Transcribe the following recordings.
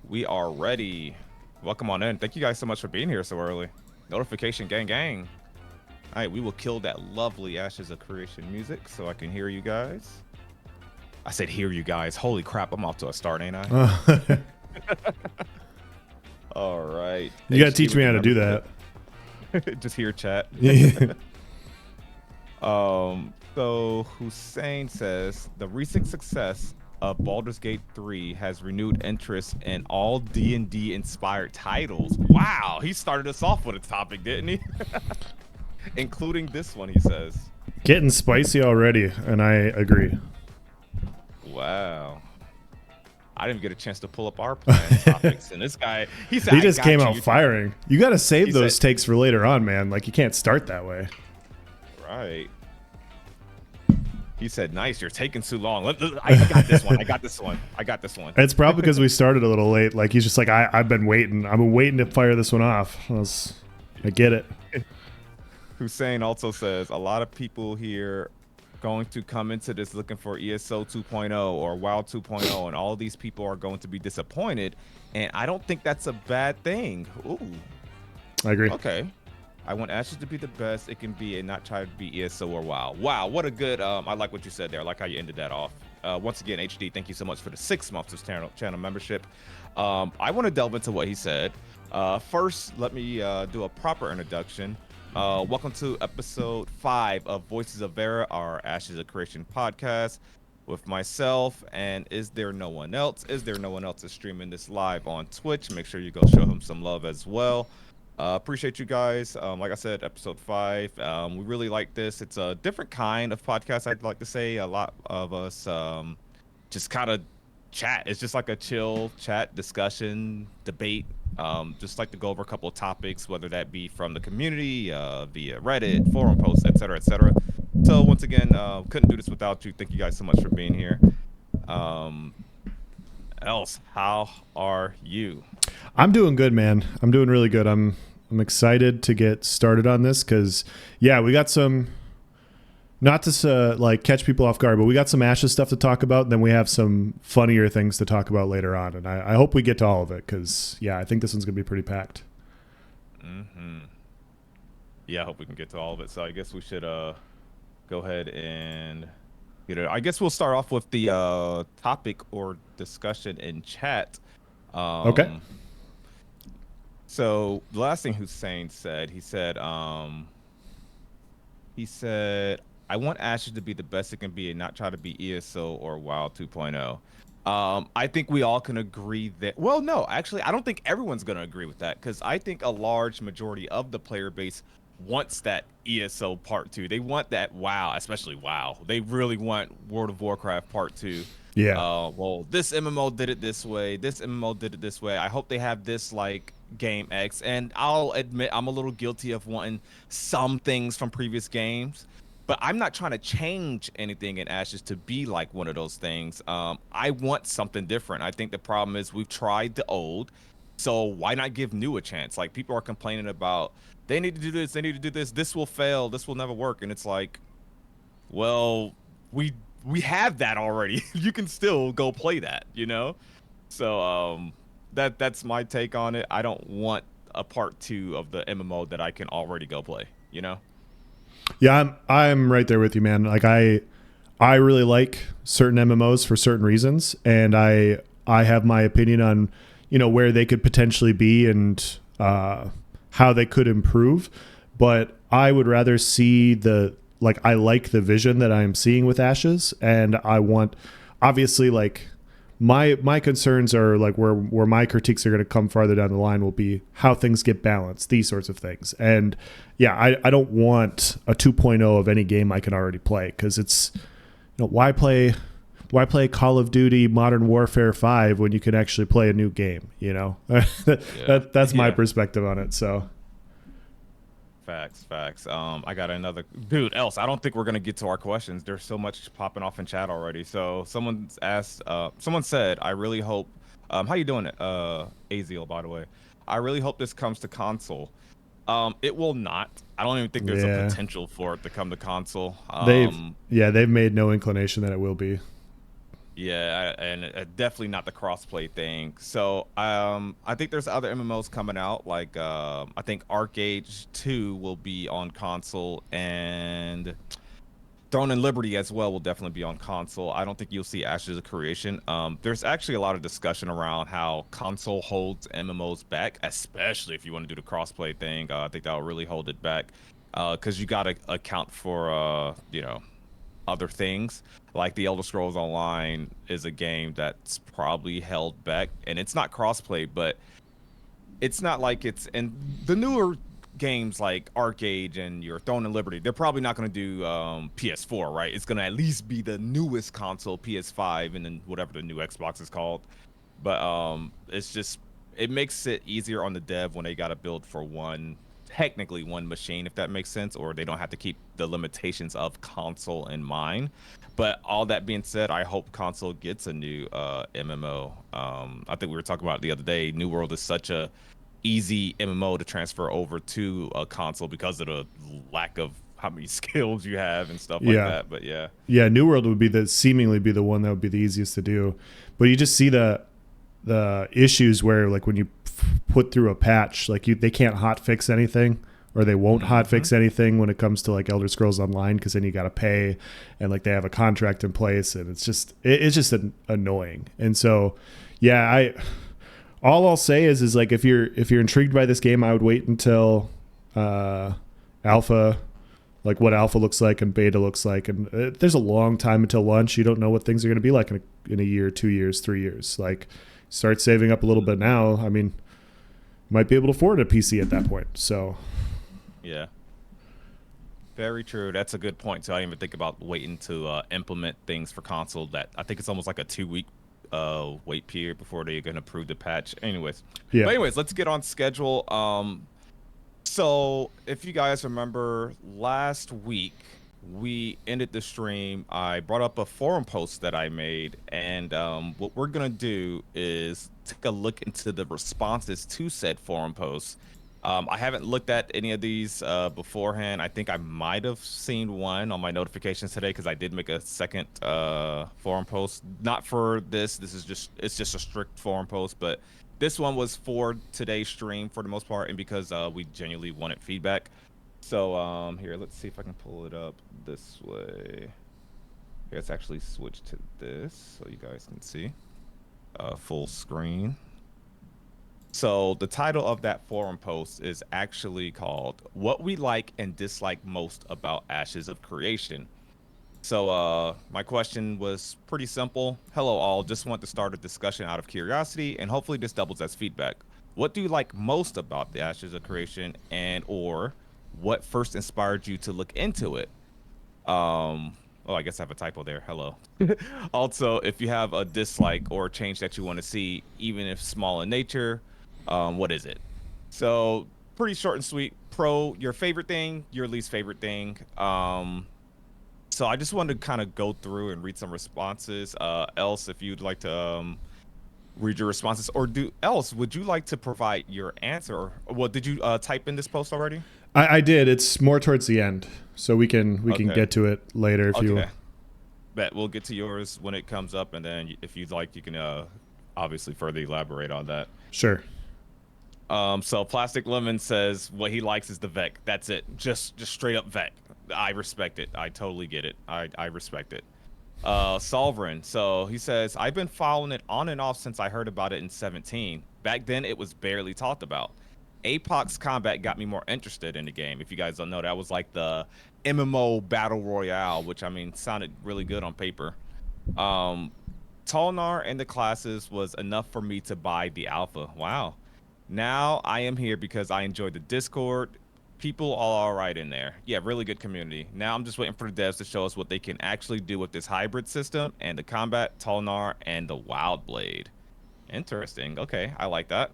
We are ready. Welcome on in. Thank you guys so much for being here so early. Notification gang gang. All right, we will kill that lovely Ashes of Creation music so I can hear you guys. I said hear you guys. Holy crap, I'm off to a start, ain't I? All right. You gotta teach me how to do that. Just hear chat. So Hussein says the recent success of Baldur's Gate 3 has renewed interest in all D&D inspired titles. Wow, he started us off with a topic, didn't he? Including this one, he says. Getting spicy already, and I agree. Wow. I didn't get a chance to pull up our plan topics, and this guy, he said, he just came out firing. You got to save those takes for later on, man. Like, you can't start that way. Right. He said, "Nice, you're taking too long. I got this one. I got this one. I got this one." It's probably because we started a little late. Like, he's just like, I've been waiting. I've been waiting to fire this one off. I get it. Hussein also says, a lot of people here going to come into this looking for ESO 2.0 or WoW 2.0, and all these people are going to be disappointed. And I don't think that's a bad thing. Ooh. I agree. Okay. I want Ashes to be the best it can be and not try to be ESO or WoW. Wow, what a good, I like what you said there. I like how you ended that off. Once again, HD, thank you so much for the 6 months of channel membership. I want to delve into what he said. First, let me do a proper introduction. Welcome to episode 5 of Voices of Verra, our Ashes of Creation podcast with myself. And is there no one else? Is there no one else is streaming this live on Twitch? Make sure you go show him some love as well. Appreciate you guys. Like I said, episode 5. We really like this. It's a different kind of podcast, I'd like to say. A lot of us just kind of chat. It's just like a chill chat, discussion, debate. Just like to go over a couple of topics, whether that be from the community, via Reddit, forum posts, etc., etc. So once again, couldn't do this without you. Thank you guys so much for being here. Else, how are you? I'm doing good, man. I'm doing really good. I'm excited to get started on this because, yeah, we got some, not to like catch people off guard, but we got some Ashes stuff to talk about. And then we have some funnier things to talk about later on. And I hope we get to all of it because, yeah, I think this one's going to be pretty packed. Mm-hmm. Yeah, I hope we can get to all of it. So I guess we should go ahead and get it. I guess we'll start off with the topic or discussion in chat. Okay. So the last thing Hussein said, he said, I want Ashes to be the best it can be and not try to be ESO or WoW 2.0. I think we all can agree that, well, no, actually, I don't think everyone's going to agree with that because I think a large majority of the player base wants that ESO part 2. They want that WoW, especially WoW. They really want World of Warcraft part 2. Yeah. Well, this MMO did it this way. This MMO did it this way. I hope they have this like game X. And I'll admit I'm a little guilty of wanting some things from previous games, but I'm not trying to change anything in Ashes to be like one of those things. I want something different. I think the problem is we've tried the old, so why not give new a chance? Like people are complaining about they need to do this, they need to do this. This will fail. This will never work. And it's like, well, we have that already. You can still go play that, you know? So that's my take on it. I don't want a part 2 of the MMO that I can already go play, you know? Yeah, I'm right there with you, man. Like I really like certain MMOs for certain reasons, and I have my opinion on, you know, where they could potentially be and how they could improve. But I would rather see I like the vision that I am seeing with Ashes, and I want, obviously, like my concerns are like where my critiques are going to come farther down the line will be how things get balanced, these sorts of things. And yeah, I don't want a 2.0 of any game I can already play because it's, you know, why play Call of Duty Modern Warfare 5 when you can actually play a new game, you know? That's my perspective on it. So Facts. I got another dude. Else, I don't think we're gonna get to our questions. There's so much popping off in chat already. So someone's asked. Someone said, "I really hope." How you doing, Aziel? By the way, I really hope this comes to console. It will not. I don't even think there's a potential for it to come to console. They've made no inclination that it will be. Yeah, and definitely not the crossplay thing. So, I think there's other MMOs coming out. Like, I think Arcade 2 will be on console, and Throne and Liberty as well will definitely be on console. I don't think you'll see Ashes of Creation. There's actually a lot of discussion around how console holds MMOs back, especially if you want to do the crossplay thing. I think that'll really hold it back, because you got to account for, other things. Like the Elder Scrolls Online is a game that's probably held back, and it's not crossplay, but it's not like it's in the newer games like Arcade and your Throne and Liberty. They're probably not going to do PS4, right? It's going to at least be the newest console, PS5, and then whatever the new Xbox is called. But it's just it makes it easier on the dev when they got to build for technically one machine, if that makes sense, or they don't have to keep the limitations of console in mind. But all that being said, I hope console gets a new MMO. I think we were talking about it the other day. New World is such a easy MMO to transfer over to a console because of the lack of how many skills you have and stuff like Yeah. that. But yeah, Yeah, New World would be the seemingly be the one that would be the easiest to do. But you just see the issues where like when you put through a patch, like they can't hot fix anything, or they won't hot fix anything when it comes to like Elder Scrolls Online, because then you got to pay, and like they have a contract in place, and it's just annoying. And so yeah, I all I'll say is like if you're intrigued by this game, I would wait until alpha, like what alpha looks like and beta looks like. And there's a long time until launch. You don't know what things are going to be like in a year, 2 years, 3 years. Like, start saving up a little bit now. I mean, might be able to afford a PC at that point. So yeah, very true. That's a good point. So I didn't even think about waiting to implement things for console. That I think it's almost like a 2 week wait period before they're gonna approve the patch. yeah. Let's get on schedule. So if you guys remember last week, we ended the stream. I brought up a forum post that I made, and what we're gonna do is take a look into the responses to said forum posts. I haven't looked at any of these beforehand. I think I might have seen one on my notifications today because I did make a second forum post. Not for this. It's just a strict forum post, but this one was for today's stream for the most part, and because we genuinely wanted feedback. So here, let's see if I can pull it up this way. Here, let's actually switch to this so you guys can see full screen. So the title of that forum post is actually called "What We Like and Dislike Most About Ashes of Creation." So my question was pretty simple. Hello all, just want to start a discussion out of curiosity, and hopefully this doubles as feedback. What do you like most about the Ashes of Creation, and or what first inspired you to look into it? Oh, I guess I have a typo there. Hello. Also, if you have a dislike or a change that you want to see, even if small in nature, what is it? So pretty short and sweet. Pro, your favorite thing, your least favorite thing. So I just wanted to kind of go through and read some responses. Else, if you'd like to read your responses, or would you like to provide your answer? Or, well, did you type in this post already? I did. It's more towards the end, so we can Okay. get to it later if you. Okay. Bet we'll get to yours when it comes up, and then if you'd like, you can obviously further elaborate on that. Sure. So Plastic Lemon says what he likes is the Vec. That's it. Just straight up Vec. I respect it. I totally get it. I respect it. Solverin. So he says, I've been following it on and off since I heard about it in 17. Back then it was barely talked about. Apox combat got me more interested in the game. If you guys don't know, that was like the MMO battle royale, which I mean sounded really good on paper. Tolnar and the classes was enough for me to buy the alpha. Wow. Now I am here because I enjoy the Discord. People are all right in there. Yeah, really good community. Now I'm just waiting for the devs to show us what they can actually do with this hybrid system and the combat, Tolnar, and the Wild Blade. Interesting. Okay, I like that.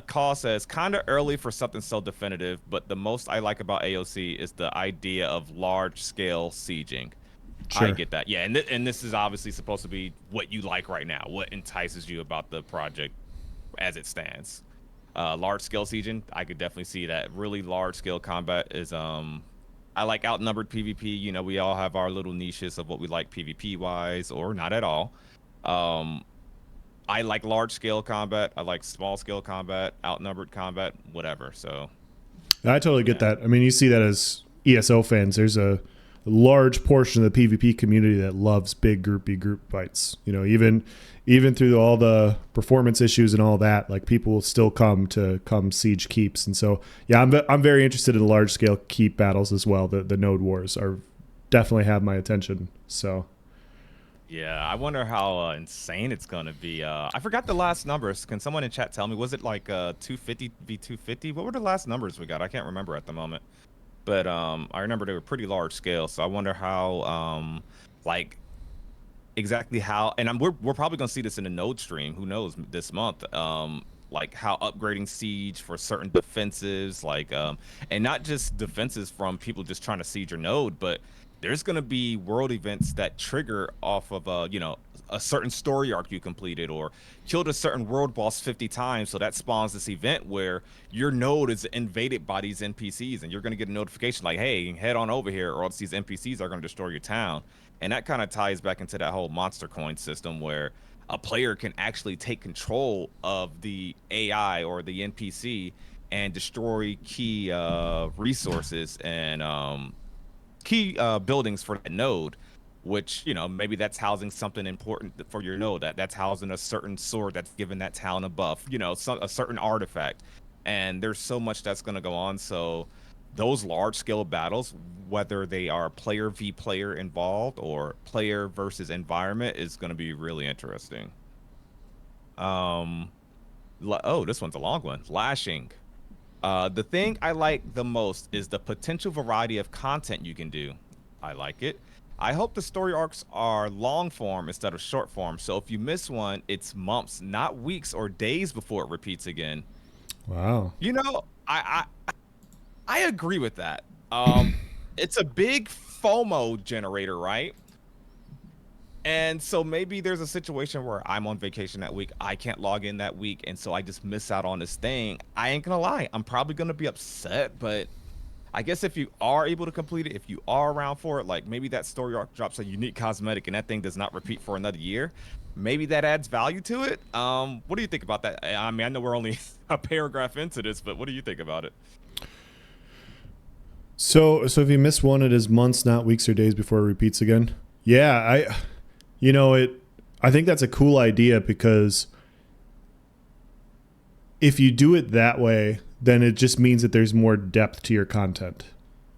Call says, kind of early for something so definitive, but the most I like about AOC is the idea of large-scale sieging. Sure. I get that. Yeah, and this is obviously supposed to be what you like right now, what entices you about the project as it stands. Large scale sieging, I could definitely see that. Really large scale combat is I like outnumbered PvP. You know, we all have our little niches of what we like PvP wise, or not at all. Um, I like large scale combat. I like small scale combat, outnumbered combat, whatever. So I totally get yeah. that. I mean, you see that as ESO fans. There's a large portion of the PvP community that loves big groupy group fights. You know, even through all the performance issues and all that, like people will still come siege keeps. And so, yeah, I'm very interested in large scale keep battles as well. The node wars are definitely have my attention. So Yeah, I wonder how insane it's gonna be. I forgot the last numbers. Can someone in chat tell me? Was it like 250 v 250? What were the last numbers we got? I can't remember at the moment. But I remember they were pretty large scale. So I wonder how like exactly how. And we're probably gonna see this in the node stream. Who knows this month? Like how upgrading siege for certain defenses, like and not just defenses from people just trying to siege your node, but there's gonna be world events that trigger off of a certain story arc you completed or killed a certain world boss 50 times. So that spawns this event where your node is invaded by these NPCs and you're gonna get a notification like, hey, head on over here, or else these NPCs are gonna destroy your town. And that kind of ties back into that whole monster coin system where a player can actually take control of the AI or the NPC and destroy key resources and key buildings for that node, which maybe that's housing something important for your node. That's housing a certain sword that's given that town a buff. A certain artifact, and there's so much that's going to go on. So those large scale battles, whether they are player v player involved or player versus environment, is going to be really interesting. Um, oh, this one's a long one. Lashing. The thing I like the most is the potential variety of content you can do. I like it. I hope the story arcs are long form instead of short form. So if you miss one, it's months, not weeks or days before it repeats again. wow. You know, I agree with that. It's a big FOMO generator, right? And so maybe there's a situation where I'm on vacation that week. I can't log in that week. And so I just miss out on this thing. I ain't gonna lie. I'm probably gonna be upset, but I guess if you are able to complete it, if you are around for it, like maybe that story arc drops a unique cosmetic and that thing does not repeat for another year. Maybe that adds value to it. What do you think about that? I mean, I know we're only a paragraph into this, but what do you think about it? So if you miss one, it is months, not weeks or days before it repeats again. Yeah, you know it. I think that's a cool idea because if you do it that way, then it just means that there's more depth to your content.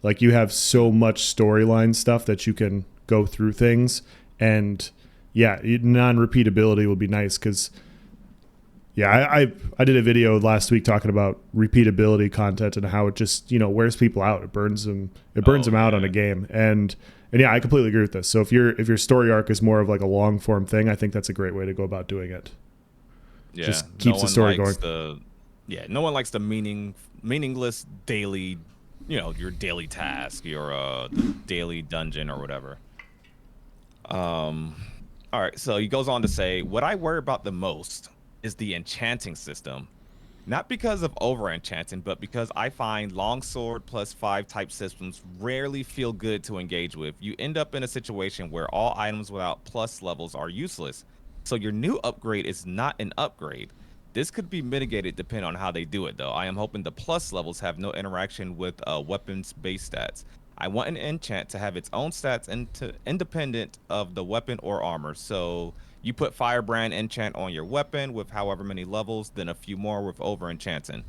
Like you have so much storyline stuff that you can go through things, and yeah, non-repeatability will be nice because yeah, I did a video last week talking about repeatability content and how it just wears people out. It burns them out on Yeah. a game, and yeah, I completely agree with this. So if your story arc is more of like a long form thing, I think that's a great way to go about doing it. Yeah. Just No keeps the one story likes going. the yeah, no one likes the meaningless daily, your daily task, your daily dungeon or whatever. Um, all right, so he goes on to say, what I worry about the most is the enchanting system. Not because of over enchanting, but because I find longsword plus 5 type systems rarely feel good to engage with. You end up in a situation where all items without plus levels are useless. So your new upgrade is not an upgrade. This could be mitigated depending on how they do it, though. I am hoping the plus levels have no interaction with weapons base stats. I want an enchant to have its own stats independent of the weapon or armor. So you put Firebrand enchant on your weapon with however many levels, then a few more with over enchanting.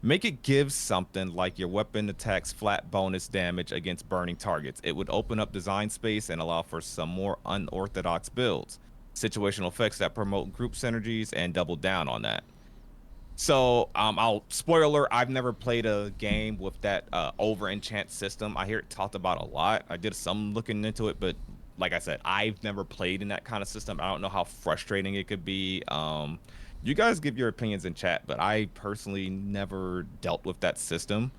Make it give something like your weapon attacks flat bonus damage against burning targets. It would open up design space and allow for some more unorthodox builds. Situational effects that promote group synergies and double down on that. So, I'll spoiler. I've never played a game with that over enchant system. I hear it talked about a lot. I did some looking into it, but like I said, I've never played in that kind of system. I don't know how frustrating it could be. You guys give your opinions in chat, but I personally never dealt with that system.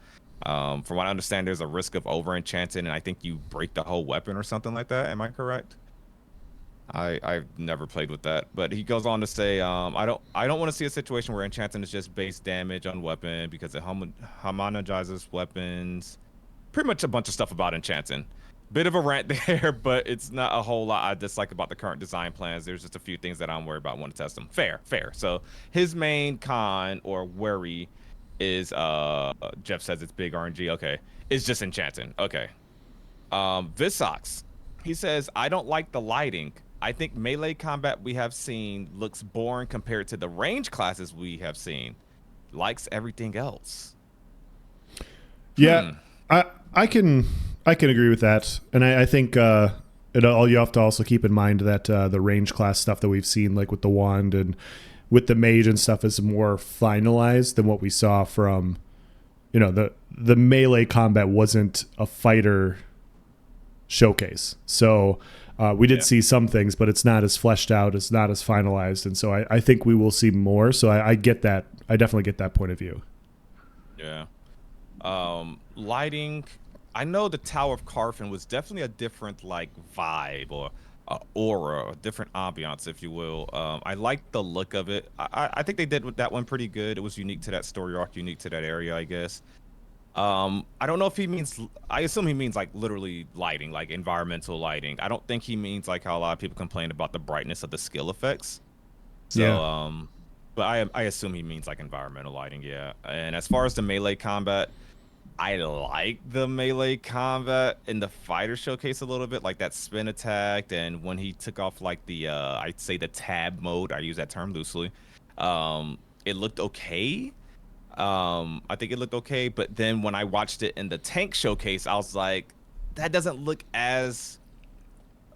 From what I understand, there's a risk of over enchanting, and I think you break the whole weapon or something like that. Am I correct? I've never played with that, but he goes on to say, I don't want to see a situation where enchanting is just base damage on weapon because it homogenizes weapons. Pretty much a bunch of stuff about enchanting. Bit of a rant there, but it's not a whole lot I dislike about the current design plans. There's just a few things that I'm worried about. Want to test them. Fair, fair. So his main con or worry is Jeff says it's big RNG. Okay, it's just enchanting. Okay. Visox, he says I don't like the lighting. I think melee combat we have seen looks boring compared to the range classes we have seen. Likes everything else. Yeah, I I can I can agree with that, and I think you have to also keep in mind that the range class stuff that we've seen, like with the wand and with the mage and stuff, is more finalized than what we saw from, the melee combat wasn't a fighter showcase. So we did see some things, but it's not as fleshed out, it's not as finalized, and so I think we will see more. So I get that. I definitely get that point of view. Yeah. Lighting. I know the Tower of Carfin was definitely a different like vibe or aura, a different ambiance, if you will. I like the look of it. I think they did with that one pretty good. It was unique to that story arc, unique to that area, I guess. I don't know if he means. I assume he means like literally lighting, like environmental lighting. I don't think he means like how a lot of people complain about the brightness of the skill effects. So, Yeah. but I assume he means like environmental lighting, yeah. And as far as the melee combat, I like the melee combat in the fighter showcase a little bit, like that spin attack, and when he took off like the I'd say the tab mode, I use that term loosely. It looked okay. I think it looked okay, but then when I watched it in the tank showcase, I was like, that doesn't look as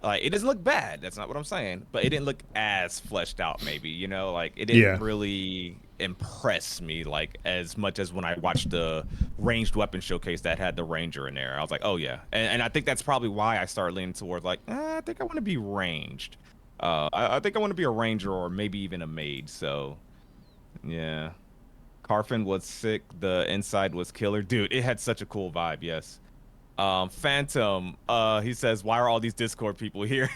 like it doesn't look bad. That's not what I'm saying, but it didn't look as fleshed out. Maybe like it didn't Yeah. really impress me like as much as when I watched the ranged weapon showcase that had the ranger in there. I was like, oh yeah, and I think that's probably why I started leaning towards like, I think I want to be ranged. I think I want to be a ranger or maybe even a mage. So yeah. Carfin was sick. The inside was killer. Dude, it had such a cool vibe. Yes. Phantom, he says, why are all these Discord people here?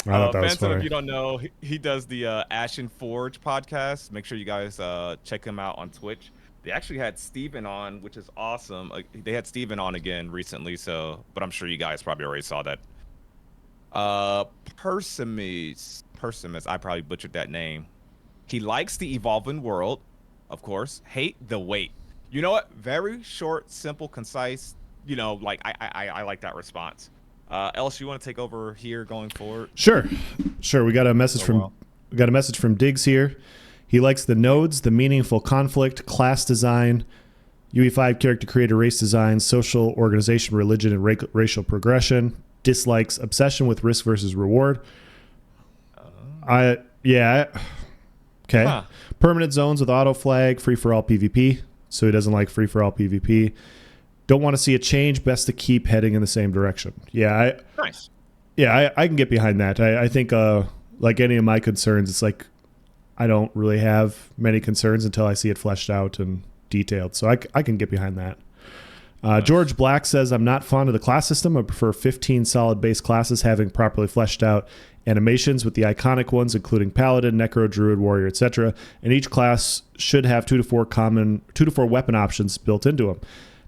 I thought that was Phantom, if funny. you don't know, he does the Ashen Forge podcast. Make sure you guys check him out on Twitch. They actually had Steven on, which is awesome. They had Steven on again recently, so but I'm sure you guys probably already saw that. Persimus, I probably butchered that name. He likes the evolving world, of course. Hate the wait. You know what? Very short, simple, concise. Like I like that response. Else, you want to take over here going forward? Sure, sure. Oh well. We got a message from Diggs here. He likes the nodes, the meaningful conflict, class design, UE5 character creator, race design, social organization, religion, and racial progression. Dislikes obsession with risk versus reward. Yeah. Okay. Huh. Permanent zones with auto flag, free for all PvP. So he doesn't like free for all PvP. Don't want to see a change. Best to keep heading in the same direction. Nice. I can get behind that. I think like any of my concerns, it's like I don't really have many concerns until I see it fleshed out and detailed. So I can get behind that. Nice. George Black says, I'm not fond of the class system. I prefer 15 solid base classes having properly fleshed out animations with the iconic ones, including Paladin, Necro, Druid, Warrior, etc. And each class should have 2 to 4 weapon options built into them.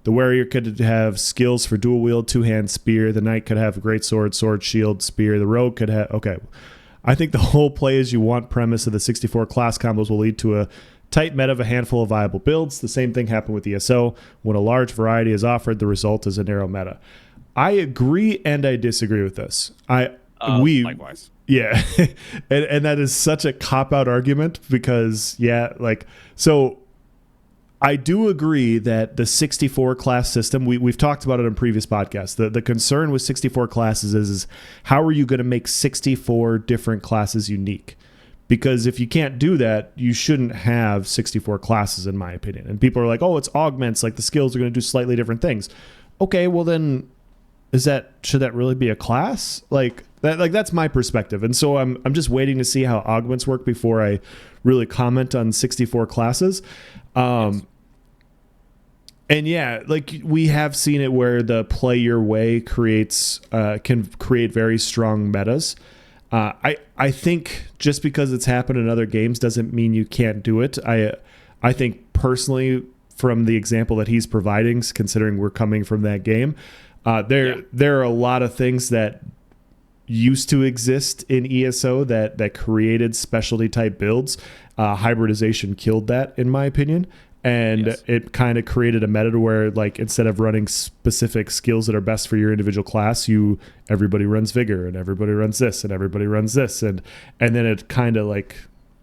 The Warrior could have skills for dual wield, 2-hand spear. The Knight could have a great sword, shield, spear. The Rogue could have... Okay. I think the whole play as you want premise of the 64 class combos will lead to a tight meta of a handful of viable builds. The same thing happened with ESO. When a large variety is offered, the result is a narrow meta. I agree and I disagree with this. Likewise. Yeah. and that is such a cop-out argument because, so I do agree that the 64 class system, we've talked about it in previous podcasts. The concern with 64 classes is how are you going to make 64 different classes unique? Because if you can't do that, you shouldn't have 64 classes, in my opinion. And people are like, oh, it's augments, like the skills are going to do slightly different things. Okay, well then, should that really be a class? That's my perspective. And so I'm just waiting to see how augments work before I really comment on 64 classes. Yes. And yeah, like we have seen it where the play your way can create very strong metas. I think just because it's happened in other games doesn't mean you can't do it. I think personally, from the example that he's providing, considering we're coming from that game, Yeah. There are a lot of things that used to exist in ESO that created specialty type builds. Hybridization killed that, in my opinion, and Yes. it kind of created a meta where, like, instead of running specific skills that are best for your individual class, everybody runs vigor and everybody runs this and everybody runs this, and then it kind of like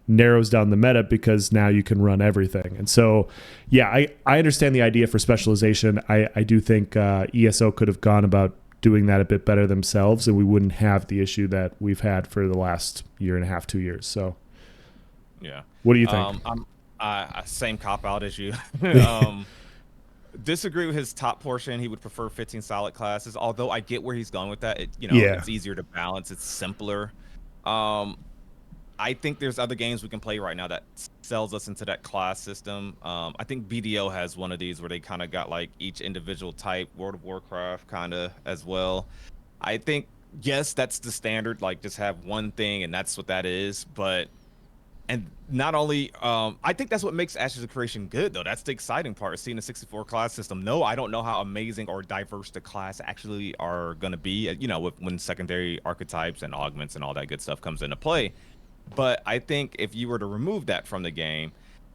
narrows down the meta because now you can run everything. And so, yeah, I understand the idea for specialization. I do think ESO could have gone about doing that a bit better themselves, and we wouldn't have the issue that we've had for the last year and a half, 2 years. So, Yeah. what do you think? I'm same cop out as you. um, disagree with his top portion. He would prefer 15 solid classes. Although I get where he's going with that. Yeah, It's easier to balance. It's simpler. Um, I think there's other games we can play right now that sells us into that class system. I think BDO has one of these where they kind of got like each individual type. World of Warcraft kind of as well. I think yes, that's the standard. Like just have one thing and that's what that is. But and not only, I think that's what makes Ashes of Creation good, though. That's the exciting part, seeing the 64 class system. No, I don't know how amazing or diverse the class actually are going to be, when secondary archetypes and augments and all that good stuff comes into play. But I think if you were to remove that from the game,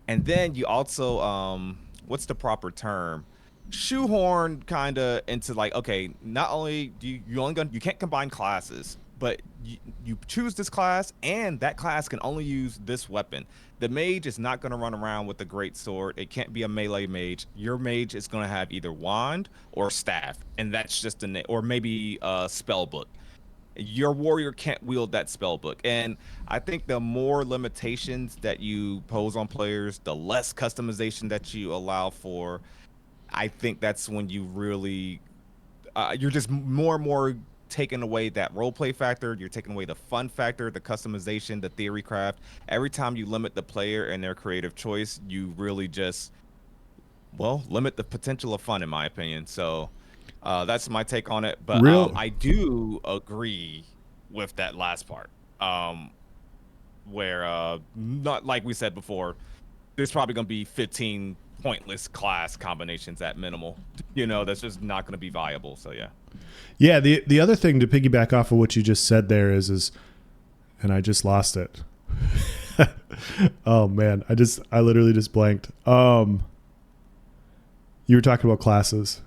and then you also, what's the proper term? Shoehorn kind of into like, okay, not only do you can't combine classes, but you choose this class, and that class can only use this weapon. The mage is not going to run around with a great sword. It can't be a melee mage. Your mage is going to have either wand or staff, and that's just or maybe a spell book. Your warrior can't wield that spell book. And I think the more limitations that you pose on players, the less customization that you allow for. I think that's when you really you're just more and more taking away that role play factor. You're taking away the fun factor, the customization, the theory craft. Every time you limit the player and their creative choice, you really just limit the potential of fun, in my opinion. So that's my take on it. But real. I do agree with that last part, where not like we said before, there's probably going to be 15 pointless class combinations at minimal. That's just not going to be viable. So yeah. Yeah, the other thing to piggyback off of what you just said there is, and I just lost it. Oh man, I literally just blanked. You were talking about classes.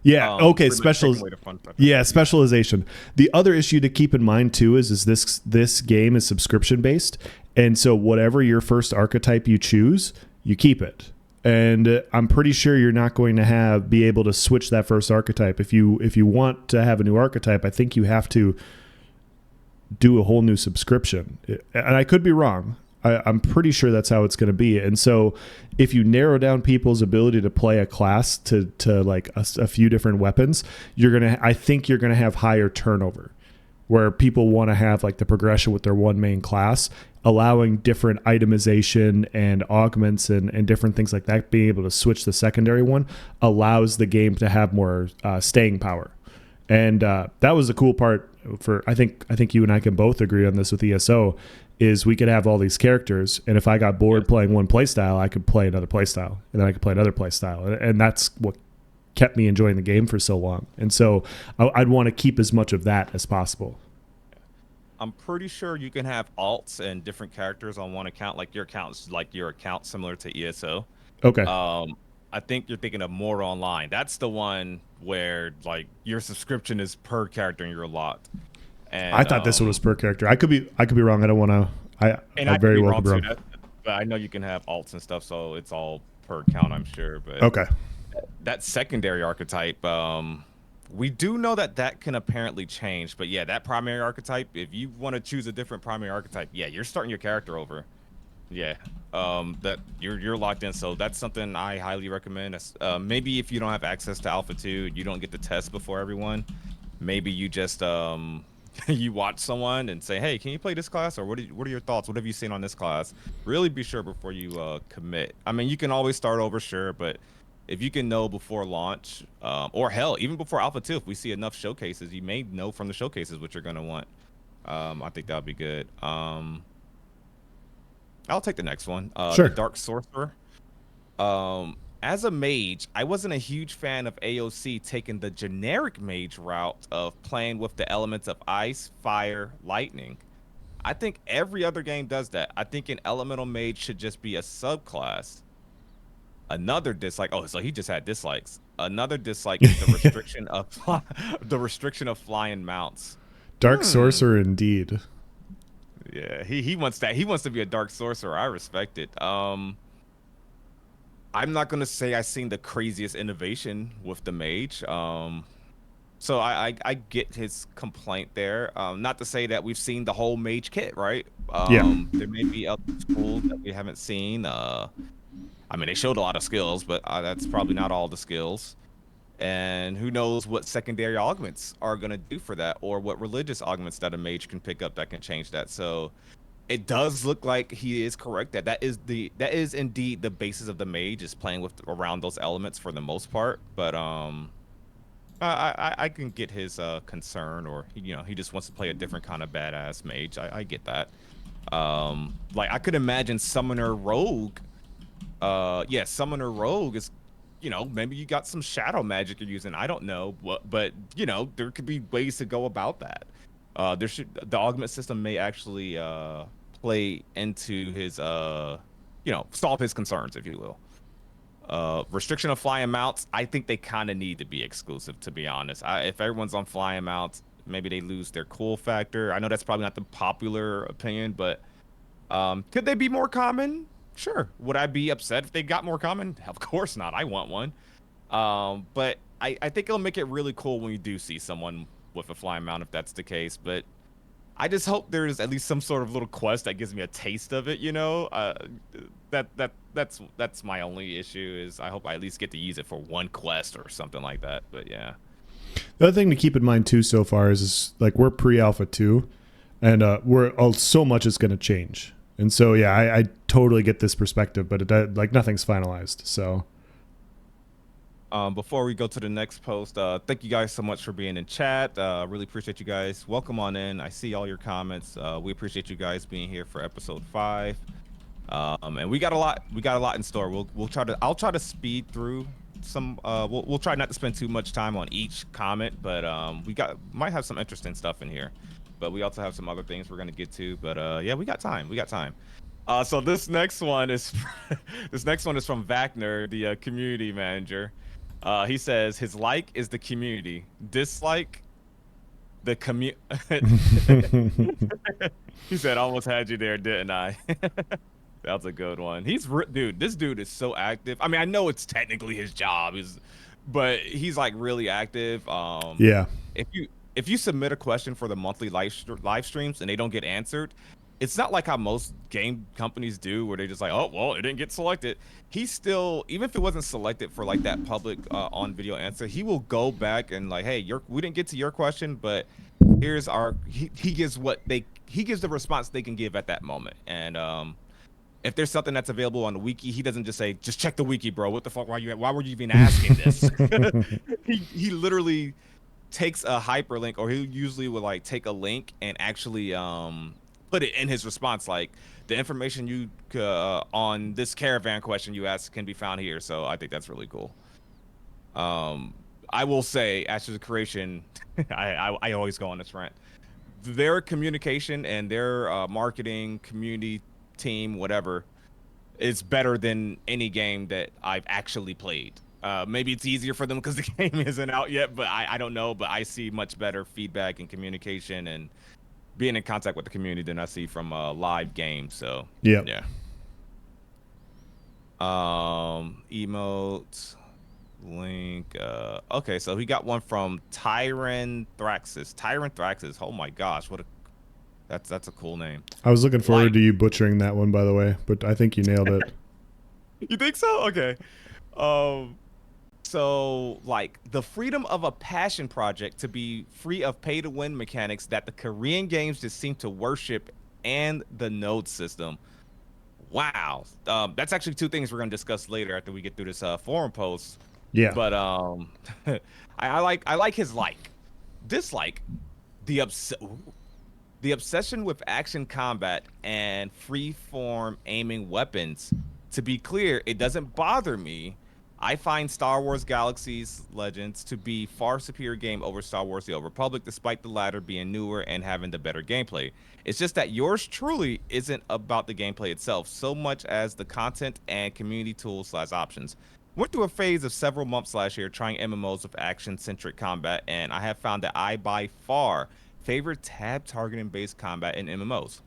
Yeah. Okay. Specialization. The other issue to keep in mind too is this game is subscription based, and so whatever your first archetype you choose, you keep it. And I'm pretty sure you're not going to be able to switch that first archetype. If you want to have a new archetype, I think you have to do a whole new subscription. And I could be wrong. I'm pretty sure that's how it's going to be. And so if you narrow down people's ability to play a class to like a few different weapons, I think you're going to have higher turnover, where people want to have like the progression with their one main class, allowing different itemization and augments and different things like that. Being able to switch the secondary one allows the game to have more staying power. And that was the cool part I think you and I can both agree on this with ESO, is we could have all these characters, and if I got bored playing one playstyle, I could play another playstyle, and then I could play another playstyle, and that's what kept me enjoying the game for so long. And so I'd want to keep as much of that as possible. I'm pretty sure you can have alts and different characters on one account, like your account similar to ESO. Okay. I think you're thinking of more online. That's the one where like your subscription is per character in your lot. And I thought this one was per character. I could be wrong. I don't want to. I very well could be wrong. But I know you can have alts and stuff, so it's all per count, I'm sure. But okay. That secondary archetype, we do know that can apparently change. But yeah, that primary archetype, if you want to choose a different primary archetype, yeah, you're starting your character over. Yeah, that you're locked in. So that's something I highly recommend. Maybe if you don't have access to Alpha 2, you don't get the test before everyone. Maybe you just you watch someone and say, hey, can you play this class? Or what are your thoughts? What have you seen on this class? Really be sure before you commit. I mean, you can always start over, sure, but if you can know before launch, or hell, even before Alpha 2, if we see enough showcases, you may know from the showcases what you're going to want. I think that would be good. I'll take the next one. Sure. The Dark Sorcerer. as a mage, I wasn't a huge fan of AOC taking the generic mage route of playing with the elements of ice, fire, lightning. I think every other game does that. I think an elemental mage should just be a subclass. Another dislike. Oh, so he just had dislikes. Another dislike is the restriction of the restriction of flying mounts. Dark Hmm. sorcerer indeed. Yeah, he wants that. He wants to be a dark sorcerer. I respect it. I'm not gonna say I've seen the craziest innovation with the mage. So I get his complaint there. Not to say that we've seen the whole mage kit, right? Yeah. There may be other schools that we haven't seen. I mean, they showed a lot of skills, but that's probably not all the skills. And who knows what secondary augments are gonna do for that, or what religious augments that a mage can pick up that can change that. So it does look like he is correct that that is indeed the basis of the mage, is playing with around those elements for the most part. But I can get his concern, or he just wants to play a different kind of badass mage. I get that. Like I could imagine summoner rogue. Yeah, summoner rogue is, maybe you got some shadow magic you're using. I don't know what, but there could be ways to go about that. The augment system may actually play into his solve his concerns, if you will. Restriction of flying mounts, I think they kind of need to be exclusive, to be honest. If everyone's on flying mounts, maybe they lose their cool factor. I know that's probably not the popular opinion, but could they be more common? Sure. Would I be upset if they got more common? Of course not. I want one. But I think it'll make it really cool when you do see someone with a flying mount, if that's the case. But I just hope there's at least some sort of little quest that gives me a taste of it, that's my only issue, is I hope I at least get to use it for one quest or something like that. But yeah. The other thing to keep in mind too so far is like we're pre-alpha 2, and so much is going to change. And so yeah, I totally get this perspective, but like nothing's finalized. So Before we go to the next post, thank you guys so much for being in chat. Really appreciate you guys. Welcome on in. I see all your comments. We appreciate you guys being here for episode 5. And we got a lot in store. I'll try to speed through some. We'll try not to spend too much time on each comment, but might have some interesting stuff in here. But we also have some other things we're gonna get to. But yeah, we got time. So this next one is from Vacner, the community manager. He says his like is the community, dislike the commu. He said, "Almost had you there, didn't I?" That's a good one. Dude. This dude is so active. I mean, I know it's technically his job, but he's like really active. yeah, If you submit a question for the monthly live streams and they don't get answered, it's not like how most game companies do, where they just like, oh well, it didn't get selected. He still, even if it wasn't selected for like that public on video answer, he will go back and like, hey, we didn't get to your question, but here's he gives the response they can give at that moment. And if there's something that's available on the wiki, he doesn't just say, just check the wiki, bro. What the fuck? Why were you even asking this? He literally takes a hyperlink, or he usually would like take a link and actually put it in his response, like the information you on this caravan question you asked can be found here. So I think that's really cool. I will say, Ashes of Creation, I always go on this rant. Their communication and their marketing community team, whatever, is better than any game that I've actually played. Maybe it's easier for them because the game isn't out yet, but I don't know. But I see much better feedback and communication and being in contact with the community than I see from live games. So yeah. Emotes link. Okay, so he got one from Tyran Thraxis. Oh my gosh, that's a cool name. I was looking forward to you butchering that one, by the way, but I think you nailed it. You think so? Okay. So like the freedom of a passion project to be free of pay to win mechanics that the Korean games just seem to worship, and the node system. Wow. That's actually two things we're gonna discuss later after we get through this forum post. Yeah. But I like his dislike, the obsession with action combat and free form aiming weapons. To be clear, it doesn't bother me. I find Star Wars Galaxies Legends to be far superior game over Star Wars The Old Republic, despite the latter being newer and having the better gameplay. It's just that yours truly isn't about the gameplay itself so much as the content and community tools/options. Went through a phase of several months last year trying MMOs with action-centric combat, and I have found that I by far favor tab targeting based combat in MMOs.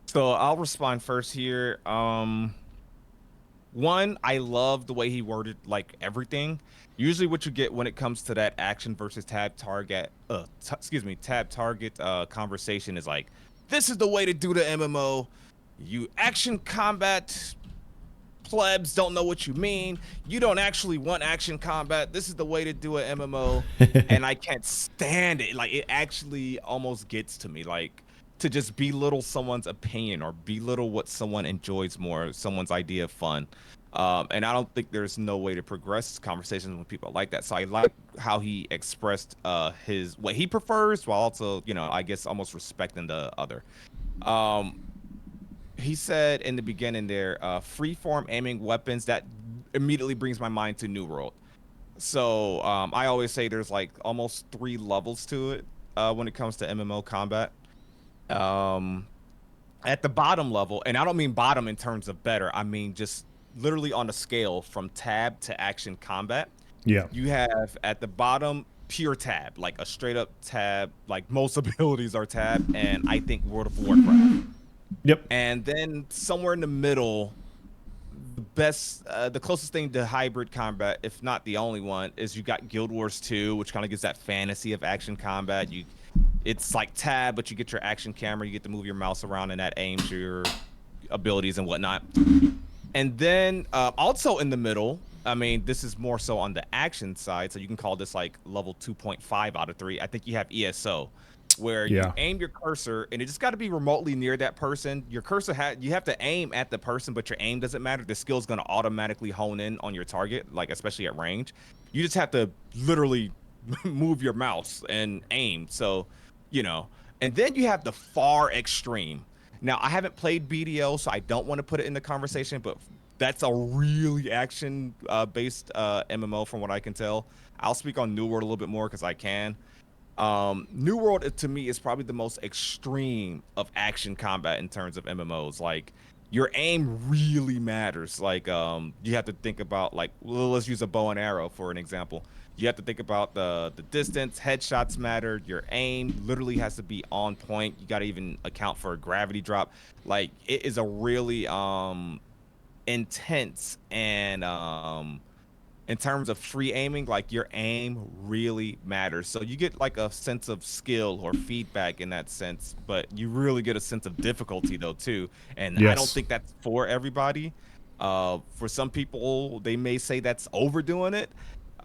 So I'll respond first here. One, I love the way he worded like everything. Usually, what you get when it comes to that action versus tab target conversation is like, this is the way to do the MMO. You action combat plebs don't know what you mean. You don't actually want action combat. This is the way to do an MMO, and I can't stand it. Like it actually almost gets to me. Like to just belittle someone's opinion or belittle what someone enjoys more, someone's idea of fun. And I don't think there's no way to progress conversations with people like that. So I like how he expressed his what he prefers while also, I guess almost respecting the other. Um, he said in the beginning there, freeform aiming weapons, that immediately brings my mind to New World. So I always say there's like almost 3 levels to it when it comes to MMO combat. Um, at the bottom level, and I don't mean bottom in terms of better, I mean just literally on a scale from tab to action combat. Yeah. You have at the bottom pure tab, like a straight up tab, like most abilities are tab, and I think World of Warcraft. Yep. And then somewhere in the middle, the closest thing to hybrid combat, if not the only one, is you got Guild Wars 2, which kind of gives that fantasy of action combat. It's like tab, but you get your action camera, you get to move your mouse around, and that aims your abilities and whatnot. And then also in the middle, I mean, this is more so on the action side, so you can call this like level 2.5 out of 3. I think you have ESO, where you aim your cursor, and it just got to be remotely near that person. Your cursor you have to aim at the person, but your aim doesn't matter. The skill's going to automatically hone in on your target, like especially at range. You just have to literally move your mouse and aim. So, and then you have the far extreme. Now, I haven't played BDO, so I don't want to put it in the conversation, but that's a really action-based MMO from what I can tell. I'll speak on New World a little bit more because I can. New World, to me, is probably the most extreme of action combat in terms of MMOs. Like, your aim really matters. Like, you have to think about, like, let's use a bow and arrow for an example. You have to think about the distance. Headshots matter. Your aim literally has to be on point. You got to even account for a gravity drop. Like, it is a really intense and in terms of free aiming, like your aim really matters. So you get like a sense of skill or feedback in that sense, but you really get a sense of difficulty though too. And I don't think that's for everybody. For some people, they may say that's overdoing it.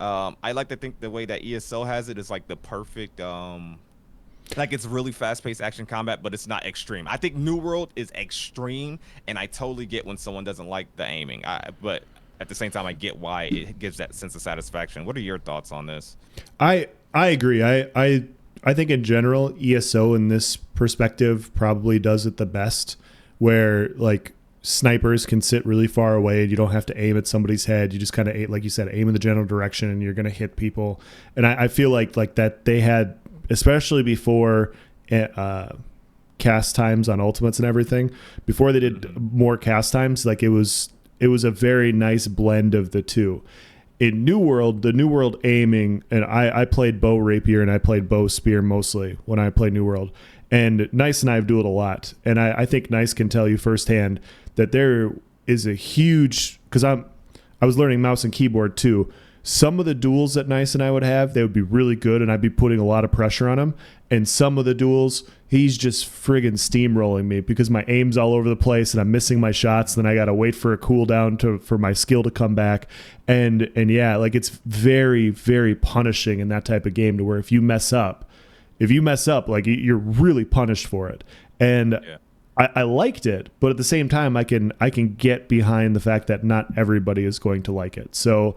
I like to think the way that ESO has it is like the perfect, like it's really fast-paced action combat, but it's not extreme. I think New World is extreme, and I totally get when someone doesn't like the aiming. But at the same time, I get why it gives that sense of satisfaction. What are your thoughts on this? I agree. I think in general, ESO in this perspective probably does it the best, where like snipers can sit really far away and you don't have to aim at somebody's head. You just kind of, like you said, aim in the general direction and you're going to hit people. And I feel like that they had, especially before cast times on ultimates and everything, before they did more cast times, like it was a very nice blend of the two. In New World, the New World aiming, and I played bow rapier and I played bow spear mostly when I played New World. And Nyce and I do it a lot. And I think Nyce can tell you firsthand that there is a huge, because I was learning mouse and keyboard too. Some of the duels that Nyce and I would have, they would be really good and I'd be putting a lot of pressure on him. And some of the duels, he's just friggin' steamrolling me because my aim's all over the place and I'm missing my shots. Then I got to wait for a cooldown for my skill to come back. And yeah, like it's very, very punishing in that type of game to where if you mess up, like you're really punished for it. And I liked it, but at the same time, I can get behind the fact that not everybody is going to like it. So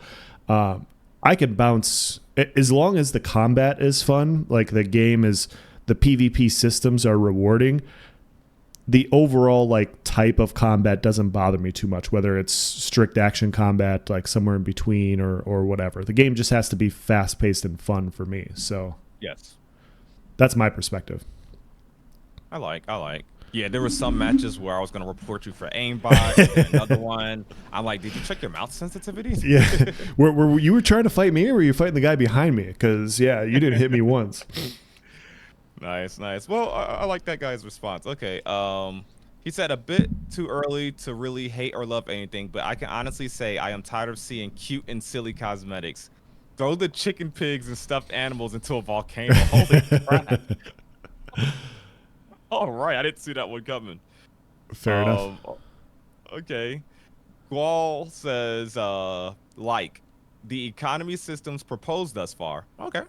I can bounce as long as the combat is fun, like the PvP systems are rewarding. the overall like type of combat doesn't bother me too much, whether it's strict action combat, like somewhere in between or whatever. The game just has to be fast paced and fun for me. So Yes. that's my perspective. I like. Yeah, there were some matches where I was gonna report you for aimbot, and then another one. I'm like, did you check your mouse sensitivities? Yeah. were you were trying to fight me or were you fighting the guy behind me? Because, yeah, you didn't hit me once. Nice. Well, I like that guy's response. Okay. He said a bit too early to really hate or love anything, but I can honestly say I am tired of seeing cute and silly cosmetics. Throw the chicken pigs and stuffed animals into a volcano. Holy crap. All right, I didn't see that one coming. Fair enough. Okay. Gual says, like, the economy systems proposed thus far. Okay.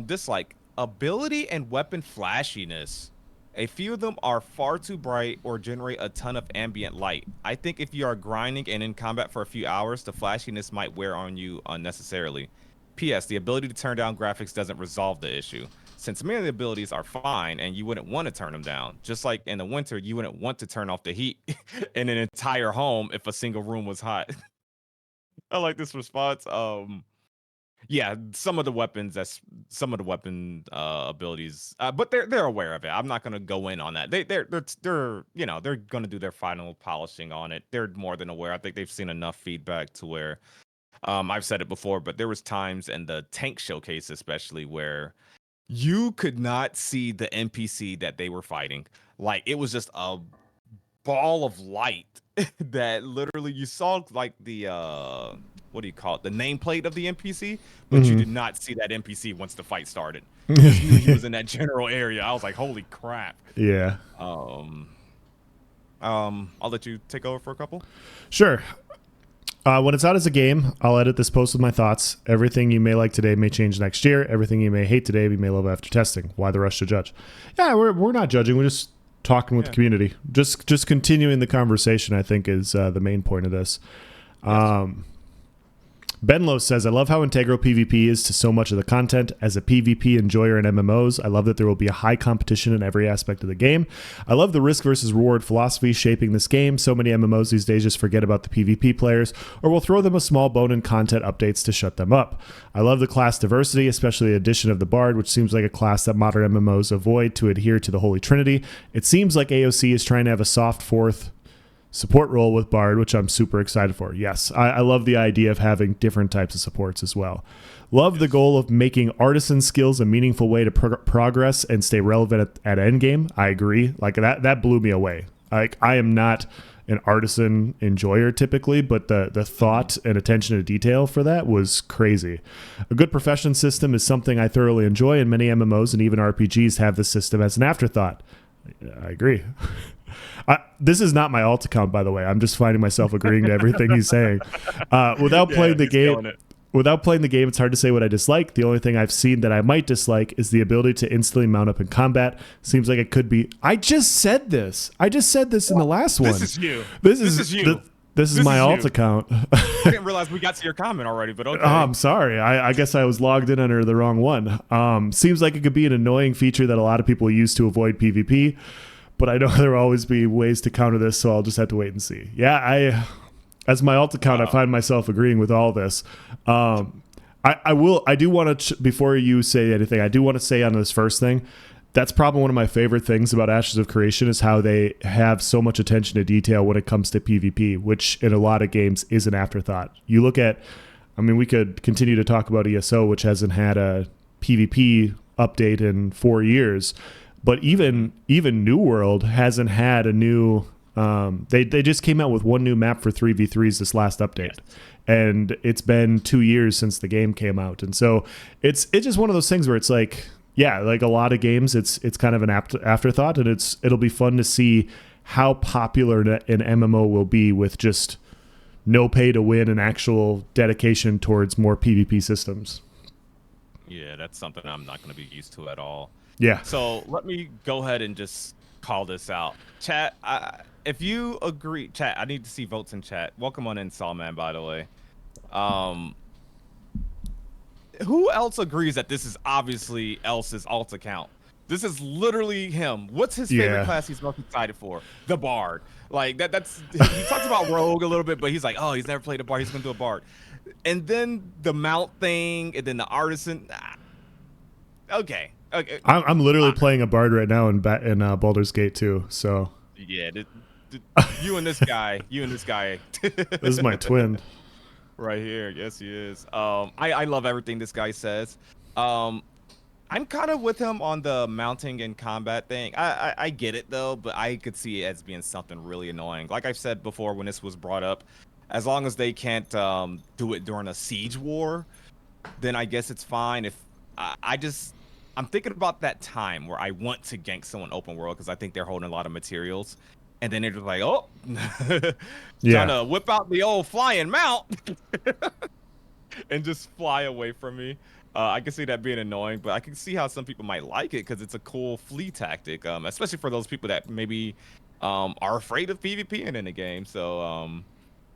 Dislike, ability and weapon flashiness. A few of them are far too bright or generate a ton of ambient light. I think if you are grinding and in combat for a few hours, the flashiness might wear on you unnecessarily. P.S. The ability to turn down graphics doesn't resolve the issue, since many of the abilities are fine and you wouldn't want to turn them down. Just like in the winter, you wouldn't want to turn off the heat in an entire home if a single room was hot. I like this response. Yeah, some of the weapon abilities, but they're aware of it. I'm not gonna go in on that. They're they're gonna do their final polishing on it. They're more than aware. I think they've seen enough feedback to where I've said it before, but there was times in the tank showcase especially where you could not see the NPC that they were fighting. Like it was just a ball of light that literally you saw like the what do you call it? The nameplate of the NPC, but you did not see that NPC once the fight started. You just knew he was in that general area. I was like, holy crap. Yeah. I'll let you take over for a couple. Sure. When it's out as a game, I'll edit this post with my thoughts. Everything you may like today may change next year. Everything you may hate today, we may love after testing. Why the rush to judge? Yeah, we're not judging. We're just talking with the community. Just continuing the conversation, I think, is the main point of this. Yes. Benlo says, I love how integral PvP is to so much of the content. As a PvP enjoyer in MMOs, I love that there will be a high competition in every aspect of the game. I love the risk versus reward philosophy shaping this game. So many MMOs these days just forget about the PvP players, or will throw them a small bone in content updates to shut them up. I love the class diversity, especially the addition of the Bard, which seems like a class that modern MMOs avoid to adhere to the Holy Trinity. It seems like AOC is trying to have a soft fourth support role with Bard, which I'm super excited for. Yes, I love the idea of having different types of supports as well. Love the goal of making artisan skills a meaningful way to progress and stay relevant at endgame. I agree. Like that blew me away. Like I am not an artisan enjoyer typically, but the thought and attention to detail for that was crazy. A good profession system is something I thoroughly enjoy, and many MMOs and even RPGs have the system as an afterthought. I agree. This is not my alt account, by the way. I'm just finding myself agreeing to everything he's saying. Without playing the game, it's hard to say what I dislike. The only thing I've seen that I might dislike is the ability to instantly mount up in combat. Seems like it could be. I just said this in the last one. This is you. This is you. This is my alt account. I didn't realize we got to your comment already, but okay. Oh, I'm sorry. I guess I was logged in under the wrong one. Seems like it could be an annoying feature that a lot of people use to avoid PvP. But I know there will always be ways to counter this, so I'll just have to wait and see. Yeah, as my alt account, I find myself agreeing with all this. I do want to, before you say anything, I do want to say on this first thing, that's probably one of my favorite things about Ashes of Creation is how they have so much attention to detail when it comes to PvP, which in a lot of games is an afterthought. You look at, we could continue to talk about ESO, which hasn't had a PvP update in 4 years. But even New World hasn't had a new. They just came out with one new map for 3v3s this last update, and it's been 2 years since the game came out, and so it's just one of those things where it's like, yeah, like a lot of games, it's kind of an afterthought, and it'll be fun to see how popular an MMO will be with just no pay to win and actual dedication towards more PvP systems. Yeah, that's something I'm not going to be used to at all. Yeah. So let me go ahead and just call this out. Chat, if you agree, chat, I need to see votes in chat. Welcome on in, Sawman, by the way. Who else agrees that this is obviously Else's alt account? This is literally him. What's his favorite Yeah. class he's most excited for? The Bard. Like that's he talks about Rogue a little bit, but he's like, oh, he's never played a Bard. He's gonna do a Bard. And then the mount thing, and then the artisan. Okay. Okay. I'm literally playing a bard right now in Baldur's Gate 2. So Yeah. You and this guy. this is my twin. Right here. Yes, he is. I love everything this guy says. I'm kind of with him on the mounting and combat thing. I get it though, but I could see it as being something really annoying. Like I've said before when this was brought up, as long as they can't do it during a siege war, then I guess it's fine. If I'm thinking about that time where I want to gank someone open world because I think they're holding a lot of materials, and then they're just like, oh, trying to whip out the old flying mount and just fly away from me. I can see that being annoying, but I can see how some people might like it because it's a cool flee tactic, especially for those people that maybe are afraid of PvPing in the game. So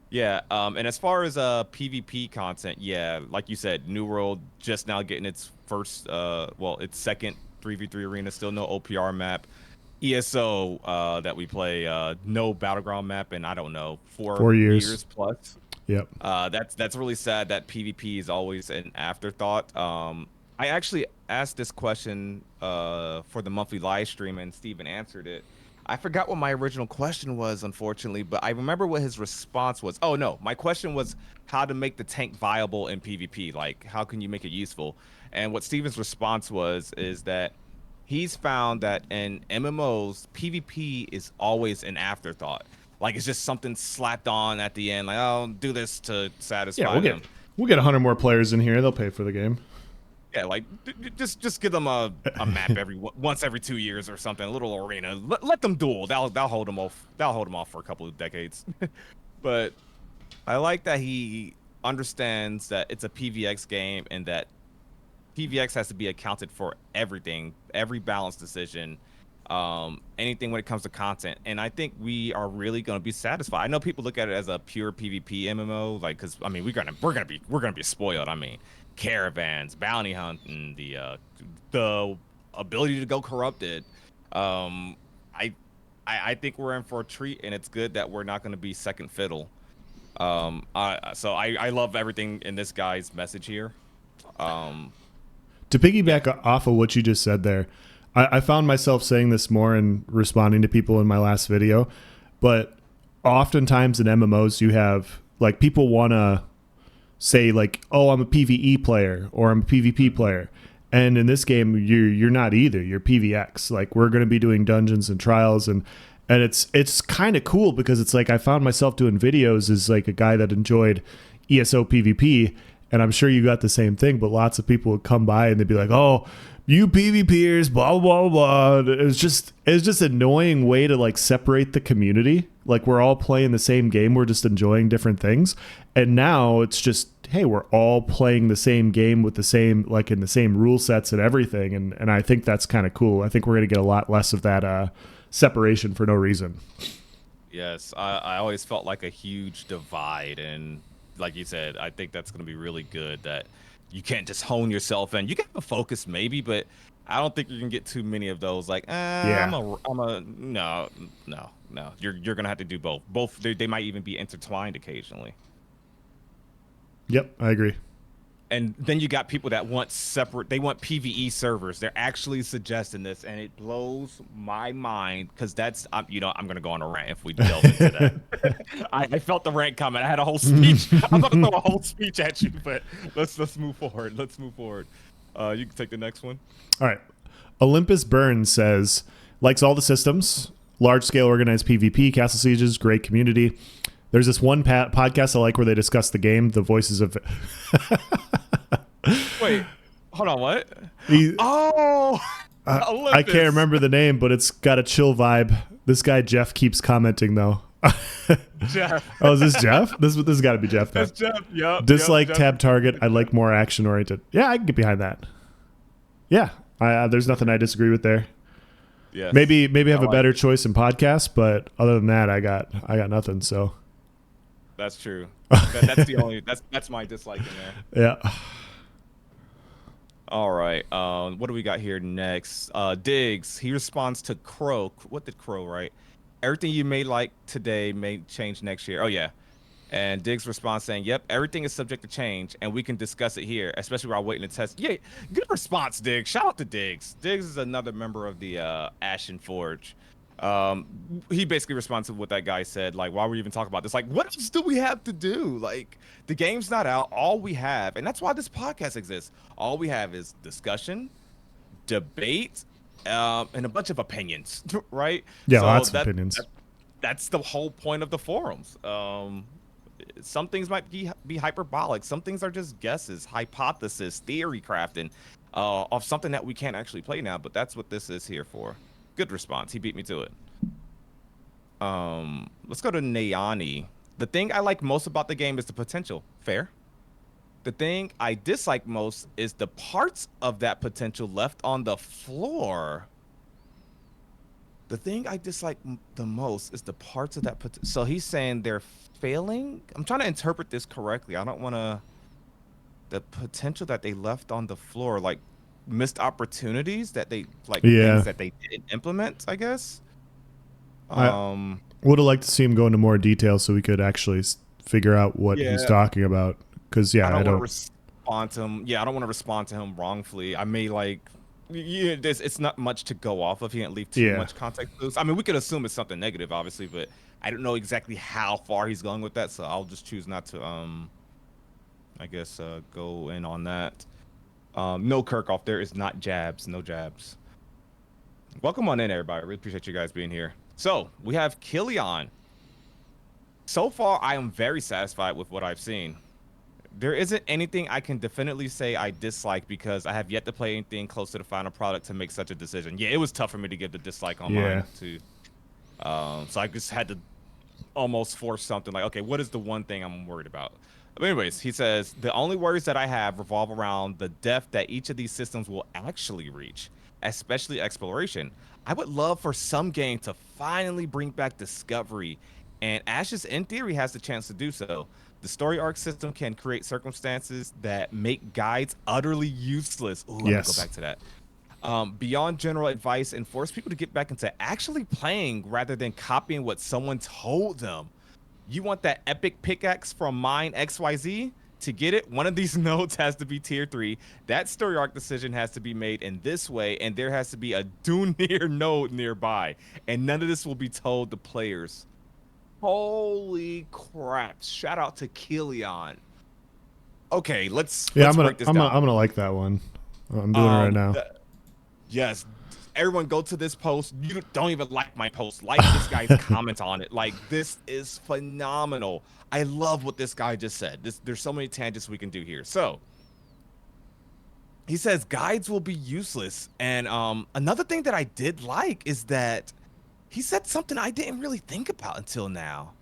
yeah, and as far as PvP content, yeah, like you said, New World just now getting its first, its second 3v3 arena, still no OPR map. ESO that we play, no battleground map, and I don't know, 4 years plus. Yep. That's really sad that PvP is always an afterthought. I actually asked this question for the monthly live stream, and Steven answered it. I forgot what my original question was, unfortunately, but I remember what his response was. Oh no, my question was how to make the tank viable in PvP. Like, how can you make it useful? And what Steven's response is that he's found that in MMOs, PvP is always an afterthought. Like it's just something slapped on at the end. Like, I'll do this to satisfy them. We'll get 100 more players in here. They'll pay for the game. Yeah, like just give them a map once every 2 years or something, a little arena. Let them duel. That'll hold them off. That'll hold them off for a couple of decades. But I like that he understands that it's a PvX game and that PvX has to be accounted for everything, every balance decision, anything when it comes to content. And I think we are really going to be satisfied. I know people look at it as a pure PvP MMO, like because I mean we're gonna be spoiled. I mean, caravans, bounty hunting, the ability to go corrupted. I think we're in for a treat, and it's good that we're not going to be second fiddle. So I love everything in this guy's message here. To piggyback off of what you just said there, I found myself saying this more and responding to people in my last video, but oftentimes in MMOs you have like people want to say like, oh, I'm a PvE player or I'm a PvP player. And in this game, you're not either. You're PvX. Like we're going to be doing dungeons and trials, and it's kind of cool because it's like I found myself doing videos as like a guy that enjoyed ESO PvP, and I'm sure you got the same thing. But lots of people would come by and they'd be like, "Oh, you PvPers, blah blah blah." It was just an annoying way to like separate the community. Like we're all playing the same game, we're just enjoying different things. And now it's just, hey, we're all playing the same game with the same, like in the same rule sets and everything. And I think that's kind of cool. I think we're going to get a lot less of that separation for no reason. Yes, I always felt like a huge divide. And like you said, I think that's going to be really good that you can't just hone yourself in. You can have a focus maybe, but I don't think you can get too many of those. Like, yeah. no. You're going to have to do both. Both, they might even be intertwined occasionally. Yep, I agree. And then you got people that want separate, they want PvE servers. They're actually suggesting this, and it blows my mind because that's, I'm going to go on a rant if we delve into that. I felt the rant coming. I had a whole speech. I'm about to throw a whole speech at you, but let's move forward. You can take the next one. All right. Olympus Burns says, likes all the systems, large-scale organized PvP, castle sieges, great community. There's this one podcast I like where they discuss the game, the Voices of... Wait, hold on, what? I can't remember the name, but it's got a chill vibe. This guy, Jeff, keeps commenting, though. Jeff. Oh, is this Jeff? This has got to be Jeff, though. That's Jeff, yep. Dislike Jeff. tab target. I'd like more action-oriented. Yeah, I can get behind that. Yeah, there's nothing I disagree with there. Yes. Maybe have a better choice in podcasts, but other than that, I got nothing, so... That's true. That's the only. That's my dislike in there. Yeah. All right. What do we got here next? Diggs. He responds to Crow. What did Crow write? Everything you may like today may change next year. Oh yeah. And Diggs responds saying, "Yep, everything is subject to change, and we can discuss it here, especially while waiting to test." Yeah, good response, Diggs. Shout out to Diggs. Diggs is another member of the Ashen Forge. He basically responds to what that guy said. Like, why were we even talking about this? Like, what else do we have to do? Like, the game's not out. All we have, and that's why this podcast exists. All we have is discussion, debate, and a bunch of opinions, right? Yeah, So lots of opinions. that's the whole point of the forums. Some things might be hyperbolic. Some things are just guesses, hypothesis, theory crafting of something that we can't actually play now. But that's what this is here for. Good response. He beat me to it. Let's go to Nayani. The thing I like most about the game is the potential. Fair. The thing I dislike most is the parts of that potential left on the floor. The thing I dislike the most is the parts of that potential. So he's saying they're failing. I'm trying to interpret this correctly. I don't want to. The potential that they left on the floor, like missed opportunities that they, like Yeah. things that they didn't implement, I guess. I would have liked to see him go into more detail so we could actually figure out what he's Yeah. talking about. Because, yeah, I I don't want to don't. respond to him. Yeah, I don't want to respond to him wrongfully. I may like, yeah, it's not much to go off of. He didn't leave too Yeah. much context clues. I mean, we could assume it's something negative, obviously, but I don't know exactly how far he's going with that, so I'll just choose not to, I guess, go in on that. No Kirkhoff, there is not jabs, no jabs. Welcome on in, everybody. I really appreciate you guys being here. So we have Killian. So far, I am very satisfied with what I've seen. There isn't anything I can definitely say I dislike because I have yet to play anything close to the final product to make such a decision. Yeah, it was tough for me to give the dislike on Yeah. mine too. So I just had to almost force something like, okay, what is the one thing I'm worried about? But anyways, he says the only worries that I have revolve around the depth that each of these systems will actually reach, especially exploration. I would love for some game to finally bring back discovery, and Ashes in theory has the chance to do so. The story arc system can create circumstances that make guides utterly useless. Ooh, I'm gonna go Yes. back to that. Beyond general advice and force people to get back into actually playing rather than copying what someone told them. You want that epic pickaxe from Mine XYZ? To get it, one of these nodes has to be tier 3. That story arc decision has to be made in this way, and there has to be a Dunir node nearby. And none of this will be told the players. Holy crap. Shout out to Killian. Okay, let's break this down. I'm gonna like that one. I'm doing it right now. Yes. Everyone go to this post. You don't even like my post. Like this guy's comment on it. Like, this is phenomenal. I love what this guy just said. There's so many tangents we can do here. So he says guides will be useless. And another thing that I did like is that he said something I didn't really think about until now.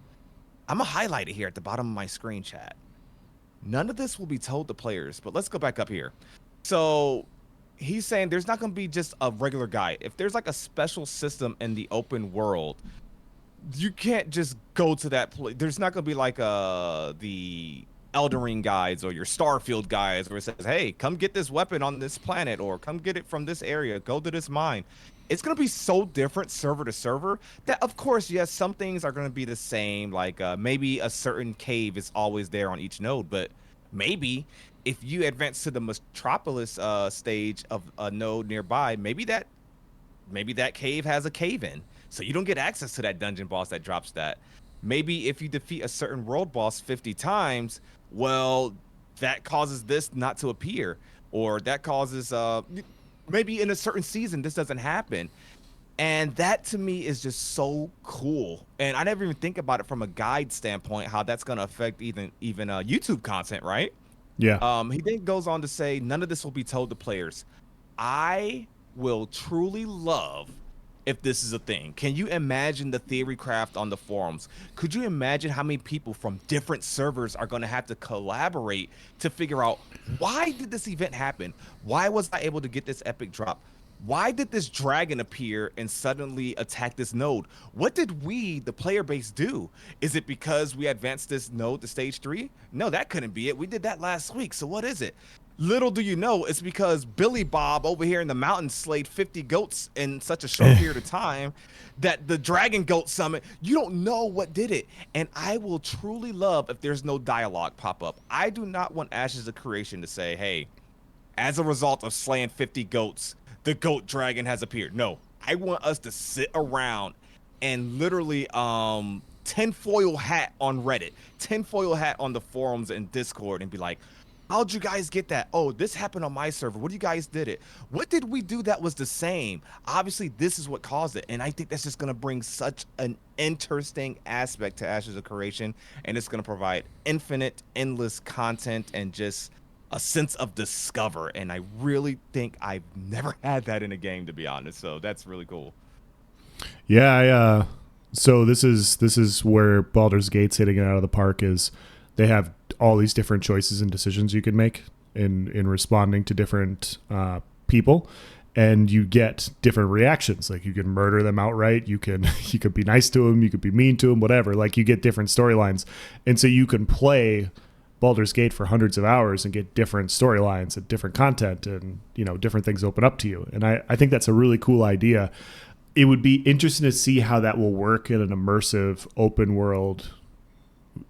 I'm gonna highlight it here at the bottom of my screen chat. None of this will be told to players, but let's go back up here. So he's saying there's not going to be just a regular guide. If there's like a special system in the open world, you can't just go to that place. There's not going to be like the Elden Ring guides or your Starfield guides where it says, hey, come get this weapon on this planet or come get it from this area. Go to this mine. It's going to be so different server to server that, of course, yes, some things are going to be the same. Like maybe a certain cave is always there on each node, but maybe if you advance to the Metropolis stage of a node nearby, maybe that cave has a cave in, so you don't get access to that dungeon boss that drops that. Maybe if you defeat a certain world boss 50 times, well, that causes this not to appear, or that causes maybe in a certain season this doesn't happen. And that to me is just so cool. And I never even think about it from a guide standpoint, how that's going to affect even YouTube content, right? Yeah. He then goes on to say, none of this will be told to players. I will truly love if this is a thing. Can you imagine the theory craft on the forums? Could you imagine how many people from different servers are going to have to collaborate to figure out, why did this event happen? Why was I able to get this epic drop? Why did this dragon appear and suddenly attack this node? What did we, the player base, do? Is it because we advanced this node to stage 3? No, that couldn't be it. We did that last week. So what is it? Little do you know, it's because Billy Bob over here in the mountains slayed 50 goats in such a short period of time that the Dragon Goat Summit, you don't know what did it. And I will truly love if there's no dialogue pop up. I do not want Ashes of Creation to say, hey, as a result of slaying 50 goats, the goat dragon has appeared. No, I want us to sit around and literally tinfoil hat on Reddit, tinfoil hat on the forums and Discord and be like, how'd you guys get that? Oh, this happened on my server. What do you guys did it? What did we do that was the same? Obviously, this is what caused it. And I think that's just going to bring such an interesting aspect to Ashes of Creation. And it's going to provide infinite, endless content and just a sense of discover. And I really think I've never had that in a game, to be honest. So that's really cool. Yeah, so this is where Baldur's Gate's hitting it out of the park. Is they have all these different choices and decisions you can make in responding to different people, and you get different reactions. Like you can murder them outright, you could be nice to them, you could be mean to them, whatever. Like you get different storylines, and so you can play Baldur's Gate for hundreds of hours and get different storylines and different content, and different things open up to you. And I think that's a really cool idea. It would be interesting to see how that will work in an immersive open world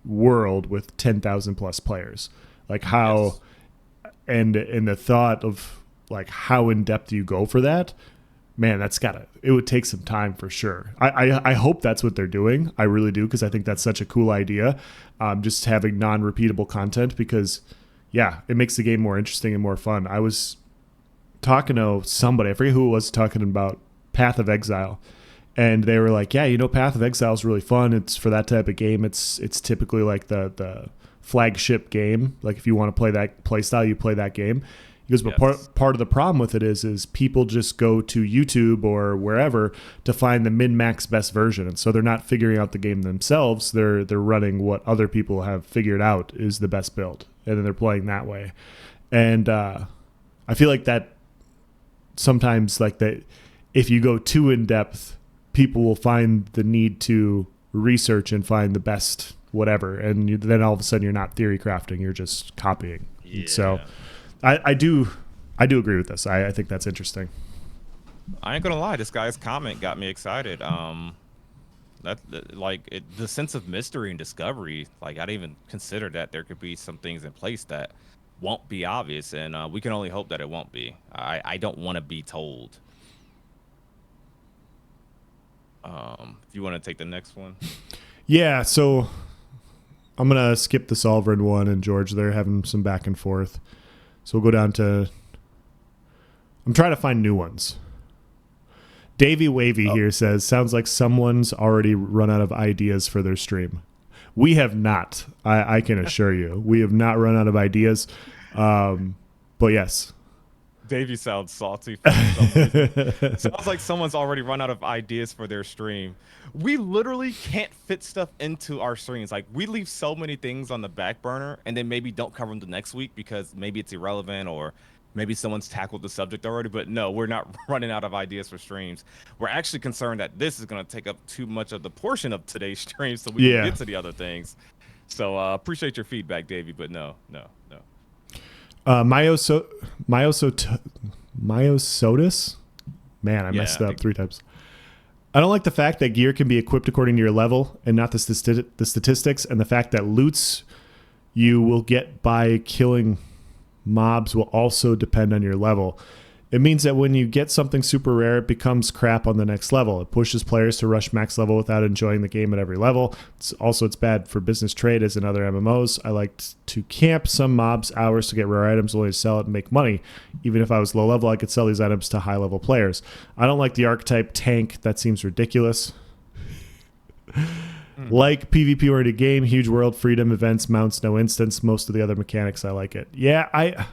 with 10,000 plus players. Like how, yes. and the thought of like how in depth you go for that, man, it would take some time for sure. I hope that's what they're doing. I really do, because I think that's such a cool idea. Just having non-repeatable content, because yeah, it makes the game more interesting and more fun. I was talking to somebody, I forget who it was, talking about Path of Exile, and they were like, yeah, Path of Exile is really fun. It's for that type of game. It's typically like the flagship game. Like if you want to play that play style, you play that game. He goes, but yes. part of the problem with it is people just go to YouTube or wherever to find the min-max best version. And so they're not figuring out the game themselves. They're running what other people have figured out is the best build. And then they're playing that way. And I feel like that sometimes, like that, if you go too in depth, people will find the need to research and find the best whatever. And then all of a sudden you're not theory crafting, you're just copying. Yeah. So I do agree with this. I think that's interesting. I ain't gonna lie, this guy's comment got me excited. The sense of mystery and discovery, like I didn't even consider that there could be some things in place that won't be obvious, and we can only hope that it won't be. I don't want to be told. If you want to take the next one. Yeah, so I'm gonna skip the Sovereign one and George. They're having some back and forth. So we'll go down to... I'm trying to find new ones. Davey Wavy here says, sounds like someone's already run out of ideas for their stream. We have not. I can assure you. We have not run out of ideas. But yes. Davey sounds salty for some reason. Sounds like someone's already run out of ideas for their stream. We literally can't fit stuff into our streams. Like we leave so many things on the back burner and then maybe don't cover them the next week because maybe it's irrelevant or maybe someone's tackled the subject already. But no, we're not running out of ideas for streams. We're actually concerned that this is going to take up too much of the portion of today's stream so we can get to the other things. So appreciate your feedback, Davey, but no. Myosotis? Man, I messed up 3 times. I don't like the fact that gear can be equipped according to your level and not the statistics, and the fact that loots you will get by killing mobs will also depend on your level. It means that when you get something super rare, it becomes crap on the next level. It pushes players to rush max level without enjoying the game at every level. It's bad for business trade as in other MMOs. I like to camp some mobs hours to get rare items only to sell it and make money. Even if I was low level, I could sell these items to high level players. I don't like the archetype tank. That seems ridiculous. Like PvP oriented game, huge world, freedom, events, mounts, no instance. Most of the other mechanics, I like it. Yeah,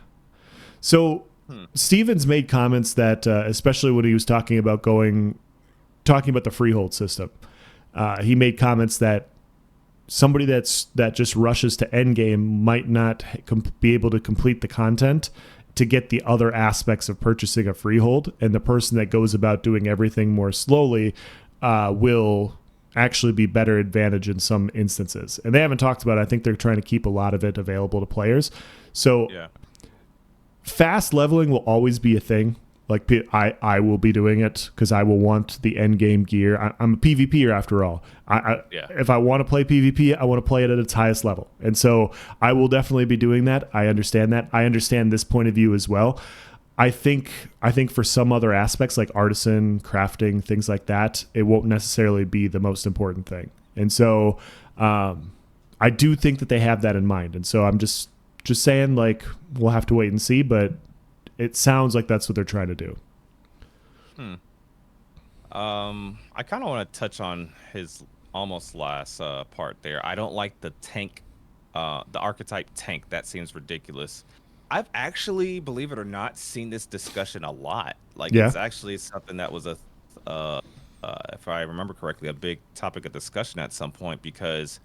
Stevens made comments that, especially when he was talking about the freehold system, he made comments that somebody that just rushes to endgame might not be able to complete the content to get the other aspects of purchasing a freehold, and the person that goes about doing everything more slowly will actually be better advantage in some instances. And they haven't talked about it. I think they're trying to keep a lot of it available to players. So fast leveling will always be a thing. Like I will be doing it because I will want the end game gear. I'm a PvPer after all. If I want to play PvP, I want to play it at its highest level. And so I will definitely be doing that. I understand that. I understand this point of view as well. I think for some other aspects like artisan, crafting, things like that, it won't necessarily be the most important thing. And so I do think that they have that in mind. And so I'm just saying, like, we'll have to wait and see, but it sounds like that's what they're trying to do. I kind of want to touch on his almost last part there. I don't like the tank, the archetype tank. That seems ridiculous. I've actually, believe it or not, seen this discussion a lot. Like, it's actually something that was if I remember correctly, a big topic of discussion at some point, because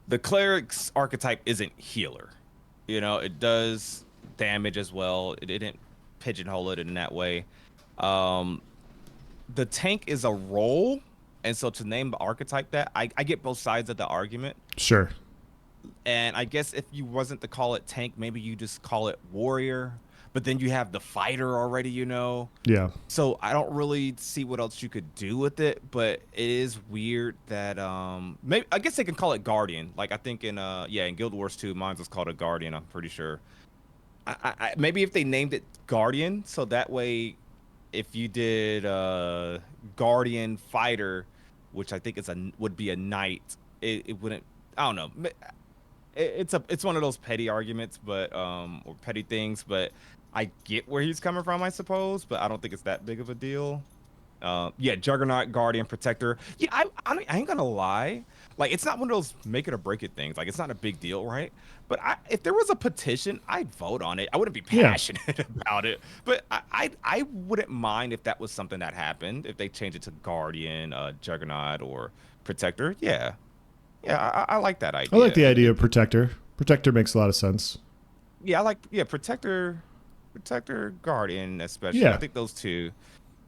the cleric's archetype isn't healer. You know, it does damage as well. It didn't pigeonhole it in that way. The tank is a role, and so to name the archetype that, I get both sides of the argument. Sure. And I guess if you wasn't to call it tank, maybe you just call it warrior. But then you have the fighter already, you know? Yeah. So I don't really see what else you could do with it, but it is weird that maybe I guess they can call it guardian. Like I think in Guild Wars 2, mine was called a guardian, I'm pretty sure. I maybe if they named it guardian, so that way if you did guardian fighter, which I think would be a knight, it wouldn't, I don't know. It's one of those petty arguments, but or petty things, but I get where he's coming from, I suppose, but I don't think it's that big of a deal. Juggernaut, Guardian, Protector. Yeah, I ain't gonna lie. Like, it's not one of those make it or break it things. Like, it's not a big deal, right? But if there was a petition, I'd vote on it. I wouldn't be passionate about it, but I wouldn't mind if that was something that happened. If they changed it to Guardian, Juggernaut, or Protector, yeah. Yeah, I like that idea. I like the idea of Protector. Protector makes a lot of sense. Yeah, Protector, Guardian, especially. Yeah. I think those two,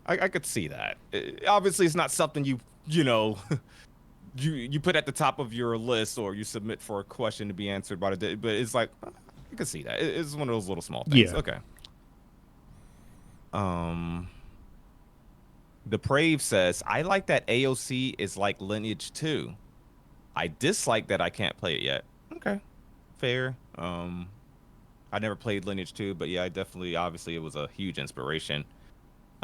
I could see that. Obviously, it's not something you know, you put at the top of your list or you submit for a question to be answered by the day, but it's like, I could see that. It's one of those little small things. Yeah. Okay. The Brave says, I like that AOC is like Lineage 2. I dislike that I can't play it yet. Okay, fair. I never played Lineage 2, but yeah, obviously it was a huge inspiration.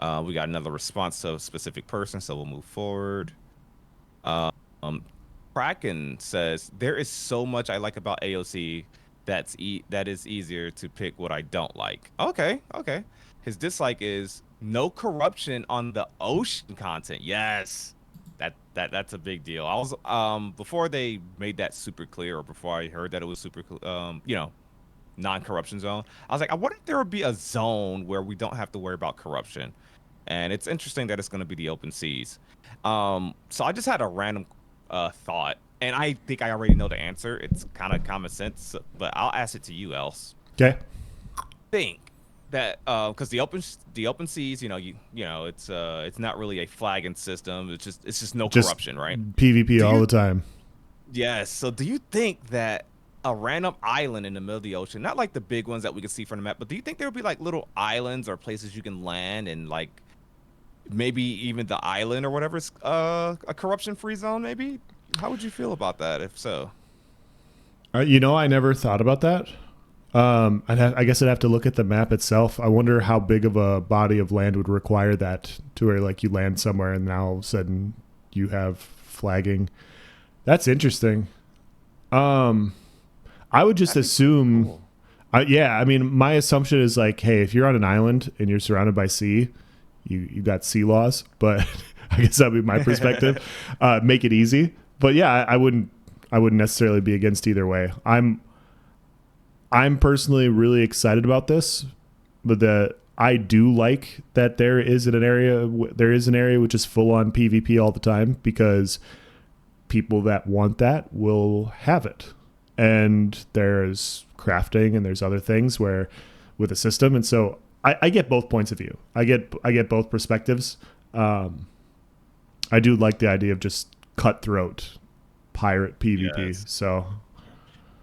We got another response to a specific person, so we'll move forward. Kraken says, there is so much I like about AOC that is easier to pick what I don't like. Okay. His dislike is no corruption on the ocean content. Yes. That's a big deal. I was before they made that super clear, or before I heard that it was super non-corruption zone, I was like, I wonder if there would be a zone where we don't have to worry about corruption. And it's interesting that it's going to be the open seas. So I just had a random thought, and I think I already know the answer. It's kind of common sense, but I'll ask it to you, Else. Okay. Think that because the open seas, it's not really a flagging system. It's just no corruption, right? PvP all the time. Yes. So do you think that a random island in the middle of the ocean, not like the big ones that we can see from the map, but do you think there would be like little islands or places you can land, and like maybe even the island or whatever is a corruption-free zone? Maybe. How would you feel about that if so? I never thought about that. I guess I'd have to look at the map itself. I wonder how big of a body of land would require that, to where like you land somewhere and now all of a sudden you have flagging. That's interesting. I would just assume, cool. I mean, my assumption is like, hey, if you're on an island and you're surrounded by sea, you got sea laws, but I guess that would be my perspective. Make it easy. But yeah, I wouldn't necessarily be against either way. I'm personally really excited about this, but I do like that there is an area which is full on PvP all the time, because people that want that will have it. And there's crafting and there's other things where with a system. And so I get both points of view. I get both perspectives. I do like the idea of just cutthroat pirate PvP. Yes. So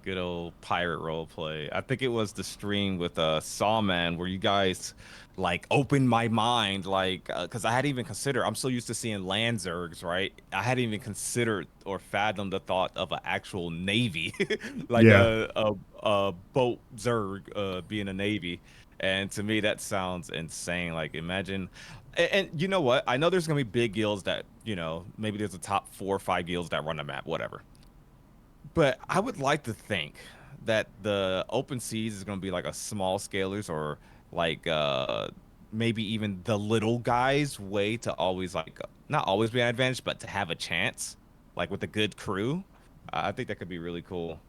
Good old pirate role play. I think it was the stream with Sawman where you guys like opened my mind, like because I hadn't even considered. I'm so used to seeing land zergs, right? I hadn't even considered or fathomed the thought of an actual navy, like yeah, a boat zerg being a navy. And to me, that sounds insane. Like imagine, and you know what? I know there's gonna be big guilds that maybe there's a top 4 or 5 guilds that run the map, whatever. But I would like to think that the open seas is going to be like a small scalers or like maybe even the little guys way to always like not always be an advantage, but to have a chance like with a good crew. I think that could be really cool.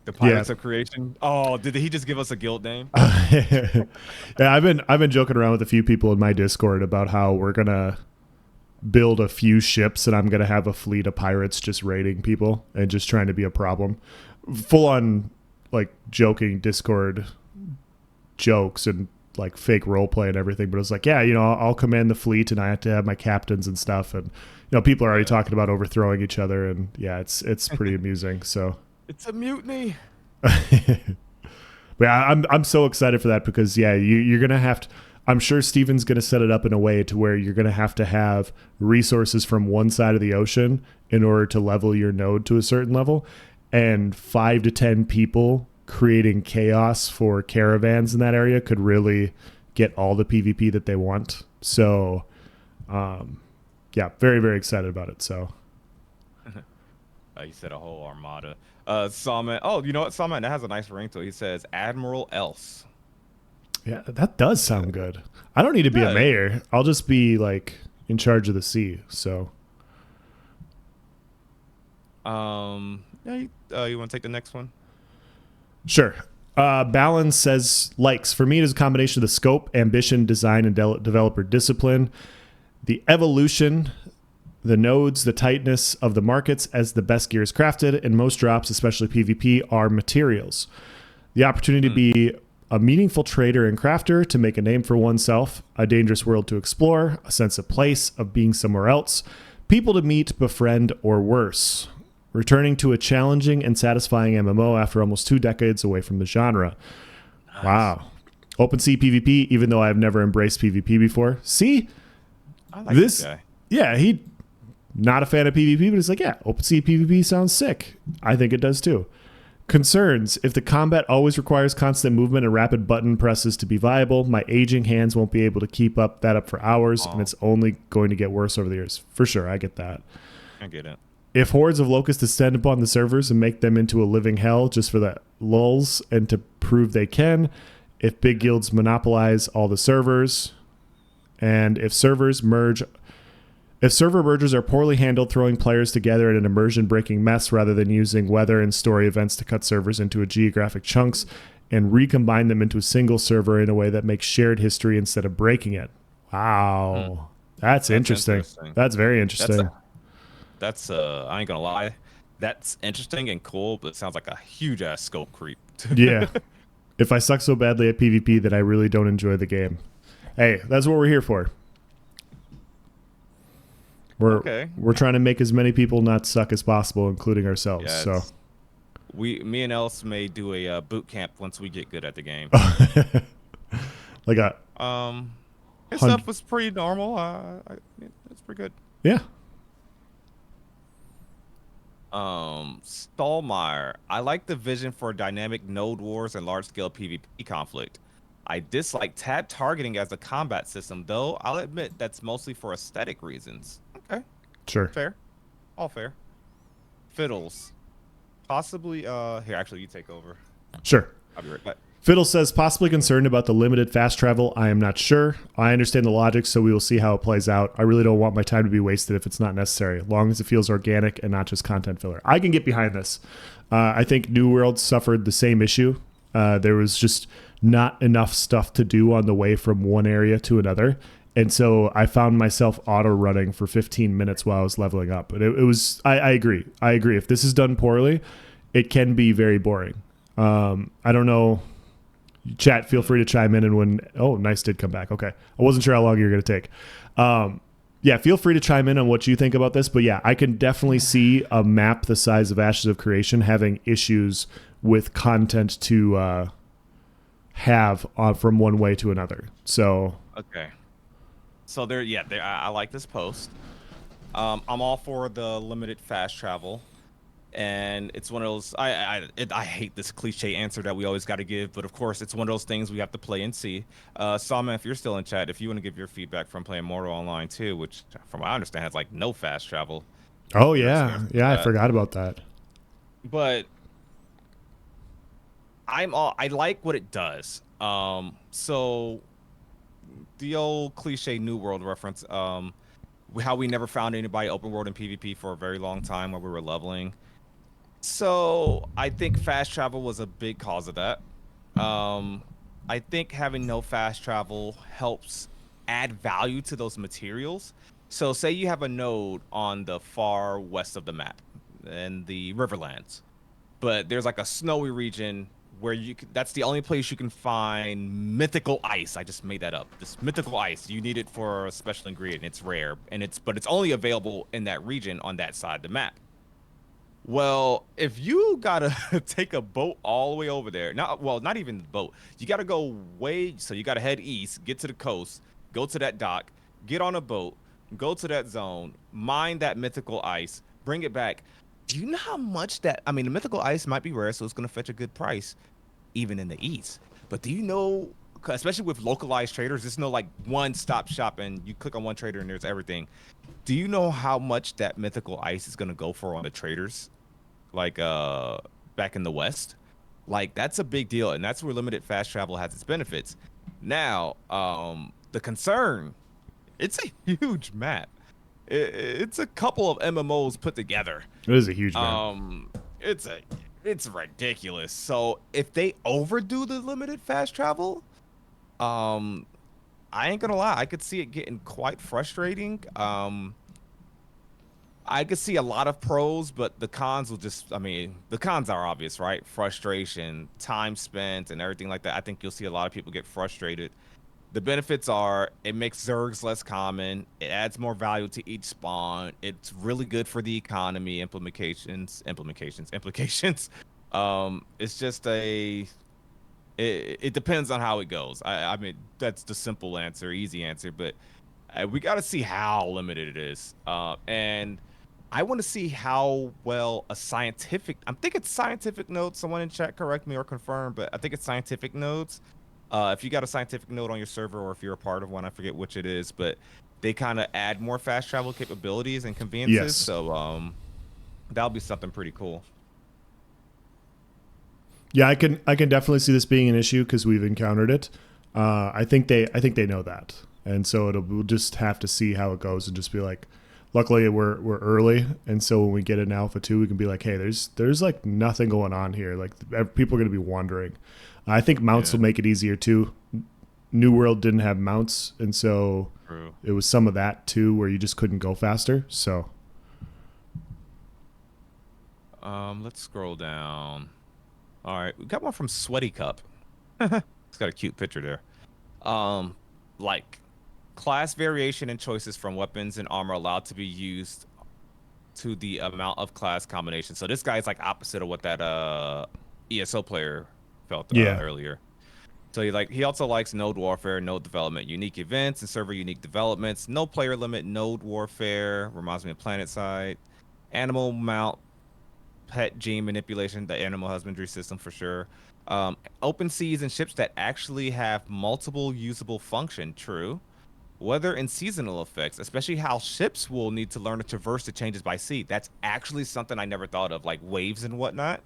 The yeah. Pirates of Creation. Oh, did he just give us a guild name? Yeah, I've been joking around with a few people in my Discord about how we're gonna build a few ships and I'm gonna have a fleet of pirates just raiding people and just trying to be a problem. Full on like joking Discord jokes and like fake role play and everything, but it was like, yeah, I'll command the fleet and I have to have my captains and stuff, and people are already talking about overthrowing each other, and yeah, it's pretty amusing. So It's a mutiny. But yeah, I'm so excited for that because yeah, you're gonna have to. I'm sure Steven's gonna set it up in a way to where you're gonna have resources from one side of the ocean in order to level your node to a certain level, and 5 to 10 people creating chaos for caravans in that area could really get all the PvP that they want. So, yeah, very very excited about it. So. You said a whole armada. Sawman. Oh, you know what? Sawman, that has a nice ring to it. He says Admiral Else. Yeah, that does sound good. I don't need to be a Yeah. mayor. I'll just be like in charge of the sea. So, Yeah. You want to take the next one? sure. Balance says likes. For me, it is a combination of the scope, ambition, design, and developer discipline. The evolution, the nodes, the tightness of the markets as the best gear is crafted, and most drops, especially PvP, are materials. The opportunity to be a meaningful trader and crafter, to make a name for oneself, a dangerous world to explore, a sense of place, of being somewhere else, people to meet, befriend, or worse. Returning to a challenging and satisfying MMO after almost 2 decades away from the genre. Nice. Wow. OpenSea PvP, even though I've never embraced PvP before. See? I like This, this guy. yeah, he not a fan of PvP, but he's like, yeah, OpenSea PvP sounds sick. I think it does too. Concerns: if the combat always requires constant movement and rapid button presses to be viable, my aging hands won't be able to keep that up for hours, and it's only going to get worse over the years. For sure, I get that. I get it. If hordes of locusts descend upon the servers and make them into a living hell just for the lulz and to prove they can, if big guilds monopolize all the servers, and if server mergers are poorly handled, throwing players together in an immersion-breaking mess rather than using weather and story events to cut servers into geographic chunks and recombine them into a single server in a way that makes shared history instead of breaking it. Wow. That's interesting. That's very interesting. That's I ain't gonna lie. That's interesting and cool, but it sounds like a huge ass scope creep. Yeah. If I suck so badly at PvP that I really don't enjoy the game. Hey, that's what we're here for. We're trying to make as many people not suck as possible, including ourselves. Yeah, so me and Else may do a boot camp once we get good at the game. like a his stuff was pretty normal. It's pretty good. Yeah. Stallmeyer, I like the vision for dynamic node wars and large-scale PvP conflict. I dislike tab targeting as a combat system, though I'll admit that's mostly for aesthetic reasons. Okay. Sure. Fair. All fair. Fiddles. Possibly, here, actually, you take over. Sure. I'll be right back. Fiddle says, possibly concerned about the limited fast travel. I am not sure. I understand the logic, so we will see how it plays out. I really don't want my time to be wasted if it's not necessary, as long as it feels organic and not just content filler. I can get behind this. I think New World suffered the same issue. There was just not enough stuff to do on the way from one area to another. And so I found myself auto running for 15 minutes while I was leveling up. But it was, I agree. I agree. If this is done poorly, it can be very boring. I don't know. Chat, feel free to chime in. And when, oh, Nyce did come back. Okay. I wasn't sure how long you were going to take. Yeah, feel free to chime in on what you think about this. But yeah, I can definitely see a map the size of Ashes of Creation having issues with content to have from one way to another. So Okay. So I like this post. I'm all for the limited fast travel, and it's one of those. I hate this cliche answer that we always got to give, but of course, it's one of those things we have to play and see. Salman, if you're still in chat, if you want to give your feedback from playing Mortal Online too, which from what I understand has like no fast travel. oh Your yeah, experience with yeah, I that, forgot about that. but I like what it does. So the old cliche New World reference. How we never found anybody open world in PvP for a very long time while we were leveling. So I think fast travel was a big cause of that. Um, I think having no fast travel helps add value to those materials. So say you have a node on the far west of the map in the Riverlands, but there's like a snowy region where that's the only place you can find mythical ice. I just made that up. This mythical ice, you need it for a special ingredient. It's rare, and it's only available in that region on that side of the map. Well, if you gotta take a boat all the way over there, not even the boat. You gotta go so you gotta head east, get to the coast, go to that dock, get on a boat, go to that zone, mine that mythical ice, bring it back. Do you know how much I mean, the mythical ice might be rare, so it's gonna fetch a good price, even in the east. But do you know, especially with localized traders, there's no like one-stop shop, and you click on one trader and there's everything. Do you know how much that mythical ice is gonna go for on the traders, like back in the West? Like that's a big deal, and that's where limited fast travel has its benefits. Now, the concern, it's a huge map. It's a couple of MMOs put together. It is a huge map. It's ridiculous. So if they overdo the limited fast travel, um, I ain't gonna lie, I could see it getting quite frustrating. I could see a lot of pros, but the cons will just, I mean, the cons are obvious, right? Frustration, time spent, and everything like that. I think you'll see a lot of people get frustrated. The benefits are it makes Zergs less common. It adds more value to each spawn. It's really good for the economy. Implications. It's just it depends on how it goes. I mean, that's the simple answer, easy answer, but we got to see how limited it is. And I want to see how well I'm thinking scientific nodes. Someone in chat correct me or confirm, but I think it's scientific nodes. If you got a scientific node on your server, or if you're a part of one, I forget which it is, but they kind of add more fast travel capabilities and conveniences. Yes. So that'll be something pretty cool. Yeah, I can definitely see this being an issue because we've encountered it. I think they know that, and so we'll just have to see how it goes and just be like, luckily we're early, and so when we get an alpha 2, we can be like, hey, there's like nothing going on here. Like people are going to be wondering. I think mounts will make it easier too. New World didn't have mounts, and so True. it was some of that too where you just couldn't go faster. So Let's scroll down. All right, we got one from Sweaty Cup. It's got a cute picture there. Like class variation and choices from weapons and armor allowed to be used to the amount of class combinations. So this guy's like opposite of what that ESO player felt yeah, earlier. So he also likes node warfare, node development, unique events, and server unique developments. No player limit, node warfare. Reminds me of PlanetSide. Animal mount, pet gene manipulation, the animal husbandry system for sure. Open seas and ships that actually have multiple usable function. True. Weather and seasonal effects, especially how ships will need to learn to traverse the changes by sea. That's actually something I never thought of, like waves and whatnot.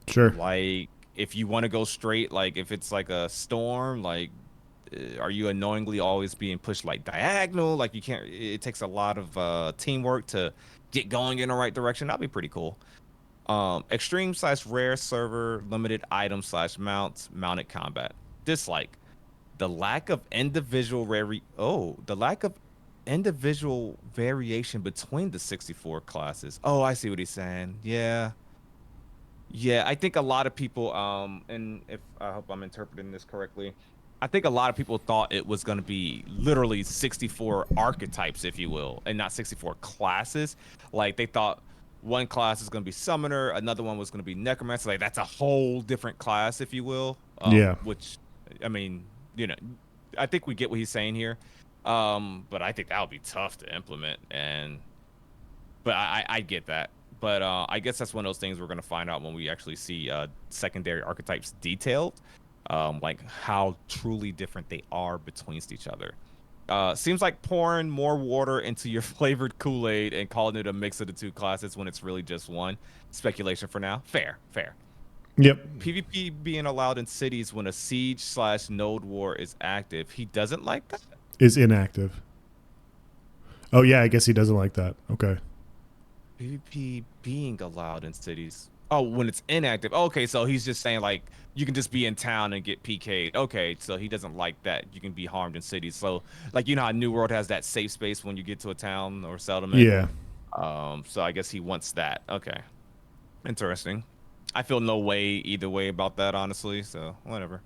sure. Like if you want to go straight, like if it's like a storm, like are you annoyingly always being pushed like diagonal? Like you can't. It takes a lot of teamwork to get going in the right direction. That'd be pretty cool. Extreme slash rare server limited item slash mounts mounted combat. Dislike the lack of the lack of individual variation between the 64 classes. Oh, I see what he's saying. Yeah. Yeah, I think a lot of people, and if I hope I'm interpreting this correctly, I think a lot of people thought it was going to be literally 64 archetypes, if you will, and not 64 classes. Like they thought one class is going to be summoner, another one was going to be necromancer. Like that's a whole different class, if you will. Yeah. Which, I mean, you know, I think we get what he's saying here. But I think that would be tough to implement, and but I get that. But I guess that's one of those things we're gonna find out when we actually see secondary archetypes detailed, like how truly different they are between each other. Seems like pouring more water into your flavored Kool-Aid and calling it a mix of the two classes when it's really just one. Speculation for now. Fair, fair. Yep. PvP being allowed in cities when a siege/node war is active. He doesn't like that. Is inactive. Oh yeah, I guess he doesn't like that. Okay. PvP being allowed in cities. Oh, when it's inactive. Okay, so he's just saying like you can just be in town and get PK'd. Okay, so he doesn't like that. You can be harmed in cities. So like you know how New World has that safe space when you get to a town or settlement. Yeah. So I guess he wants that. Okay. Interesting. I feel no way either way about that, honestly. So whatever.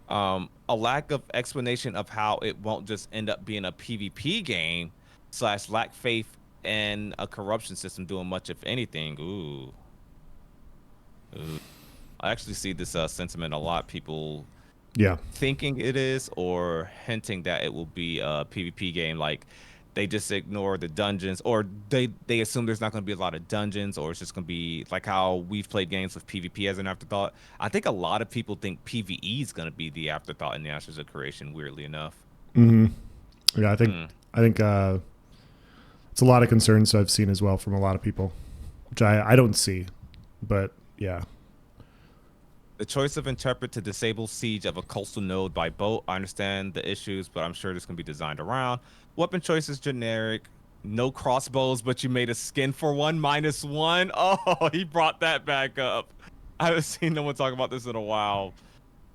A lack of explanation of how it won't just end up being a PvP game / lack faith in a corruption system doing much if anything. Ooh. Ooh. I actually see this sentiment a lot. People Yeah. thinking it is or hinting that it will be a PvP game. Like they just ignore the dungeons, or they assume there's not going to be a lot of dungeons, or it's just going to be like how we've played games with PvP as an afterthought. I think a lot of people think PvE is going to be the afterthought in the Ashes of Creation. Weirdly enough. Mm-hmm. Yeah, I think Hmm. it's a lot of concerns I've seen as well from a lot of people, which I don't see, but yeah. The choice of interpret to disable siege of a coastal node by boat. I understand the issues, but I'm sure this can be designed around. Weapon choice is generic. No crossbows, but you made a skin for one -1. Oh, he brought that back up. I haven't seen no one talk about this in a while.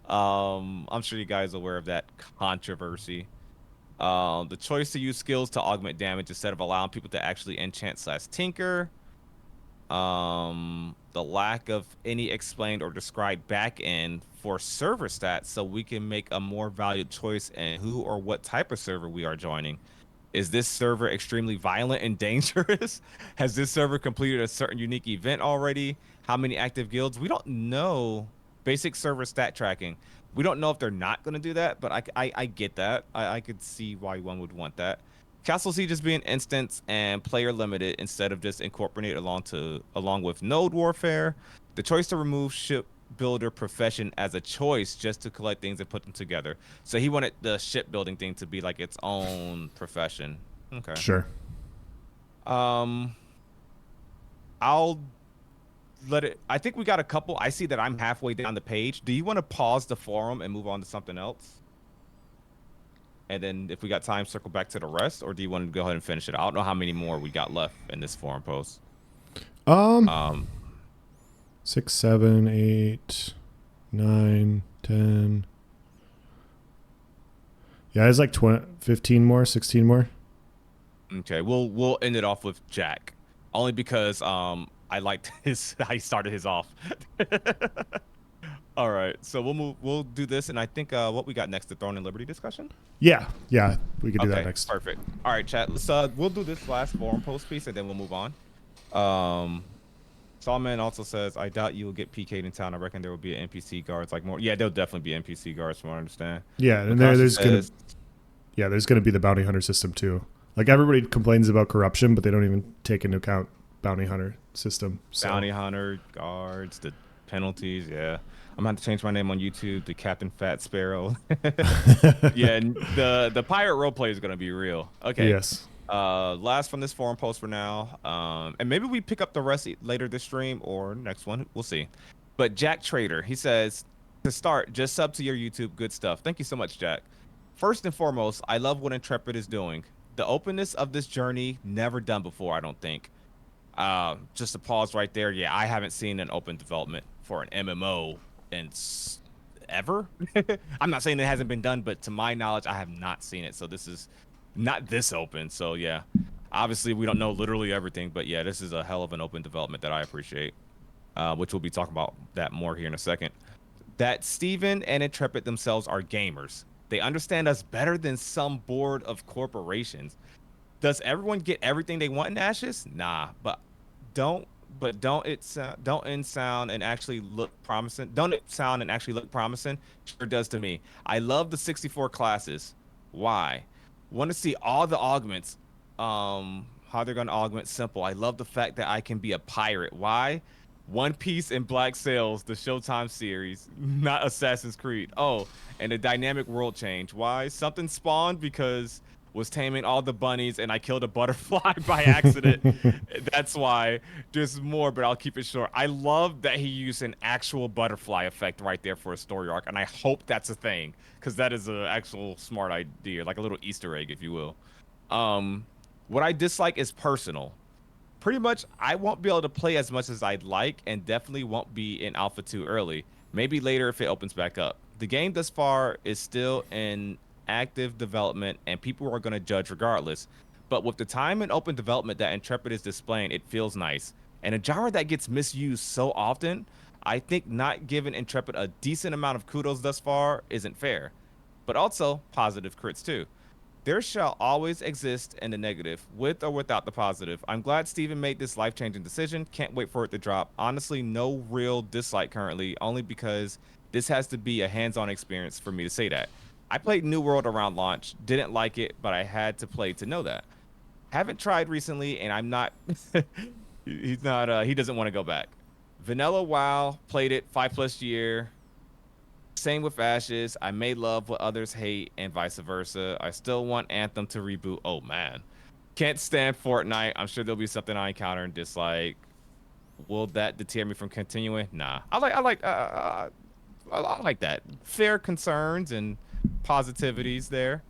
I'm sure you guys are aware of that controversy. The choice to use skills to augment damage instead of allowing people to actually enchant/tinker. The lack of any explained or described back end for server stats so we can make a more valued choice in who or what type of server we are joining. Is this server extremely violent and dangerous? Has this server completed a certain unique event already? How many active guilds? We don't know. Basic server stat tracking. We don't know if they're not going to do that, but I get that. I could see why one would want that. Castle Siege being instance and player limited instead of just incorporated along with node warfare. The choice to remove ship builder profession as a choice just to collect things and put them together. So he wanted the shipbuilding thing to be like its own profession. Okay. Sure. Um, I'll let it. I think we got a couple. I see that I'm halfway down the page. Do you want to pause the forum and move on to something else? And then if we got time, circle back to the rest, or do you want to go ahead and finish it? I don't know how many more we got left in this forum post. Um, 6, 7, 8, 9, 10. Yeah, it's like 20, 15 more, 16 more. Okay, we'll end it off with Jack, only because I liked his how he started his off. All right, so we'll do this, and I think what we got next, the Throne and Liberty discussion. Yeah, we could do that Okay, next. perfect. All right, chat. Let's we'll do this last forum post piece, and then we'll move on. Solomon also says, I doubt you will get PK'd in town. I reckon there will be NPC guards like more. Yeah, there'll definitely be NPC guards from what I understand. Yeah, and there's gonna be the bounty hunter system too. Like everybody complains about corruption, but they don't even take into account bounty hunter system. So. Bounty hunter guards, the penalties. Yeah, I'm gonna have to change my name on YouTube to Captain Fat Sparrow. Yeah, and the pirate roleplay is gonna be real. Okay. Yes. Last from this forum post for now. And maybe we pick up the rest later this stream or next one. We'll see. But Jack Trader, he says, to start, just sub to your YouTube. Good stuff. Thank you so much, Jack. First and foremost, I love what Intrepid is doing. The openness of this journey, never done before, I don't think. Just to pause right there. Yeah, I haven't seen an open development for an MMO in ever. I'm not saying it hasn't been done, but to my knowledge, I have not seen it. So this is not this open. So yeah, obviously we don't know literally everything, but yeah, this is a hell of an open development that I appreciate. which we'll be talking about that more here in a second. That Steven and Intrepid themselves are gamers. They understand us better than some board of corporations. Does everyone get everything they want in Ashes? Nah, don't don't it sound and actually look promising? Don't it sound and actually look promising? Sure does to me. I love the 64 classes. Why? Want to see all the augments. How they're gonna augment simple. I love the fact that I can be a pirate. Why? One Piece and Black Sails, the Showtime series, not Assassin's Creed. Oh, and a dynamic world change. Why? Something spawned because was taming all the bunnies and I killed a butterfly by accident. That's why. There's more, but I'll keep it short. I love that he used an actual butterfly effect right there for a story arc, and I hope that's a thing because that is an actual smart idea, like a little Easter egg, if you will. What I dislike is personal. Pretty much, I won't be able to play as much as I'd like, and definitely won't be in Alpha 2 early. Maybe later if it opens back up. The game thus far is still in active development, and people are going to judge regardless. But with the time and open development that Intrepid is displaying, it feels nice. And a genre that gets misused so often, I think not giving Intrepid a decent amount of kudos thus far isn't fair. But also, positive crits too. There shall always exist in the negative, with or without the positive. I'm glad Steven made this life-changing decision. Can't wait for it to drop. Honestly, no real dislike currently, only because this has to be a hands-on experience for me to say that. I played New World around launch, didn't like it, but I had to play to know that. Haven't tried recently, and I'm not. He's not. He doesn't want to go back. Vanilla WoW, played it 5+ year. Same with Ashes. I may love what others hate, and vice versa. I still want Anthem to reboot. Oh man, can't stand Fortnite. I'm sure there'll be something I encounter and dislike. Will that deter me from continuing? Nah. I like that. Fair concerns and positivities there.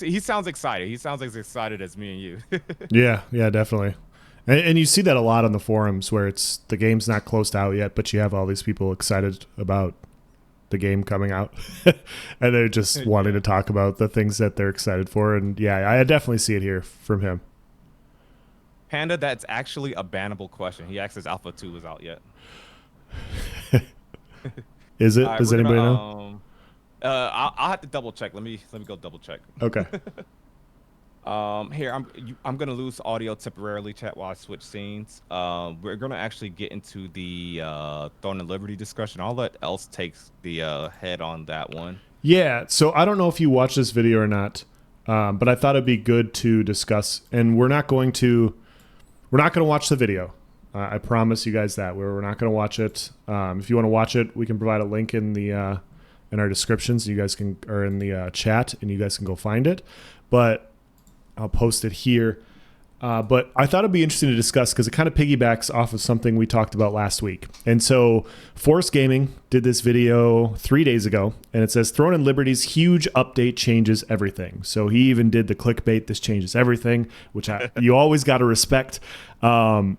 He sounds excited. He sounds as excited as me and you. Yeah, definitely. And you see that a lot on the forums where it's the game's not closed out yet, but you have all these people excited about the game coming out and they're just wanting to talk about the things that they're excited for. And yeah, I definitely see it here from him. Panda, that's actually a bannable question. He asks if Alpha 2 is out yet. Is it? Right, does anybody know? I'll have to double check. Let me go double check. Okay. Here I'm gonna lose audio temporarily, chat, while I switch scenes. We're gonna actually get into the Throne and Liberty discussion. I'll let Else take the head on that one. Yeah. So I don't know if you watched this video or not, but I thought it'd be good to discuss. And we're not going to watch the video. I promise you guys that we're not going to watch it. If you want to watch it, we can provide a link in the in our descriptions. You guys can, or in the chat, and you guys can go find it. But I'll post it here. But I thought it'd be interesting to discuss because it kind of piggybacks off of something we talked about last week. And so Force Gaming did this video 3 days ago, and it says Throne and Liberty's huge update changes everything. So he even did the clickbait, this changes everything, which you always got to respect. Yes.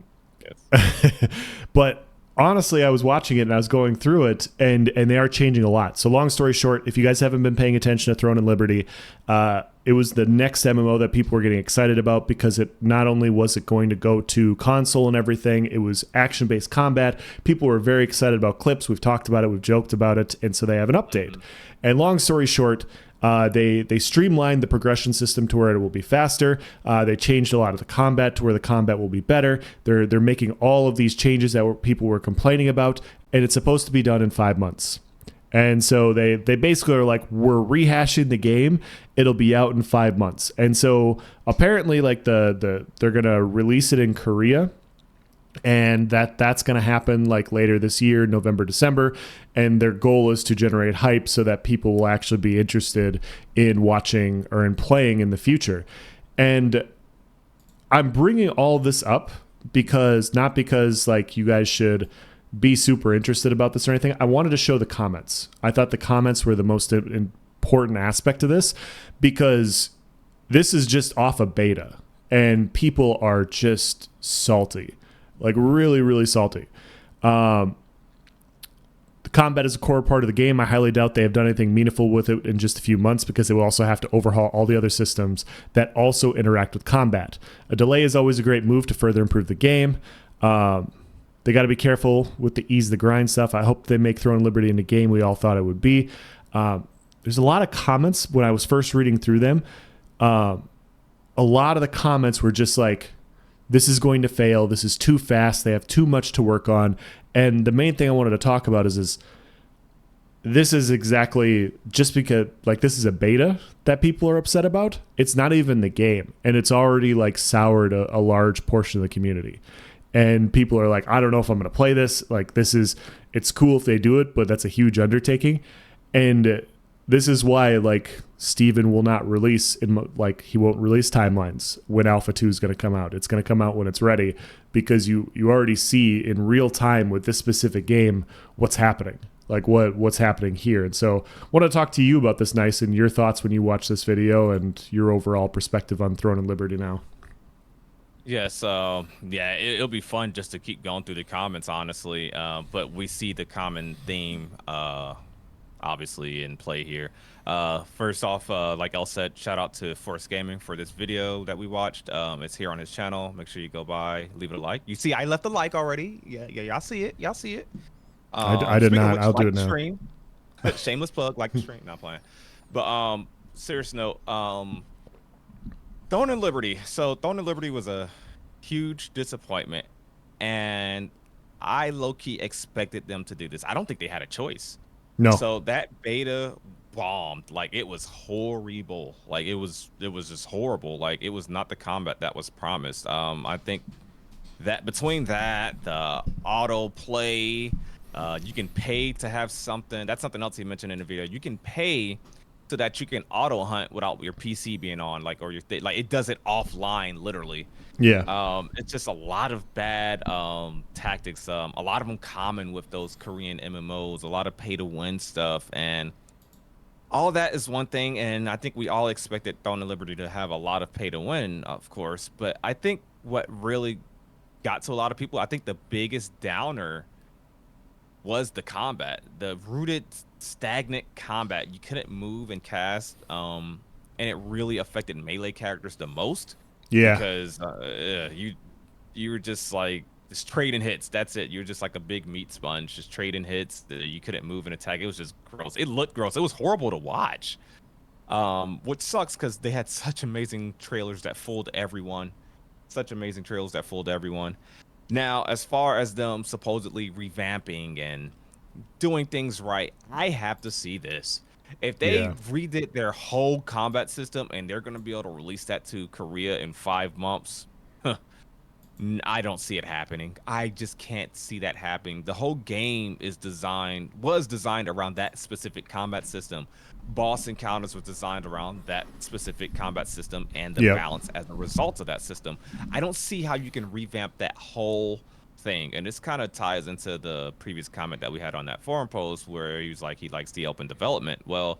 But honestly, I was watching it and I was going through it, and they are changing a lot. So long story short, if you guys haven't been paying attention to Throne and Liberty, it was the next MMO that people were getting excited about because it not only was it going to go to console and everything, it was action-based combat. People were very excited about clips. We've talked about it. We've joked about it. And so they have an update. Mm-hmm. And long story short, they streamlined the progression system to where it will be faster. They changed a lot of the combat to where the combat will be better. They're making all of these changes that people were complaining about, and it's supposed to be done in 5 months. And so they basically are like, we're rehashing the game. It'll be out in 5 months. And so apparently, like they're gonna release it in Korea. And that's going to happen like later this year, November, December. And their goal is to generate hype so that people will actually be interested in watching or in playing in the future. And I'm bringing all this up not because like you guys should be super interested about this or anything. I wanted to show the comments. I thought the comments were the most important aspect of this because this is just off a beta and people are just salty. Like really, really salty. The combat is a core part of the game. I highly doubt they have done anything meaningful with it in just a few months because they will also have to overhaul all the other systems that also interact with combat. A delay is always a great move to further improve the game. They got to be careful with the ease the grind stuff. I hope they make Throne Liberty in the game we all thought it would be. There's a lot of comments when I was first reading through them. A lot of the comments were just like, this is going to fail. This is too fast. They have too much to work on. And the main thing I wanted to talk about is this is exactly just because like this is a beta that people are upset about. It's not even the game. And it's already like soured a large portion of the community. And people are like, I don't know if I'm going to play this. Like it's cool if they do it, but that's a huge undertaking. And this is why like Steven will not release he won't release timelines when Alpha 2 is going to come out. It's going to come out when it's ready because you already see in real time with this specific game what's happening, like what's happening here. And so I want to talk to you about this, Nyce, and your thoughts when you watch this video and your overall perspective on Throne and Liberty now. Yes, yeah, it'll be fun just to keep going through the comments, honestly. But we see the common theme, obviously, in play here. First off, like El said, shout out to Force Gaming for this video that we watched. It's here on his channel. Make sure you go by, leave it a like. You see, I left a like already. Yeah, y'all see it. Y'all see it. I did not. Which, I'll like do it now. Stream. Shameless plug, like the stream. Not playing. But serious note. Throne and Liberty. So Throne and Liberty was a huge disappointment, and I low-key expected them to do this. I don't think they had a choice. No. So that beta bombed. Like it was horrible. Like it was just horrible. Like it was not the combat that was promised. I think that between that, the auto play, you can pay to have something. That's something else he mentioned in the video. You can pay so that you can auto hunt without your PC being on, like, or your like it does it offline, literally. Yeah. It's just a lot of bad tactics. A lot of them common with those Korean MMOs. A lot of pay to win stuff, and all that is one thing. And I think we all expected Throne and Liberty to have a lot of pay to win, of course. But I think what really got to a lot of people, I think the biggest downer was the combat, the rooted stagnant combat. You couldn't move and cast, and it really affected melee characters the most. Yeah, because you were just like just trading hits. That's it. You're just like a big meat sponge, just trading hits. You couldn't move and attack. It was just gross. It looked gross. It was horrible to watch. Which sucks because they had such amazing trailers that fooled everyone. Such amazing trailers that fooled everyone. Now, as far as them supposedly revamping and doing things right, I have to see this. If they redid their whole combat system and they're going to be able to release that to Korea in 5 months, I don't see it happening. I just can't see that happening. The whole game was designed around that specific combat system. Boss encounters was designed around that specific combat system and the balance as a result of that system. I don't see how you can revamp that whole thing. And this kind of ties into the previous comment that we had on that forum post where he was like, he likes the open development. Well,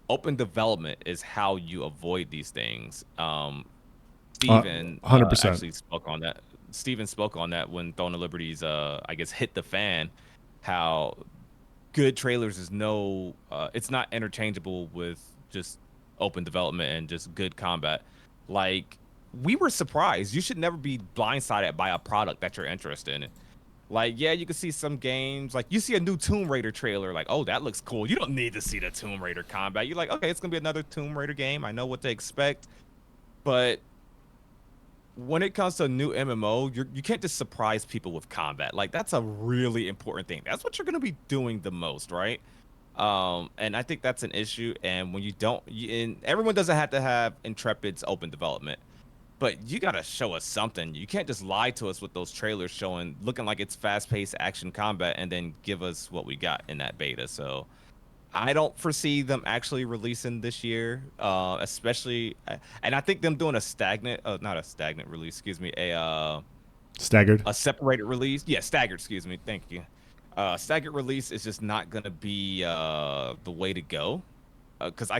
open development is how you avoid these things. Steven 100%. Actually spoke on that. Steven spoke on that when Throne of Liberty's, I guess, hit the fan, how good trailers is it's not interchangeable with just open development and just good combat. Like, we were surprised. You should never be blindsided by a product that you're interested in. Like, yeah, you can see some games, like you see a new Tomb Raider trailer, like, oh, that looks cool. You don't need to see the Tomb Raider combat. You're like, okay, it's gonna be another Tomb Raider game. I know what to expect. But when it comes to a new MMO, you can't just surprise people with combat. Like, that's a really important thing. That's what you're going to be doing the most, right? And I think that's an issue. And when you don't, and everyone doesn't have to have Intrepid's open development, but you got to show us something. You can't just lie to us with those trailers looking like it's fast-paced action combat and then give us what we got in that beta. So I don't foresee them actually releasing this year, especially, and I think them doing not a stagnant release, excuse me, a separated release. Yeah, staggered, excuse me. Thank you. Staggered release is just not going to be the way to go, because I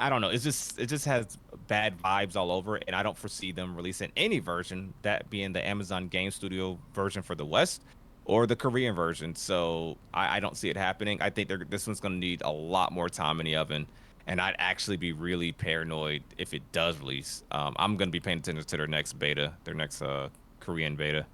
don't know. It just has bad vibes all over it, and I don't foresee them releasing any version, that being the Amazon Game Studio version for the West, or the Korean version. So I don't see it happening. I think this one's going to need a lot more time in the oven, and I'd actually be really paranoid if it does release. I'm going to be paying attention to their next beta, their next Korean beta.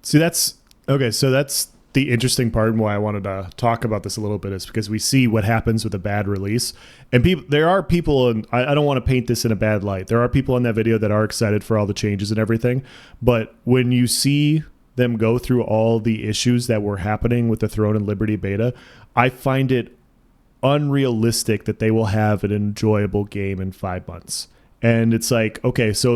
See, that's Okay, so that's the interesting part and why I wanted to talk about this a little bit is because we see what happens with a bad release. And people, there are people, and I don't want to paint this in a bad light. There are people in that video that are excited for all the changes and everything. But when you see them go through all the issues that were happening with the Throne and Liberty beta, I find it unrealistic that they will have an enjoyable game in 5 months. And it's like, okay, so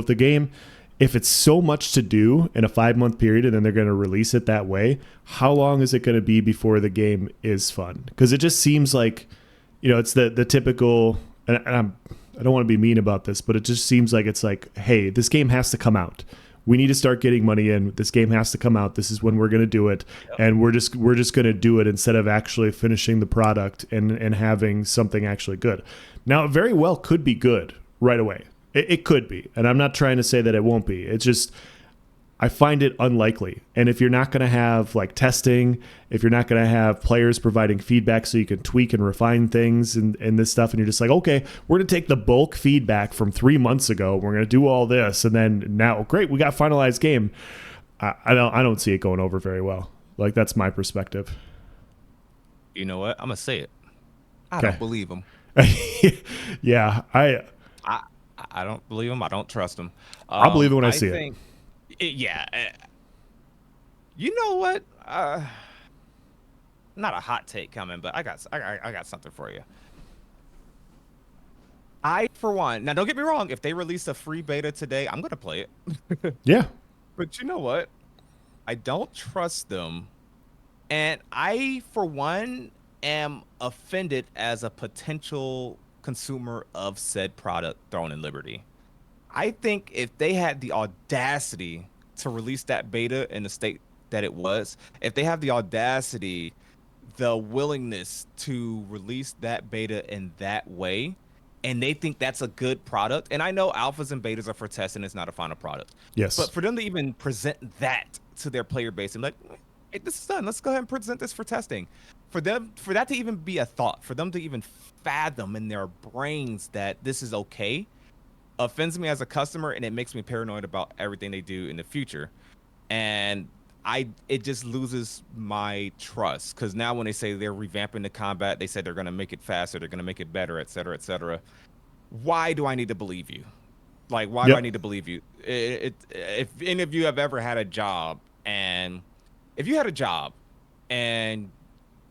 if it's so much to do in a 5 month period and then they're going to release it that way, how long is it going to be before the game is fun? Because it just seems like, it's the typical, and I don't want to be mean about this, but it just seems like it's like, hey, this game has to come out. We need to start getting money in. This game has to come out. This is when we're going to do it. Yep. And we're just going to do it instead of actually finishing the product and having something actually good. Now, it very well could be good right away. It could be. And I'm not trying to say that it won't be. It's just, I find it unlikely. And if you're not going to have like testing, if you're not going to have players providing feedback so you can tweak and refine things and this stuff, and you're just like, okay, we're going to take the bulk feedback from 3 months ago. We're going to do all this. And then now, great, we got finalized game. I don't see it going over very well. Like, that's my perspective. You know what? I'm going to say it. I don't believe him. Yeah, I don't believe him. I don't trust him. I'll believe it when I see it. Yeah. You know what? Not a hot take coming, but I got something for you. For one, now don't get me wrong, if they release a free beta today, I'm going to play it. Yeah. But you know what? I don't trust them. And I, for one, am offended as a potential consumer of said product, Throne and Liberty. I think if they had the audacity to release that beta in the state that it was, if they have the audacity, the willingness to release that beta in that way, and they think that's a good product, and I know alphas and betas are for testing, it's not a final product. Yes. But for them to even present that to their player base and like, hey, this is done, let's go ahead and present this for testing. For that to even be a thought, for them to even fathom in their brains that this is okay, offends me as a customer, and it makes me paranoid about everything they do in the future. And it just loses my trust, because now when they say they're revamping the combat, they said they're going to make it faster, they're going to make it better, et cetera, et cetera. Why do I need to believe you? Like, why do I need to believe you? If any of you have ever had a job, and if you had a job and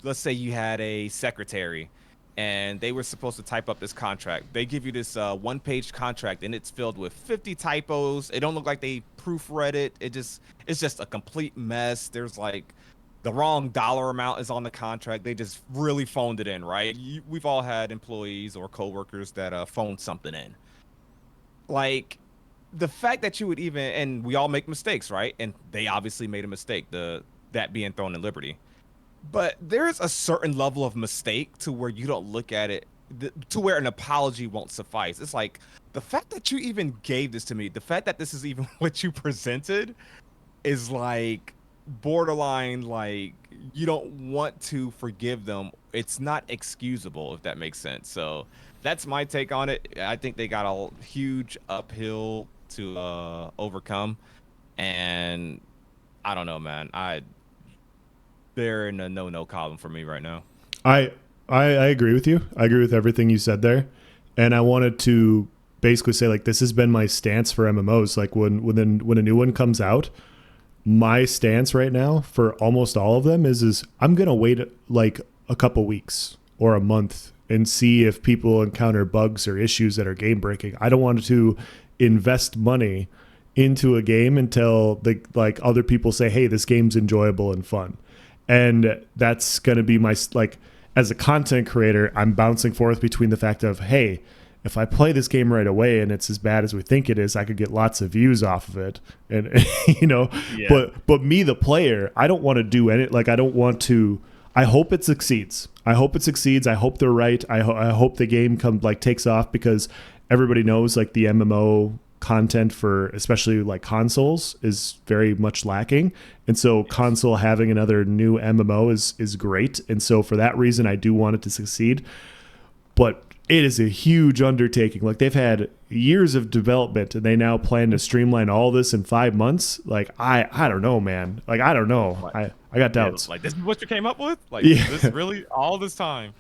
let's say you had a secretary and they were supposed to type up this contract. They give you this one-page contract and it's filled with 50 typos. It don't look like they proofread it. It's just a complete mess. There's like the wrong dollar amount is on the contract. They just really phoned it in, right? We've all had employees or coworkers that phoned something in. Like, the fact that you would even, and we all make mistakes, right? And they obviously made a mistake, that being Throne in Liberty. But there's a certain level of mistake to where you don't look at it, to where an apology won't suffice. It's like, the fact that you even gave this to me, the fact that this is even what you presented is like borderline, like, you don't want to forgive them. It's not excusable, if that makes sense. So that's my take on it. I think they got a huge uphill to overcome. And I don't know, man. They're in a no column for me right now. I agree with you. I agree with everything you said there. And I wanted to basically say, like, this has been my stance for MMOs. Like, when a new one comes out, my stance right now for almost all of them is I'm going to wait like a couple weeks or a month and see if people encounter bugs or issues that are game breaking. I don't want to invest money into a game until like other people say, hey, this game's enjoyable and fun. And that's going to be my, like, as a content creator, I'm bouncing forth between the fact of, hey, if I play this game right away and it's as bad as we think it is, I could get lots of views off of it. And, but me, the player, I don't want to do any, like, I don't want to, I hope it succeeds. I hope they're right. I hope the game takes off, because everybody knows, like, the MMO content for especially like consoles is very much lacking, and so console having another new MMO is great, and so for that reason I do want it to succeed. But it is a huge undertaking. Like they've had years of development and they now plan to streamline all this in 5 months. Like I don't know, man. Like I don't know. Like, I got yeah, doubts. like this is what you came up with? Like Yeah. this really all this time?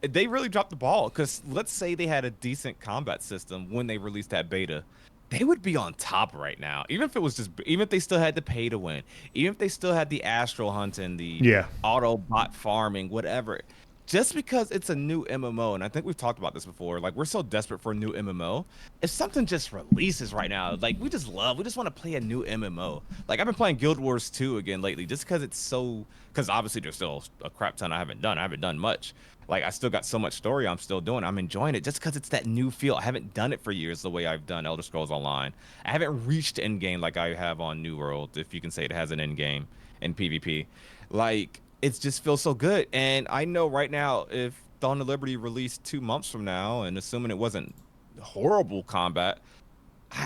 They really dropped the ball because let's say they had a decent combat system when they released that beta. They would be on top right now. Even if it was just, even if they still had the pay to win, even if they still had the astral hunt and the Yeah. auto bot farming, whatever. Just because it's a new MMO, and I think we've talked about this before, like we're so desperate for a new MMO. If something just releases right now, like we just want to play a new MMO. Like I've been playing Guild Wars 2 again lately, just because it's so, because obviously there's still a crap ton I haven't done. I haven't done much. Like I still got so much story I'm still doing. I'm enjoying it just because it's that new feel. I haven't done it for years the way I've done Elder Scrolls Online. I haven't reached end game like I have on New World, if you can say it has an end game in PvP. Like it just feels so good. And I know right now, if Dawn of Liberty released 2 months from now, and assuming it wasn't horrible combat,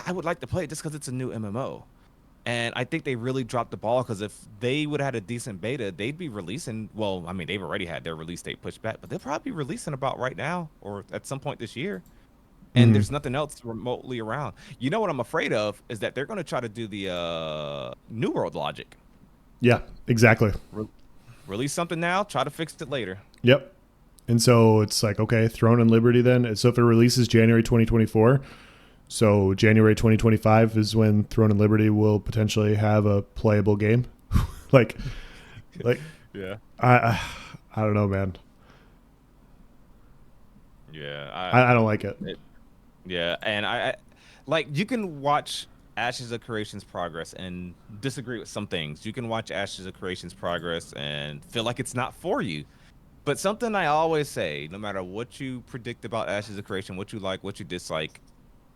I would like to play it just because it's a new MMO. And I think they really dropped the ball because if they would have had a decent beta, they'd be releasing. Well, I mean, they've already had their release date pushed back, but they'll probably be releasing about right now or at some point this year. And Mhm. there's nothing else remotely around. You know what I'm afraid of is that they're going to try to do the New World logic. Yeah, exactly. Re- Release something now, try to fix it later. Yep. And so it's like, okay, Throne and Liberty then. So if it releases January 2024, so January 2025 is when Throne and Liberty will potentially have a playable game. like, like Yeah. I don't know, man. Yeah. I don't like it. Yeah, and I like you can watch Ashes of Creation's progress and disagree with some things. You can watch Ashes of Creation's progress and feel like it's not for you. But something I always say, no matter what you predict about Ashes of Creation, what you like, what you dislike,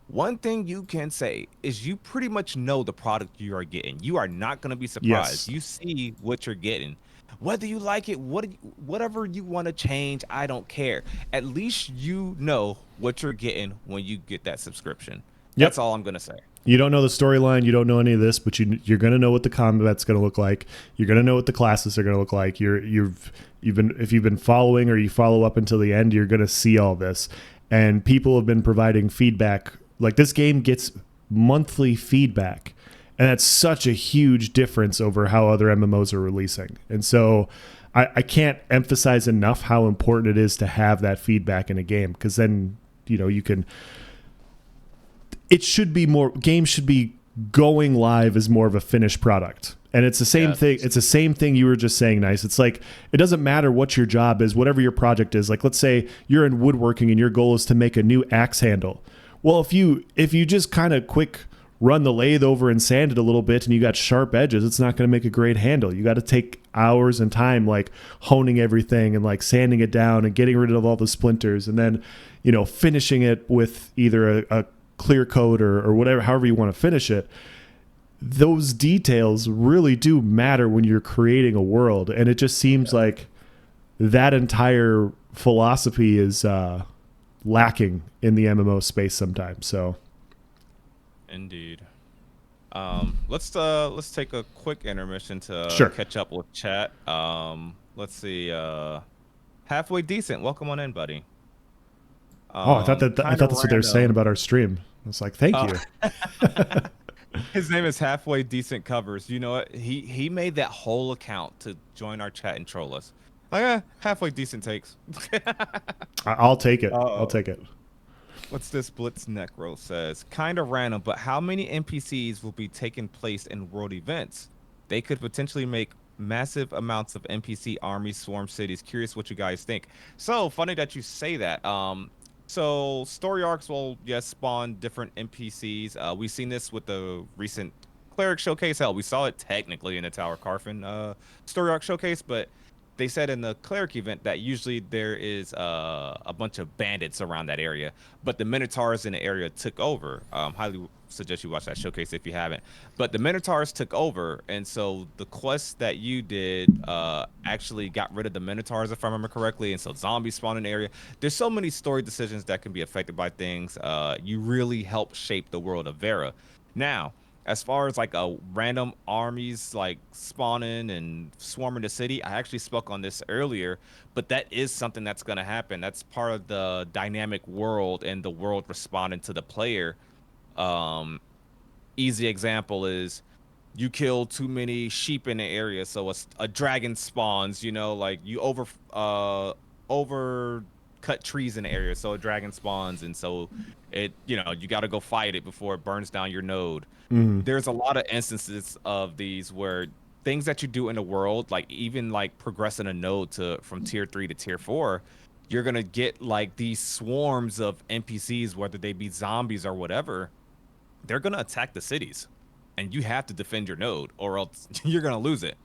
one thing you can say is you pretty much know the product you are getting. You are not going to be Yes. surprised. You see what you're getting. Whether you like it, whatever you want to change, I don't care. At least you know what you're getting when you get that subscription. That's Yep. all I'm going to say. You don't know the storyline, you don't know any of this, but you're going to know what the combat's going to look like. You're going to know what the classes are going to look like. You've been, if you've been following or you follow up until the end, you're going to see all this. And people have been providing feedback. Like this game gets monthly feedback, and that's such a huge difference over how other MMOs are releasing. And so I can't emphasize enough how important it is to have that feedback in a game, because then you can. It should be more. Games should be going live as more of a finished product. And it's the same Yeah. thing. It's the same thing you were just saying, Nyce. It's like it doesn't matter what your job is, whatever your project is. Like let's say you're in woodworking and your goal is to make a new axe handle. Well, if you just kind of quick run the lathe over and sand it a little bit and you got sharp edges, it's not going to make a great handle. You got to take hours and time like honing everything and like sanding it down and getting rid of all the splinters and then finishing it with either a clear coat or whatever, however you want to finish it. Those details really do matter when you're creating a world, and it just seems like that entire philosophy is lacking in the MMO space sometimes. So Indeed. Let's take a quick intermission to sure. catch up with chat. Let's see. Halfway decent. Welcome on in, buddy. Oh, I thought Kinda that's what they were saying random. about our stream. I was like, thank you. His name is Halfway Decent Covers. You know what? He made that whole account to join our chat and troll us. Like, halfway decent takes. I'll take it. I'll Uh-oh. take it. What's this Blitz Necro says? Kind of random, but how many NPCs will be taking place in world events? They could potentially make massive amounts of NPC armies swarm cities. Curious what you guys think. So funny that you say that. So story arcs will yes spawn different NPCs. We've seen this with the recent cleric showcase. Hell, we saw it technically in the Tower Carfin story arc showcase, but they said in the cleric event that usually there is a bunch of bandits around that area, but the minotaurs in the area took over. Highly suggest you watch that showcase if you haven't. But the minotaurs took over, and so the quest that you did actually got rid of the minotaurs, if I remember correctly, and so zombies spawn in the area. There's so many story decisions that can be affected by things. You really help shape the world of Verra. Now, As far as like a random armies like spawning and swarming the city, I actually spoke on this earlier, but that is something that's going to happen. That's part of the dynamic world and the world responding to the player. Um, Easy example is you kill too many sheep in the area, so a dragon spawns. You know, like you over cut trees in the area, so a dragon spawns, and so you got to go fight it before it burns down your node. Mm. There's a lot of instances of these where things that you do in the world, like even like progressing a node to from tier 3 to tier 4, you're gonna get like these swarms of NPCs, whether they be zombies or whatever. They're gonna attack the cities, and you have to defend your node, or else you're gonna lose it.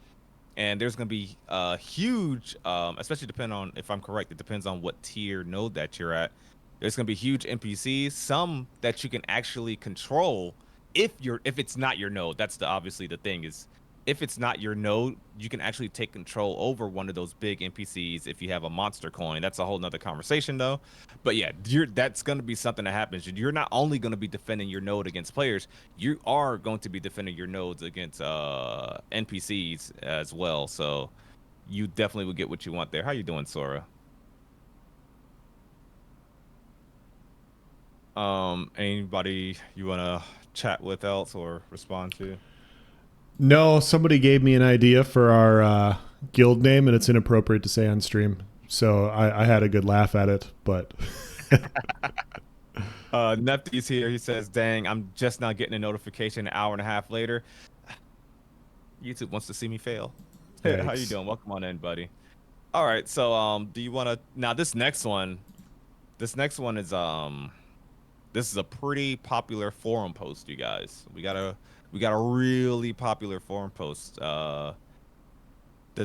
And there's gonna be a huge, especially depending on if I'm correct, it depends on what tier node that you're at. There's gonna be huge NPCs, some that you can actually control if it's not your node. That's obviously the thing is if it's not your node, you can actually take control over one of those big NPCs if you have a monster coin. That's a whole nother conversation though. But yeah, that's gonna be something that happens. You're not only gonna be defending your node against players, you are going to be defending your nodes against NPCs as well. So you definitely will get what you want there. How you doing, Sora? Anybody you wanna chat with else or respond to? No, somebody gave me an idea for our guild name, and it's inappropriate to say on stream. So I had a good laugh at it, but Nefty's here. He says, "Dang, I'm just now getting a notification an hour and a half later. YouTube wants to see me fail." How you yikes. doing? Welcome on in, buddy. All right, so do you want to now this next one? This is a pretty popular forum post, you guys. We got a really popular forum post. The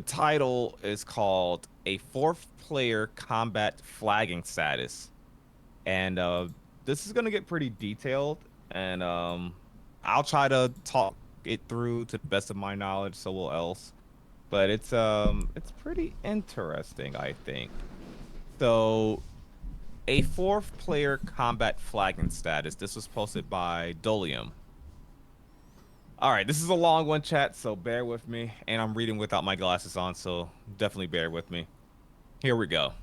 title is called "A Fourth Player Combat Flagging Status," and this is gonna get pretty detailed, and I'll try to talk it through to the best of my knowledge. So will else, but it's pretty interesting, I think. So, a fourth player combat flagging status. This was posted by Dolium. All right, this is a long one, chat, so bear with me. And I'm reading without my glasses on, so definitely bear with me. Here we go.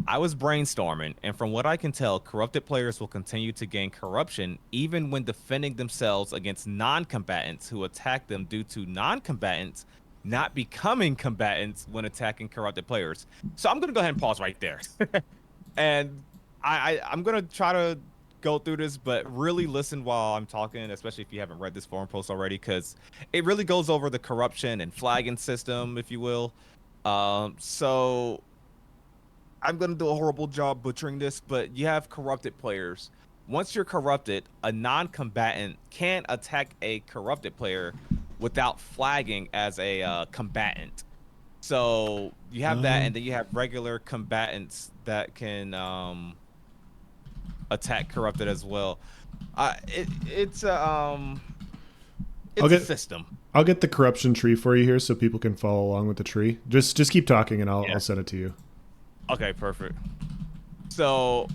I was brainstorming, and from what I can tell, corrupted players will continue to gain corruption even when defending themselves against non-combatants who attack them due to non-combatants not becoming combatants when attacking corrupted players. So I'm gonna go ahead and pause right there. And I'm gonna try to go through this, but really listen while I'm talking, especially if you haven't read this forum post already, because it really goes over the corruption and flagging system, if you will. So I'm gonna do a horrible job butchering this, but you have corrupted players. Once you're corrupted, a non-combatant can't attack a corrupted player without flagging as a combatant. So you have that, and then you have regular combatants that can attack corrupted as well. It's I'll a get system. I'll get the corruption tree for you here so people can follow along with the tree. Just keep talking and I'll send it to you. Okay, perfect. So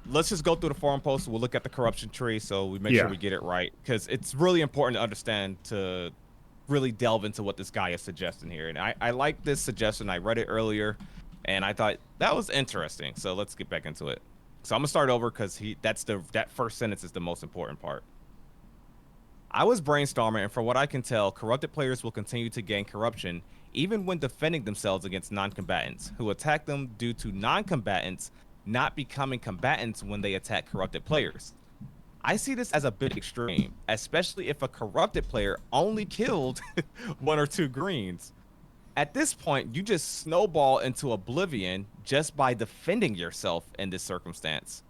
let's just go through the forum post. We'll look at the corruption tree so we make sure we get it right, because it's really important to understand to really delve into what this guy is suggesting here. And I like this suggestion. I read it earlier and I thought that was interesting. So let's get back into it. So I'm gonna start over because that first sentence is the most important part. I was brainstorming, and from what I can tell, corrupted players will continue to gain corruption even when defending themselves against non-combatants who attack them due to non-combatants not becoming combatants when they attack corrupted players. I see this as a bit extreme, especially if a corrupted player only killed one or two greens. At this point, you just snowball into oblivion just by defending yourself in this circumstance.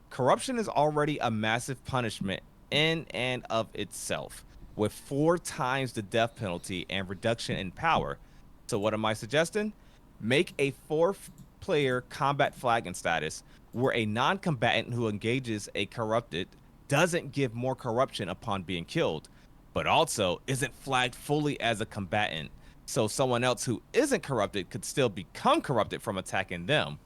Corruption is already a massive punishment in and of itself, with 4 times the death penalty and reduction in power. So what am I suggesting? Make a fourth player combat flagging status where a non-combatant who engages a corrupted doesn't give more corruption upon being killed, but also isn't flagged fully as a combatant, so someone else who isn't corrupted could still become corrupted from attacking them.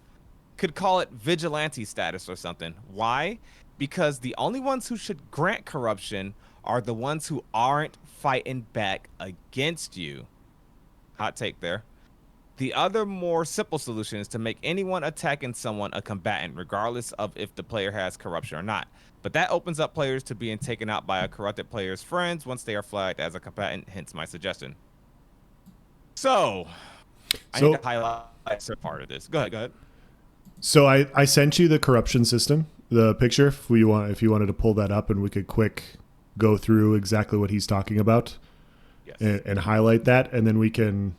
Could call it vigilante status or something. Why? Because the only ones who should grant corruption are the ones who aren't fighting back against you. Hot take there. The other more simple solution is to make anyone attacking someone a combatant, regardless of if the player has corruption or not. But that opens up players to being taken out by a corrupted player's friends once they are flagged as a combatant, hence my suggestion. So, I need to highlight a part of this. Go ahead. So I sent you the corruption system, the picture, if you wanted to pull that up and we could quick go through exactly what he's talking about. Yes. And highlight that, and then we can...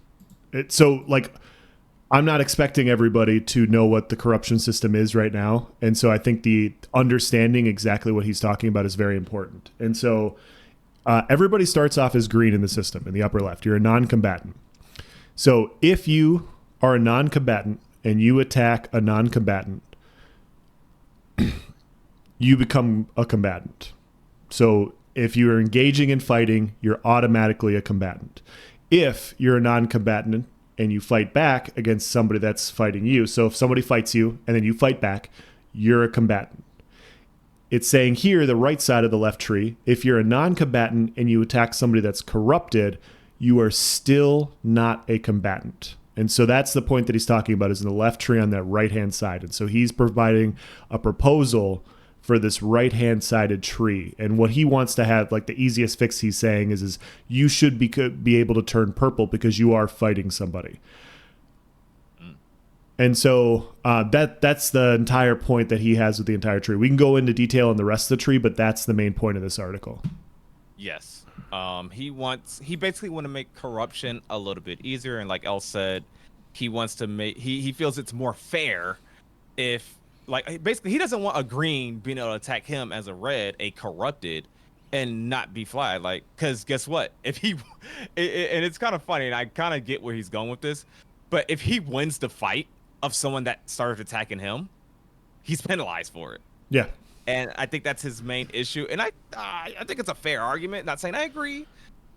So, like, I'm not expecting everybody to know what the corruption system is right now. And so I think the understanding exactly what he's talking about is very important. And so everybody starts off as green in the system in the upper left. You're a non-combatant. So if you are a non-combatant and you attack a non-combatant, you become a combatant. So if you're engaging in fighting, you're automatically a combatant. If you're a non-combatant and you fight back against somebody that's fighting you, so if somebody fights you and then you fight back, you're a combatant. It's saying here, the right side of the left tree, if you're a non-combatant and you attack somebody that's corrupted, you are still not a combatant. And so that's the point that he's talking about, is in the left tree on that right-hand side. And so he's providing a proposal for this right-hand sided tree. And what he wants to have, like the easiest fix he's saying is you should be able to turn purple because you are fighting somebody. And so that's the entire point that he has with the entire tree. We can go into detail on the rest of the tree, but that's the main point of this article. Yes. He basically want to make corruption a little bit easier. And like El said, he wants to make, he feels it's more fair if, like, basically he doesn't want a green being able to attack him as a red, a corrupted, and not be flagged. Like, because guess what? If he, and it's kind of funny, and I kind of get where he's going with this, but if he wins the fight of someone that started attacking him, he's penalized for it. Yeah. And I think that's his main issue. And I think it's a fair argument. Not saying I agree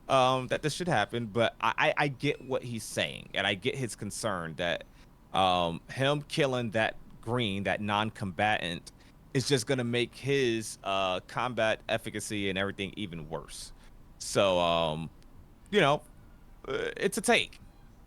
that this should happen, but I get what he's saying, and I get his concern that him killing that green, that non-combatant, is just going to make his combat efficacy and everything even worse. So, it's a take.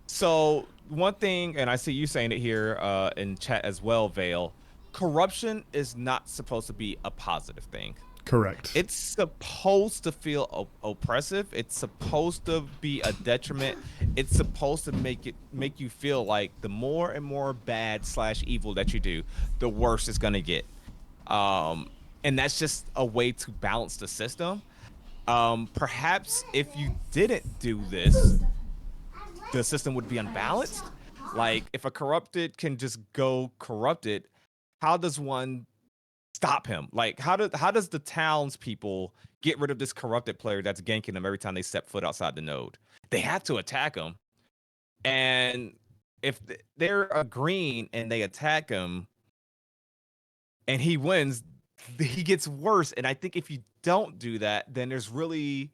So one thing, and I see you saying it here in chat as well, Vale, corruption is not supposed to be a positive thing. Correct. It's supposed to feel oppressive. It's supposed to be a detriment. It's supposed to make you feel like the more and more bad / evil that you do, the worse it's gonna get. And that's just a way to balance the system. Perhaps if you didn't do this, the system would be unbalanced. Like, if a corrupted can just go corrupted, how does one stop him? Like, how does the townspeople get rid of this corrupted player that's ganking them every time they step foot outside the node? They have to attack him. And if they're a green and they attack him and he wins, he gets worse. And I think if you don't do that, then there's really,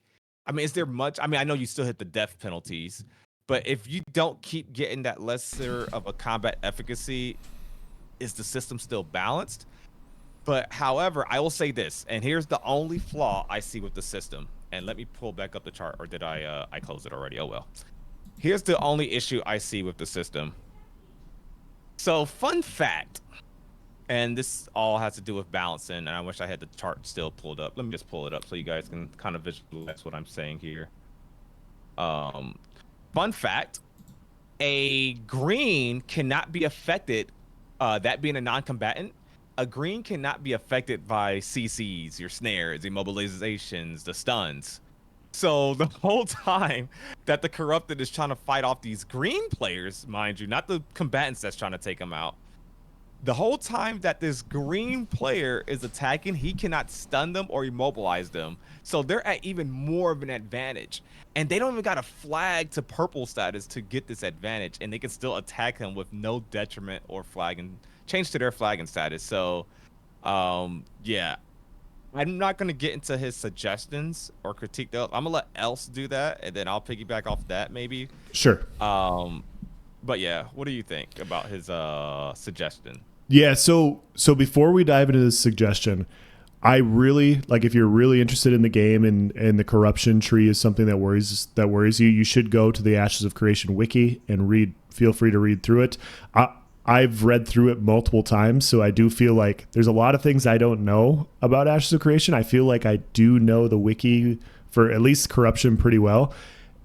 I mean, is there much? I mean, I know you still hit the death penalties, but if you don't keep getting that lesser of a combat efficacy, is the system still balanced? But however, I will say this, and here's the only flaw I see with the system. And let me pull back up the chart, or did I closed it already? Oh well. Here's the only issue I see with the system. So, fun fact, and this all has to do with balancing, and I wish I had the chart still pulled up. Let me just pull it up so you guys can kind of visualize what I'm saying here. Fun fact, a green cannot be affected, that being a non-combatant, a green cannot be affected by CCs, your snares, immobilizations, the stuns. So the whole time that the corrupted is trying to fight off these green players, mind you, not the combatants that's trying to take them out, the whole time that this green player is attacking, he cannot stun them or immobilize them. So they're at even more of an advantage. And they don't even got a flag to purple status to get this advantage. And they can still attack him with no detriment or flagging, change to their flagging status. So, yeah. I'm not going to get into his suggestions or critique those. I'm going to let Else do that, and then I'll piggyback off that maybe. Sure. But yeah, what do you think about his suggestion? Yeah, so before we dive into this suggestion, I really like, if you're really interested in the game and the corruption tree is something that worries you, you should go to the Ashes of Creation wiki and feel free to read through it. I've read through it multiple times, so I do feel like there's a lot of things I don't know about Ashes of Creation. I feel like I do know the wiki for at least corruption pretty well.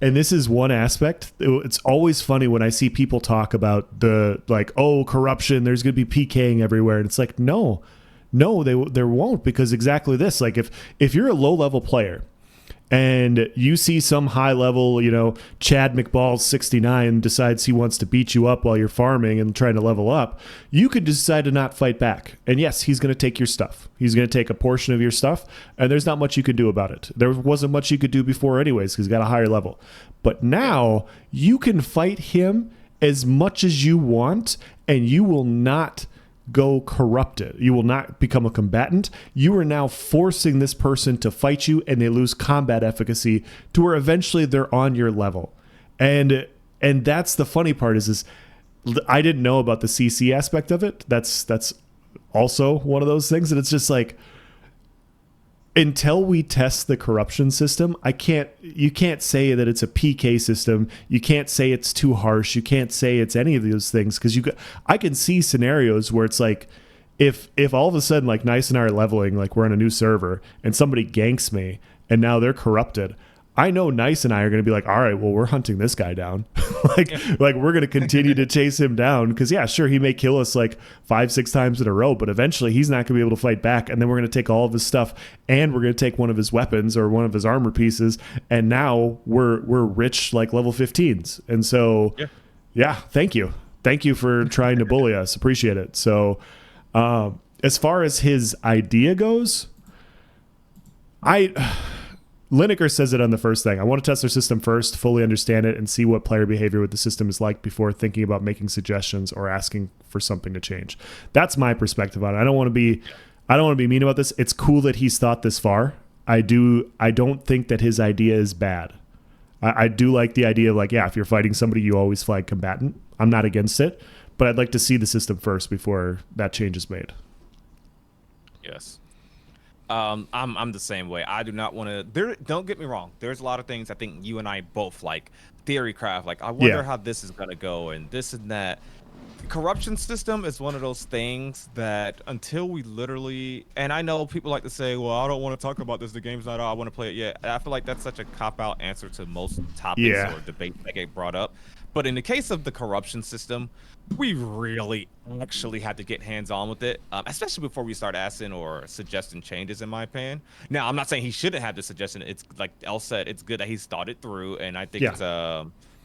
And this is one aspect. It's always funny when I see people talk about corruption, there's going to be PKing everywhere. And it's like, no, there won't, because exactly this. Like if you're a low level player and you see some high level, Chad McBall 69 decides he wants to beat you up while you're farming and trying to level up, you could decide to not fight back. And yes, he's going to take your stuff. He's going to take a portion of your stuff, and there's not much you can do about it. There wasn't much you could do before anyways, because he's got a higher level. But now you can fight him as much as you want, and you will not go corrupted. You will not become a combatant. You are now forcing this person to fight you, and they lose combat efficacy to where eventually they're on your level. And that's the funny part is I didn't know about the CC aspect of it. That's also one of those things. And it's just like, until we test the corruption system, you can't say that it's a PK system. You can't say it's too harsh. You can't say it's any of those things, because I can see scenarios where it's like, if all of a sudden like Nyce and I are leveling, like we're on a new server and somebody ganks me and now they're corrupted, I know Nyce and I are going to be like, all right, well, we're hunting this guy down. like we're going to continue to chase him down, because yeah, sure, he may kill us like 5-6 times in a row, but eventually he's not going to be able to fight back. And then we're going to take all of his stuff, and we're going to take one of his weapons or one of his armor pieces. And now we're rich, like level 15s. And so, yeah, thank you for trying to bully us. Appreciate it. So, as far as his idea goes, Lineker says it on the first thing. I want to test their system first, fully understand it, and see what player behavior with the system is like before thinking about making suggestions or asking for something to change. That's my perspective on it. I don't want to be mean about this. It's cool that he's thought this far. I don't think that his idea is bad. I do like the idea of like, yeah, if you're fighting somebody, you always flag combatant. I'm not against it, but I'd like to see the system first before that change is made. Yes. I'm the same way. I do not want to. Don't get me wrong. There's a lot of things I think you and I both like. Theory craft. Like, I wonder how this is gonna go, and this and that. The corruption system is one of those things that until we literally, and I know people like to say, well, I don't want to talk about this. The game's not out. I want to play it yet. I feel like that's such a cop-out answer to most topics or debates that get brought up. But in the case of the corruption system, we really actually had to get hands-on with it, especially before we start asking or suggesting changes, in my opinion. Now, I'm not saying he shouldn't have the suggestion. It's like El said, it's good that he's thought it through, and I think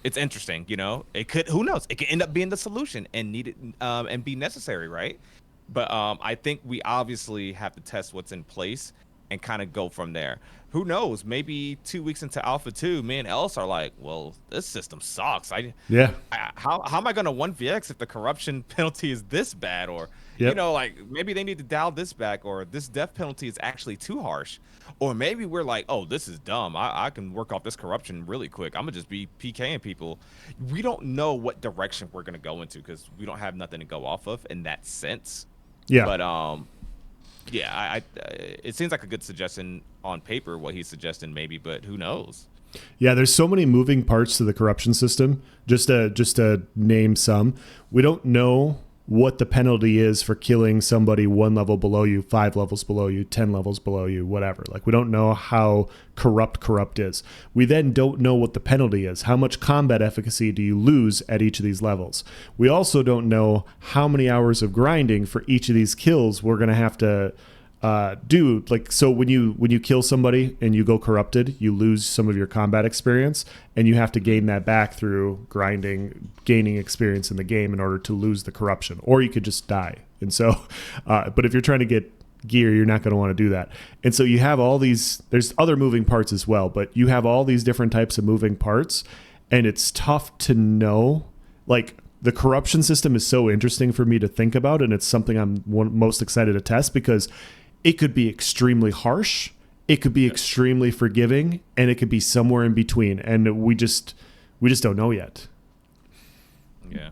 it's interesting. It could, who knows? It could end up being the solution and needed and be necessary, right? But I think we obviously have to test what's in place and kind of go from there. Who knows? Maybe 2 weeks into Alpha 2, me and Else are like, well, this system sucks. How am I going to 1vx if the corruption penalty is this bad? Or, like maybe they need to dial this back, or this death penalty is actually too harsh. Or maybe we're like, oh, this is dumb. I can work off this corruption really quick. I'm going to just be PKing people. We don't know what direction we're going to go into because we don't have nothing to go off of in that sense. Yeah. But, it seems like a good suggestion on paper, what he's suggesting maybe, but who knows? Yeah, there's so many moving parts to the corruption system. Just to name some, we don't know what the penalty is for killing somebody 1 level below you, 5 levels below you, 10 levels below you, whatever. Like, we don't know how corrupt is. We then don't know what the penalty is. How much combat efficacy do you lose at each of these levels? We also don't know how many hours of grinding for each of these kills we're going to have to do. Like, so when you kill somebody and you go corrupted, you lose some of your combat experience, and you have to gain that back through grinding, gaining experience in the game in order to lose the corruption, or you could just die. And so, but if you're trying to get gear, you're not going to want to do that. And so you have all these, there's other moving parts as well, but you have all these different types of moving parts, and it's tough to know. Like, the corruption system is so interesting for me to think about, and it's something I'm most excited to test, because it could be extremely harsh, it could be extremely forgiving, and it could be somewhere in between, and we just don't know yet. Yeah.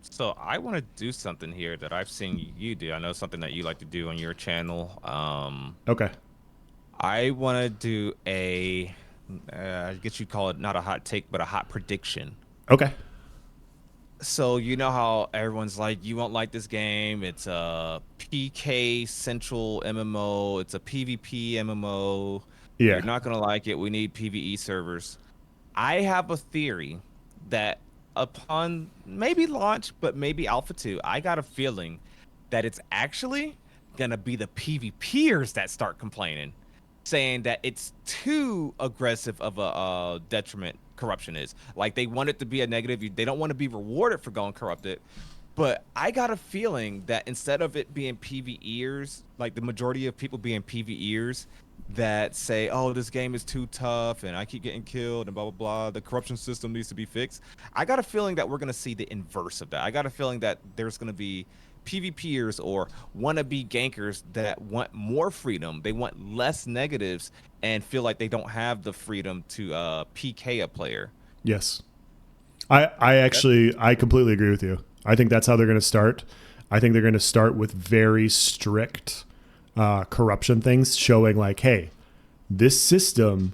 So I want to do something here that I've seen you do. I know something that you like to do on your channel. Okay. I want to do I guess you'd call it not a hot take, but a hot prediction. Okay. So you know how everyone's like, you won't like this game. It's a PK central MMO. It's a PvP MMO. You're Yeah. not gonna like it. We need PvE servers. I have a theory that upon maybe launch, but maybe Alpha 2, I got a feeling that it's actually gonna be the PvPers that start complaining, saying that it's too aggressive of a detriment corruption is. Like they want it to be a negative. They don't want to be rewarded for going corrupted. But I got a feeling that instead of it being PvEers, like the majority of people being PvEers that say, "Oh, this game is too tough and I keep getting killed and blah blah blah, the corruption system needs to be fixed." I got a feeling that we're going to see the inverse of that. I got a feeling that there's going to be PvPers or wannabe gankers that want more freedom. They want less negatives and feel like they don't have the freedom to PK a player. Yes. I completely agree with you. I think that's how they're going to start. I think they're going to start with very strict corruption things, showing like, hey, this system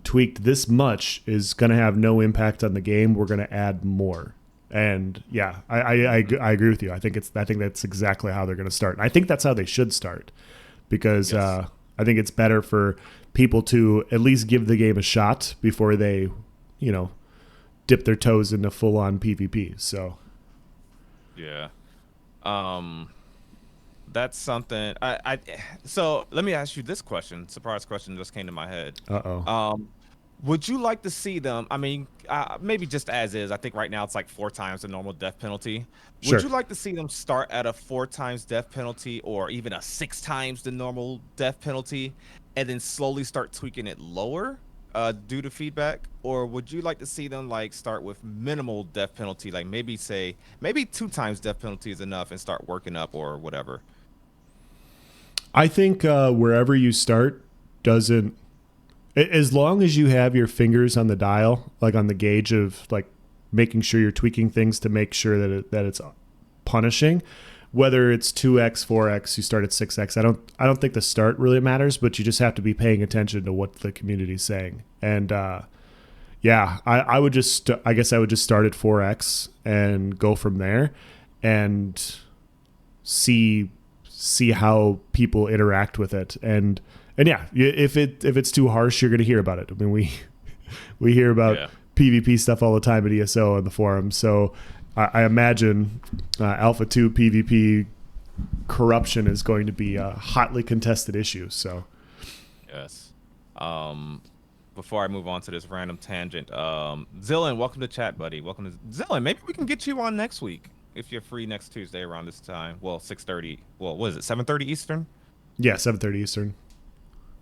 tweaked this much is going to have no impact on the game. We're going to add more. And yeah, I agree with you. I think that's exactly how they're going to start. And I think that's how they should start, because Yes. I think it's better for people to at least give the game a shot before they, you know, dip their toes into full on PvP. So Yeah. Um, that's something so let me ask you this question. Surprise question just came to my head. uh oh, Um, would you like to see them? I mean, maybe just as is. I think right now it's like 4 times the normal death penalty. Would sure. you like to see them start at a 4 times death penalty or even a 6 times the normal death penalty and then slowly start tweaking it lower due to feedback? Or would you like to see them like start with minimal death penalty, like maybe say maybe 2 times death penalty is enough and start working up or whatever? I think wherever you start doesn't, as long as you have your fingers on the dial, like on the gauge of like making sure you're tweaking things to make sure that it's punishing. Whether it's 2x, 4x, you start at 6x. I don't think the start really matters, but you just have to be paying attention to what the community's saying. And yeah, I would just, I guess I would just start at 4x and go from there, and see see how people interact with it. And yeah, if it's too harsh, you're going to hear about it. I mean, we hear about Yeah. PvP stuff all the time at ESO and the forum. So I imagine Alpha 2 PvP corruption is going to be a hotly contested issue. So Yes. Um, Before I move on to this random tangent, Zillion, welcome to chat, buddy. Welcome to Zillion. Maybe we can get you on next week if you're free next Tuesday around this time. Well, 6:30. Well, what is it? 7:30 Eastern. yeah, 7:30 Eastern.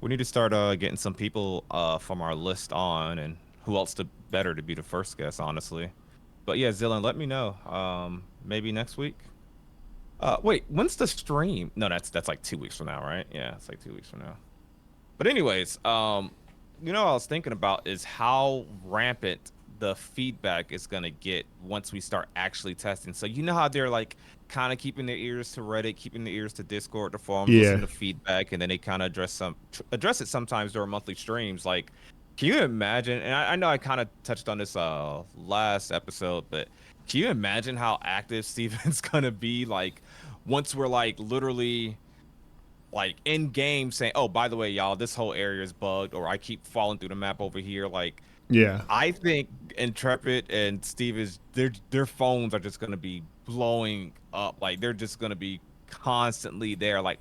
We need to start getting some people from our list on, and who else to better to be the first guest, honestly. But yeah, Zillion, let me know. Maybe next week. Wait, when's the stream? No, that's like 2 weeks from now, right? Yeah, it's like 2 weeks from now. But anyways, what I was thinking about is how rampant the feedback is gonna get once we start actually testing. So you know how they're like kind of keeping their ears to Reddit, keeping their ears to Discord, the forums, Yeah. listen to feedback, and then they kind of address it sometimes during monthly streams. Like, can you imagine? And I know I kind of touched on this last episode, but can you imagine how active Steven's gonna be like once we're like literally like in game saying, "Oh, by the way, y'all, this whole area is bugged," or "I keep falling through the map over here." Like, Yeah. I think Intrepid and Steve is their phones are just gonna be blowing up. Like, they're just gonna be constantly there. Like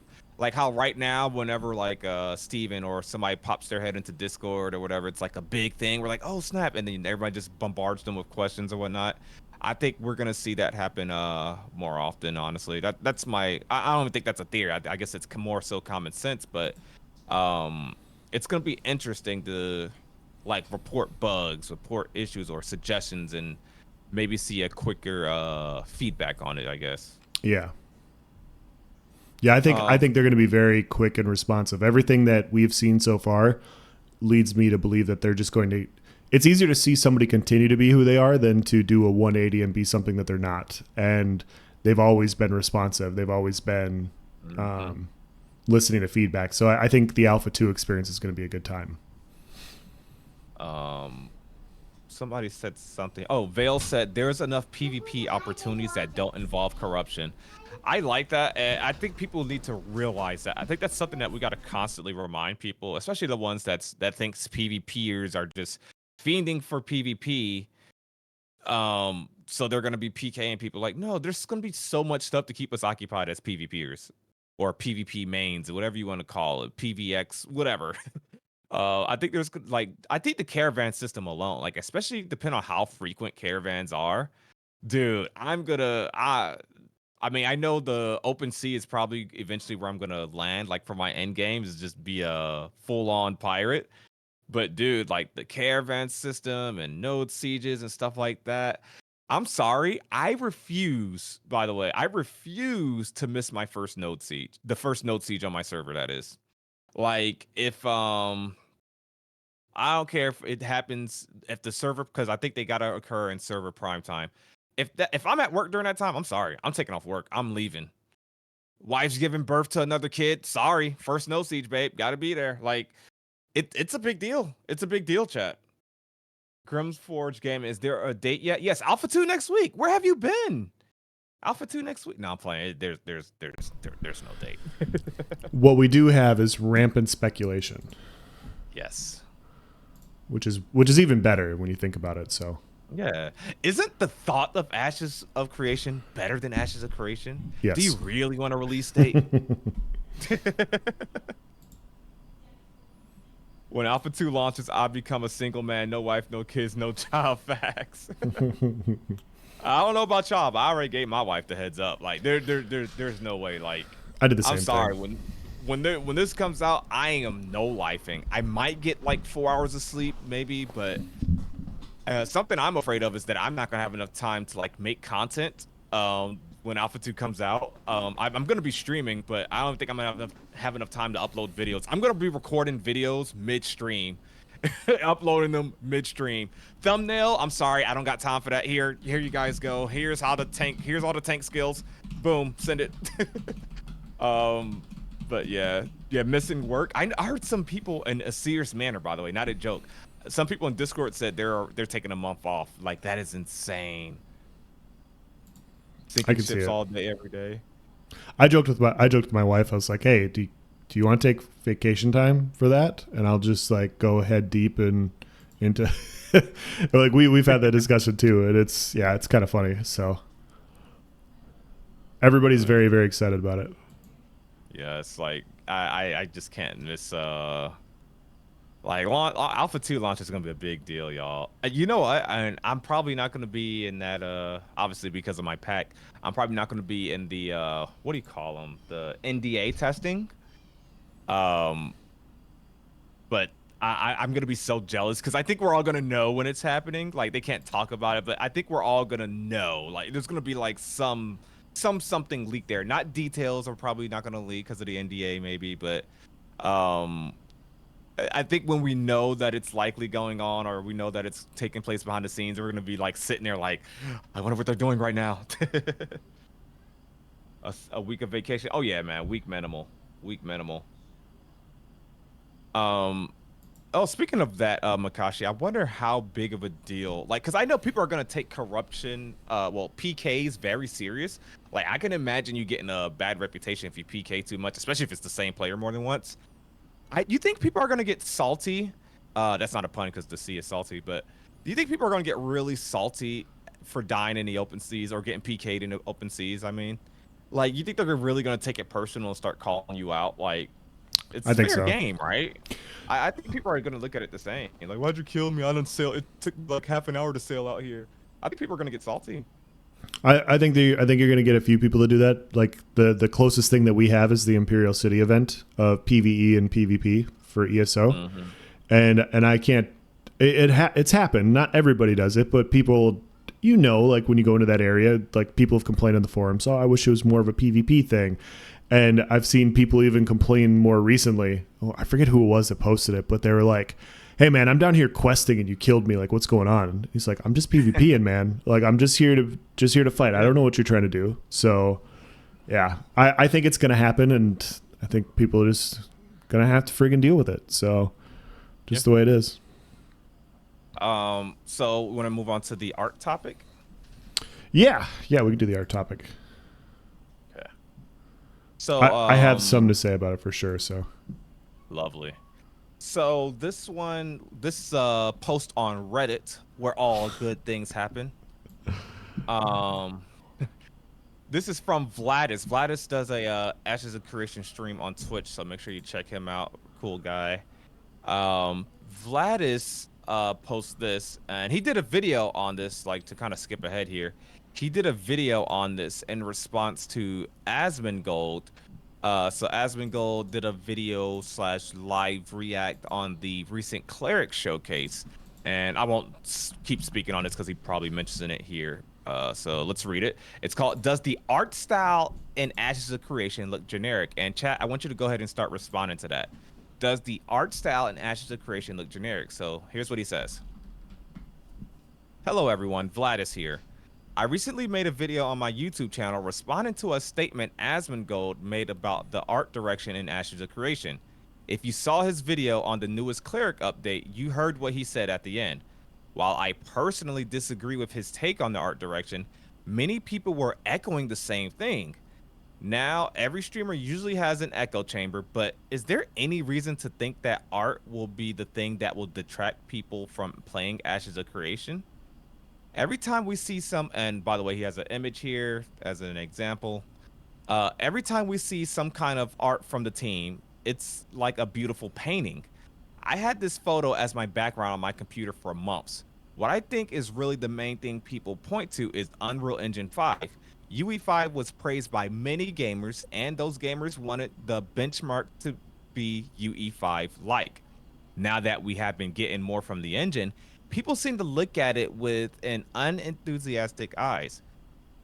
how right now, whenever like Steven or somebody pops their head into Discord or whatever, it's like a big thing. We're like, "Oh snap!" And then everybody just bombards them with questions or whatnot. I think we're gonna see that happen more often. Honestly, that's my. I don't even think that's a theory. I guess it's more so common sense, but um, it's gonna be interesting to like report bugs, report issues or suggestions, and maybe see a quicker feedback on it. I guess. Yeah. Yeah, I Um, think they're going to be very quick and responsive. Everything that we've seen so far leads me to believe that they're just going to, it's easier to see somebody continue to be who they are than to do a 180 and be something that they're not. And they've always been responsive. They've always been listening to feedback. So I think the Alpha 2 experience is going to be a good time. Somebody said something. Oh, Vale said there's enough PvP opportunities that don't involve corruption. I like that, and I think people need to realize that. I think that's something that we got to constantly remind people, especially the ones that thinks PvPers are just fiending for PvP. So they're gonna be PKing people. Like, no, there's gonna be so much stuff to keep us occupied as PvPers or PvP mains, whatever you want to call it, PvX, whatever. I think I think the caravan system alone, like especially depending on how frequent caravans are, dude, I mean, I know the open sea is probably eventually where I'm gonna land. Like for my end games, is just be a full-on pirate. But dude, like the caravan system and node sieges and stuff like that. I'm sorry, I refuse. By the way, I refuse to miss my first node siege. The first node siege on my server, that is. Like if I don't care if it happens if the server, because I think they gotta occur in server prime time. If I'm at work during that time, I'm sorry. I'm taking off work. I'm leaving. Wife's giving birth to another kid. Sorry. First no siege, babe. Gotta be there. Like, it's a big deal. It's a big deal, chat. Grim's Forge game. Is there a date yet? Yes, Alpha 2 next week. Where have you been? Alpha 2 next week. No, I'm playing. There's no date. What we do have is rampant speculation. Yes. Which is even better when you think about it. So yeah, isn't the thought of Ashes of Creation better than Ashes of Creation? Yes. Do you really want a release date? When Alpha 2 launches, I'll become a single man, no wife, no kids, no child. Facts. I don't know about y'all, but I already gave my wife the heads up. Like there's no way. Like I did the same I'm sorry thing. when this comes out, I am no lifing. I might get like 4 hours of sleep, maybe, but something I'm afraid of is that I'm not gonna have enough time to like make content when Alpha 2 comes out. I'm gonna be streaming, but I don't think I'm gonna have enough time to upload videos. I'm gonna be recording videos midstream, uploading them midstream. Thumbnail, I'm sorry, I don't got time for that. Here you guys go. Here's all the tank skills. Boom, send it. But yeah, missing work. I heard some people in a serious manner, by the way, not a joke. Some people in Discord said they're taking a month off. Like, that is insane. I can Sinking see ships it. all day, every day. I joked with my wife. I was like, "Hey, do you want to take vacation time for that?" And I'll just like go head deep and into like we've had that discussion too, and it's kind of funny. So everybody's very, very excited about it. Yeah, it's like I just can't miss like Alpha 2 launch is gonna be a big deal, y'all. You know what? I'm probably not gonna be in that obviously because of my pack. I'm probably not gonna be in the what do you call them? The NDA testing. But I'm gonna be so jealous because I think we're all gonna know when it's happening. Like, they can't talk about it, but I think we're all gonna know. Like, there's gonna be like something leaked there. Not details are probably not gonna leak because of the NDA maybe, but I think when we know that it's likely going on, or we know that it's taking place behind the scenes, we're gonna be like sitting there like, I wonder what they're doing right now. A week of vacation. Oh yeah, man. Week minimal. Oh, speaking of that, Makashi, I wonder how big of a deal, like, because I know people are going to take corruption, PKs very serious. Like, I can imagine you getting a bad reputation if you PK too much, especially if it's the same player more than once. You think people are going to get salty? That's not a pun because the sea is salty, but do you think people are going to get really salty for dying in the open seas or getting PK'd in the open seas? I mean, like, you think they're really going to take it personal and start calling you out? Like, it's I think fair so. game, right? I think people are going to look at it the same. Like, why'd you kill me? I didn't sail. It took like half an hour to sail out here. I think people are going to get salty. I think you're going to get a few people to do that. Like the closest thing that we have is the Imperial City event of PVE and PvP for ESO, and I can't. It's happened. Not everybody does it, but people, like when you go into that area, like people have complained on the forums. Oh, I wish it was more of a PvP thing. And I've seen people even complain more recently. Oh, I forget who it was that posted it, but they were like, hey man, I'm down here questing and you killed me. Like, what's going on? He's like, I'm just PvPing, man. Like, I'm just here to fight. I don't know what you're trying to do. So, yeah, I think it's gonna happen, and I think people are just gonna have to friggin' deal with it. So, just the way it is. So we want to move on to the art topic. Yeah, we can do the art topic. Okay. So I have some to say about it for sure. So lovely. So this post on Reddit where all good things happen. This is from Vladis. Vladis does a Ashes of Creation stream on Twitch, so make sure you check him out. Cool guy. Vladis posts this, and he did a video on this, like, to kind of skip ahead here. He did a video on this in response to Asmongold. So Asmongold did a video / live react on the recent Cleric showcase, and I won't keep speaking on this because he probably mentions it here. So let's read it. It's called, "Does the art style in Ashes of Creation look generic?" And chat, I want you to go ahead and start responding to that. Does the art style in Ashes of Creation look generic? So here's what he says. "Hello everyone, Vladis here. I recently made a video on my YouTube channel responding to a statement Asmongold made about the art direction in Ashes of Creation. If you saw his video on the newest Cleric update, you heard what he said at the end. While I personally disagree with his take on the art direction, many people were echoing the same thing. Now, every streamer usually has an echo chamber, but is there any reason to think that art will be the thing that will detract people from playing Ashes of Creation? Every time we see and by the way, he has an image here as an example. Every time we see some kind of art from the team, it's like a beautiful painting. I had this photo as my background on my computer for months. What I think is really the main thing people point to is Unreal Engine 5. UE5 was praised by many gamers, and those gamers wanted the benchmark to be UE5-like. Now that we have been getting more from the engine, people seem to look at it with an unenthusiastic eyes.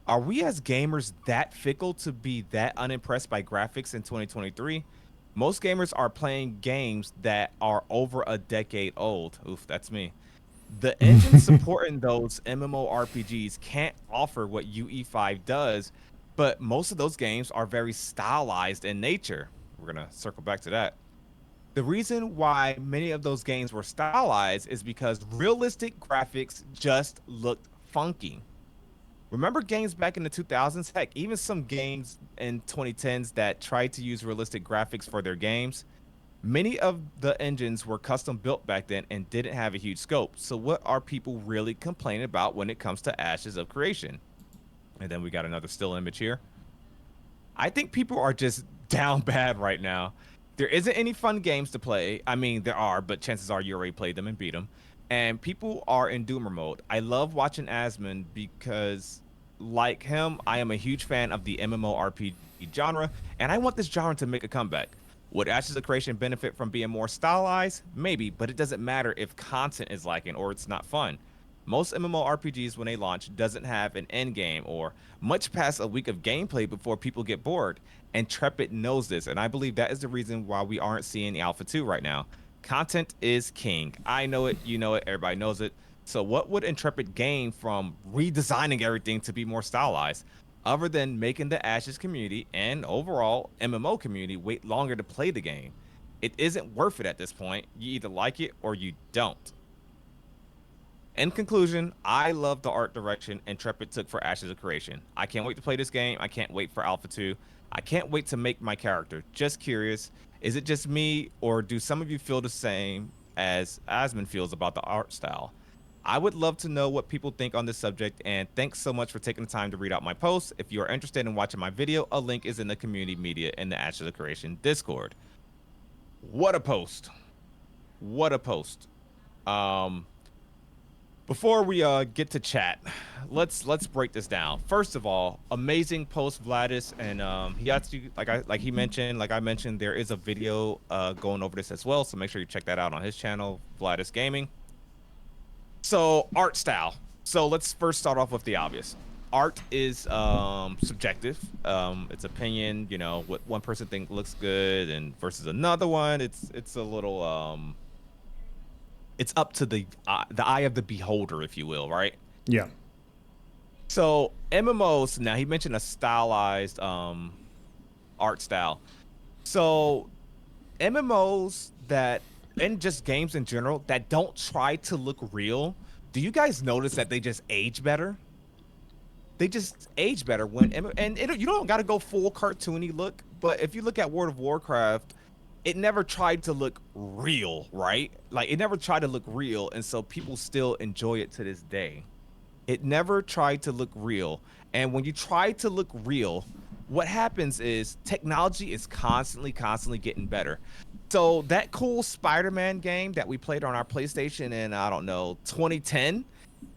Are we as gamers that fickle to be that unimpressed by graphics in 2023? Most gamers are playing games that are over a decade old. Oof, that's me. The engine supporting those MMORPGs can't offer what UE5 does, but most of those games are very stylized in nature. We're going to circle back to that. The reason why many of those games were stylized is because realistic graphics just looked funky. Remember games back in the 2000s? Heck, even some games in 2010s that tried to use realistic graphics for their games. Many of the engines were custom built back then and didn't have a huge scope. So what are people really complaining about when it comes to Ashes of Creation? And then we got another still image here. I think people are just down bad right now. There isn't any fun games to play. I mean, there are, but chances are you already played them and beat them. And people are in doomer mode. I love watching Asmon because, like him, I am a huge fan of the MMORPG genre, and I want this genre to make a comeback. Would Ashes of Creation benefit from being more stylized? Maybe, but it doesn't matter if content is lacking or it's not fun. Most MMORPGs, when they launch, doesn't have an end game or much past a week of gameplay before people get bored. Intrepid knows this, and I believe that is the reason why we aren't seeing the Alpha 2 right now. Content is king. I know it, you know it, everybody knows it. So what would Intrepid gain from redesigning everything to be more stylized, other than making the Ashes community and overall MMO community wait longer to play the game? It isn't worth it at this point. You either like it or you don't. In conclusion, I love the art direction Intrepid took for Ashes of Creation. I can't wait to play this game. I can't wait for Alpha 2. I can't wait to make my character. Just curious, is it just me, or do some of you feel the same as Asmon feels about the art style? I would love to know what people think on this subject, and thanks so much for taking the time to read out my posts. If you are interested in watching my video, a link is in the community media in the Ashes of Creation Discord. What a post. What a post. Before we get to chat, let's break this down. First of all, amazing post, Vladis, and he actually, like I mentioned, there is a video going over this as well, so make sure you check that out on his channel, Vladis Gaming. So art style. So let's first start off with the obvious. Art is subjective. It's opinion. You know, what one person thinks looks good and versus another one. It's a little it's up to the eye of the beholder, if you will, right? Yeah. So MMOs. Now he mentioned a stylized art style. So MMOs that and just games in general that don't try to look real. Do you guys notice that they just age better? They just age better you don't got to go full cartoony look, but if you look at World of Warcraft, it never tried to look real, right? Like it never tried to look real, and so people still enjoy it to this day. It never tried to look real. And when you try to look real, what happens is technology is constantly getting better. So that cool Spider-Man game that we played on our PlayStation in, I don't know, 2010,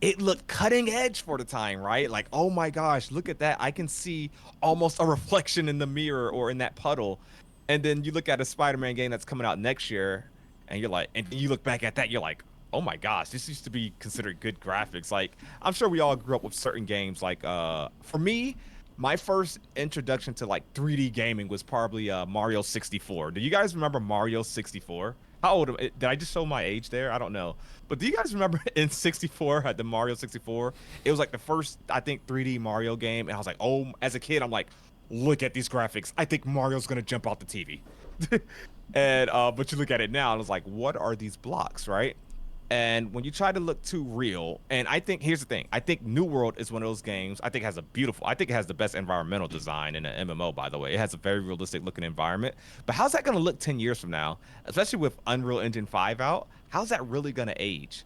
it looked cutting edge for the time, right? Like, oh my gosh, look at that. I can see almost a reflection in the mirror or in that puddle. And then you look at a Spider-Man game that's coming out next year, and you're like, and you look back at that, you're like, oh my gosh, this used to be considered good graphics. Like, I'm sure we all grew up with certain games. Like, for me, my first introduction to like 3D gaming was probably Mario 64. Do you guys remember Mario 64? How old did I just show my age there? I don't know. But do you guys remember in 64 at the Mario 64? It was like the first, I think, 3D Mario game. And I was like, oh, as a kid, I'm like, look at these graphics. I think Mario's going to jump out the TV. And but you look at it now and it's like, what are these blocks, right? And when you try to look too real, and I think here's the thing, I think New World is one of those games. I think it has the best environmental design in an MMO, by the way. It has a very realistic looking environment. But how's that going to look 10 years from now, especially with Unreal Engine 5 out? How's that really going to age?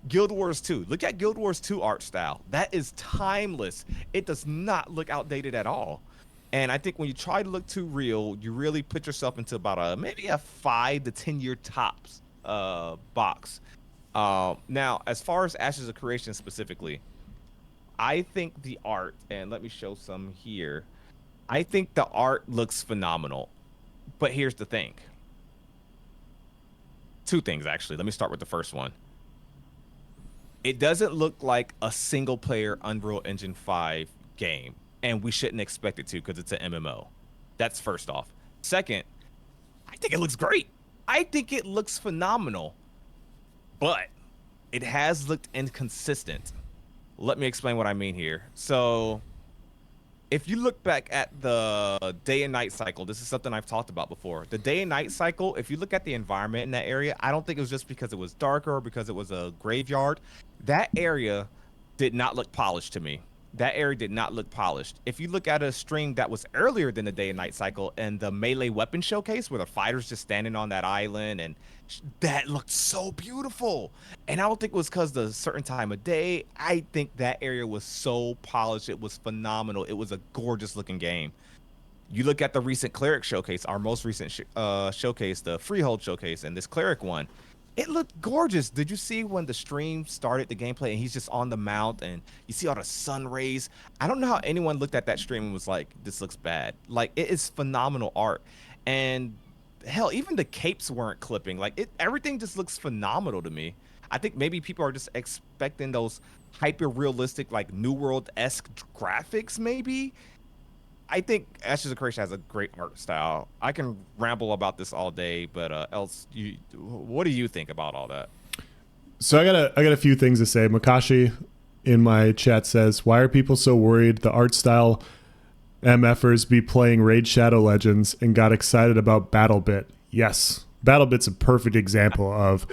Guild Wars 2. Look at Guild Wars 2 art style. That is timeless. It does not look outdated at all. And I think when you try to look too real, you really put yourself into about maybe a 5 to 10 year tops box. Now, as far as Ashes of Creation specifically, I think the art, and let me show some here. I think the art looks phenomenal. But here's the thing. Two things, actually. Let me start with the first one. It doesn't look like a single player Unreal Engine 5 game, and we shouldn't expect it to because it's an MMO. That's first off. Second, I think it looks great. I think it looks phenomenal. But it has looked inconsistent. Let me explain what I mean here. So if you look back at the day and night cycle, this is something I've talked about before. The day and night cycle, if you look at the environment in that area, I don't think it was just because it was darker or because it was a graveyard. That area did not look polished to me. That area did not look polished. If you look at a stream that was earlier than the day and night cycle and the melee weapon showcase where the fighter's just standing on that island, and that looked so beautiful. And I don't think it was because the certain time of day. I think that area was so polished. It was phenomenal. It was a gorgeous looking game. You look at the recent cleric showcase, our most recent showcase, the freehold showcase, and this cleric one. It looked gorgeous. Did you see when the stream started the gameplay and he's just on the mount and you see all the sun rays? I don't know how anyone looked at that stream and was like, this looks bad. Like, it is phenomenal art. And hell, even the capes weren't clipping. Like, everything just looks phenomenal to me. I think maybe people are just expecting those hyper realistic, like New World-esque graphics, maybe. I think Ashes of Creation has a great art style. I can ramble about this all day, but what do you think about all that? So I got a few things to say. Makashi in my chat says, "Why are people so worried? The art style MFers be playing Raid Shadow Legends and got excited about BattleBit." Yes, BattleBit's a perfect example of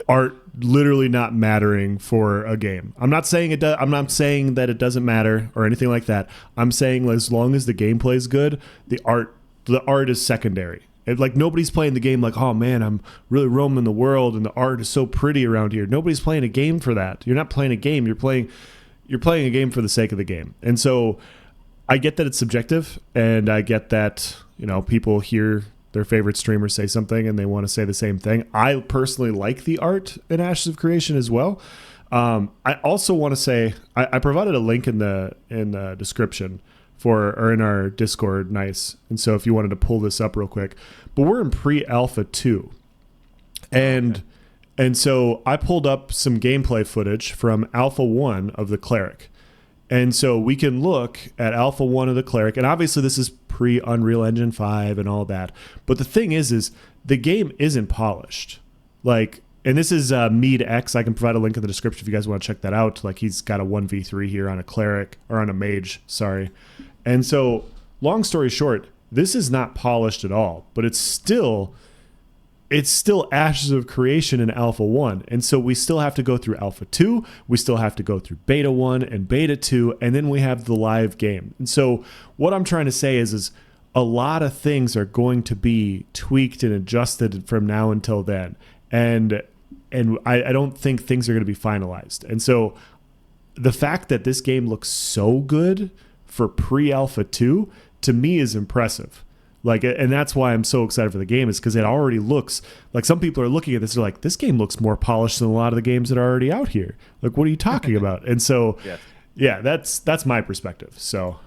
art literally not mattering for a game. I'm not saying it does. I'm not saying that it doesn't matter or anything like that. I'm saying as long as the gameplay is good, the art is secondary. Like, nobody's playing the game like, oh man, I'm really roaming the world and the art is so pretty around here. Nobody's playing a game for that. You're not playing a game. You're playing a game for the sake of the game. And so I get that it's subjective, and I get that, people hear their favorite streamers say something and they want to say the same thing. I personally like the art in Ashes of Creation as well. I also want to say I provided a link in the description or in our Discord, Nyce. And so if you wanted to pull this up real quick, but we're in pre-alpha 2. And so I pulled up some gameplay footage from alpha 1 of the cleric. And so we can look at alpha 1 of the cleric, and obviously this is pre-Unreal Engine 5 and all that. But the thing is the game isn't polished. Like, And this is Mead X. I can provide a link in the description if you guys want to check that out. Like he's got a 1v3 here on a cleric or on a mage, sorry. And so, long story short, this is not polished at all, but it's still Ashes of Creation in Alpha 1. And so we still have to go through Alpha 2, we still have to go through Beta 1 and Beta 2, and then we have the live game. And so what I'm trying to say is a lot of things are going to be tweaked and adjusted from now until then. And I don't think things are going to be finalized. And so the fact that this game looks so good for pre-Alpha 2 to me is impressive. Like, and that's why I'm so excited for the game, is because it already looks like, some people are looking at this, they're like, this game looks more polished than a lot of the games that are already out here. Like, what are you talking about? And so, yeah, that's my perspective. So,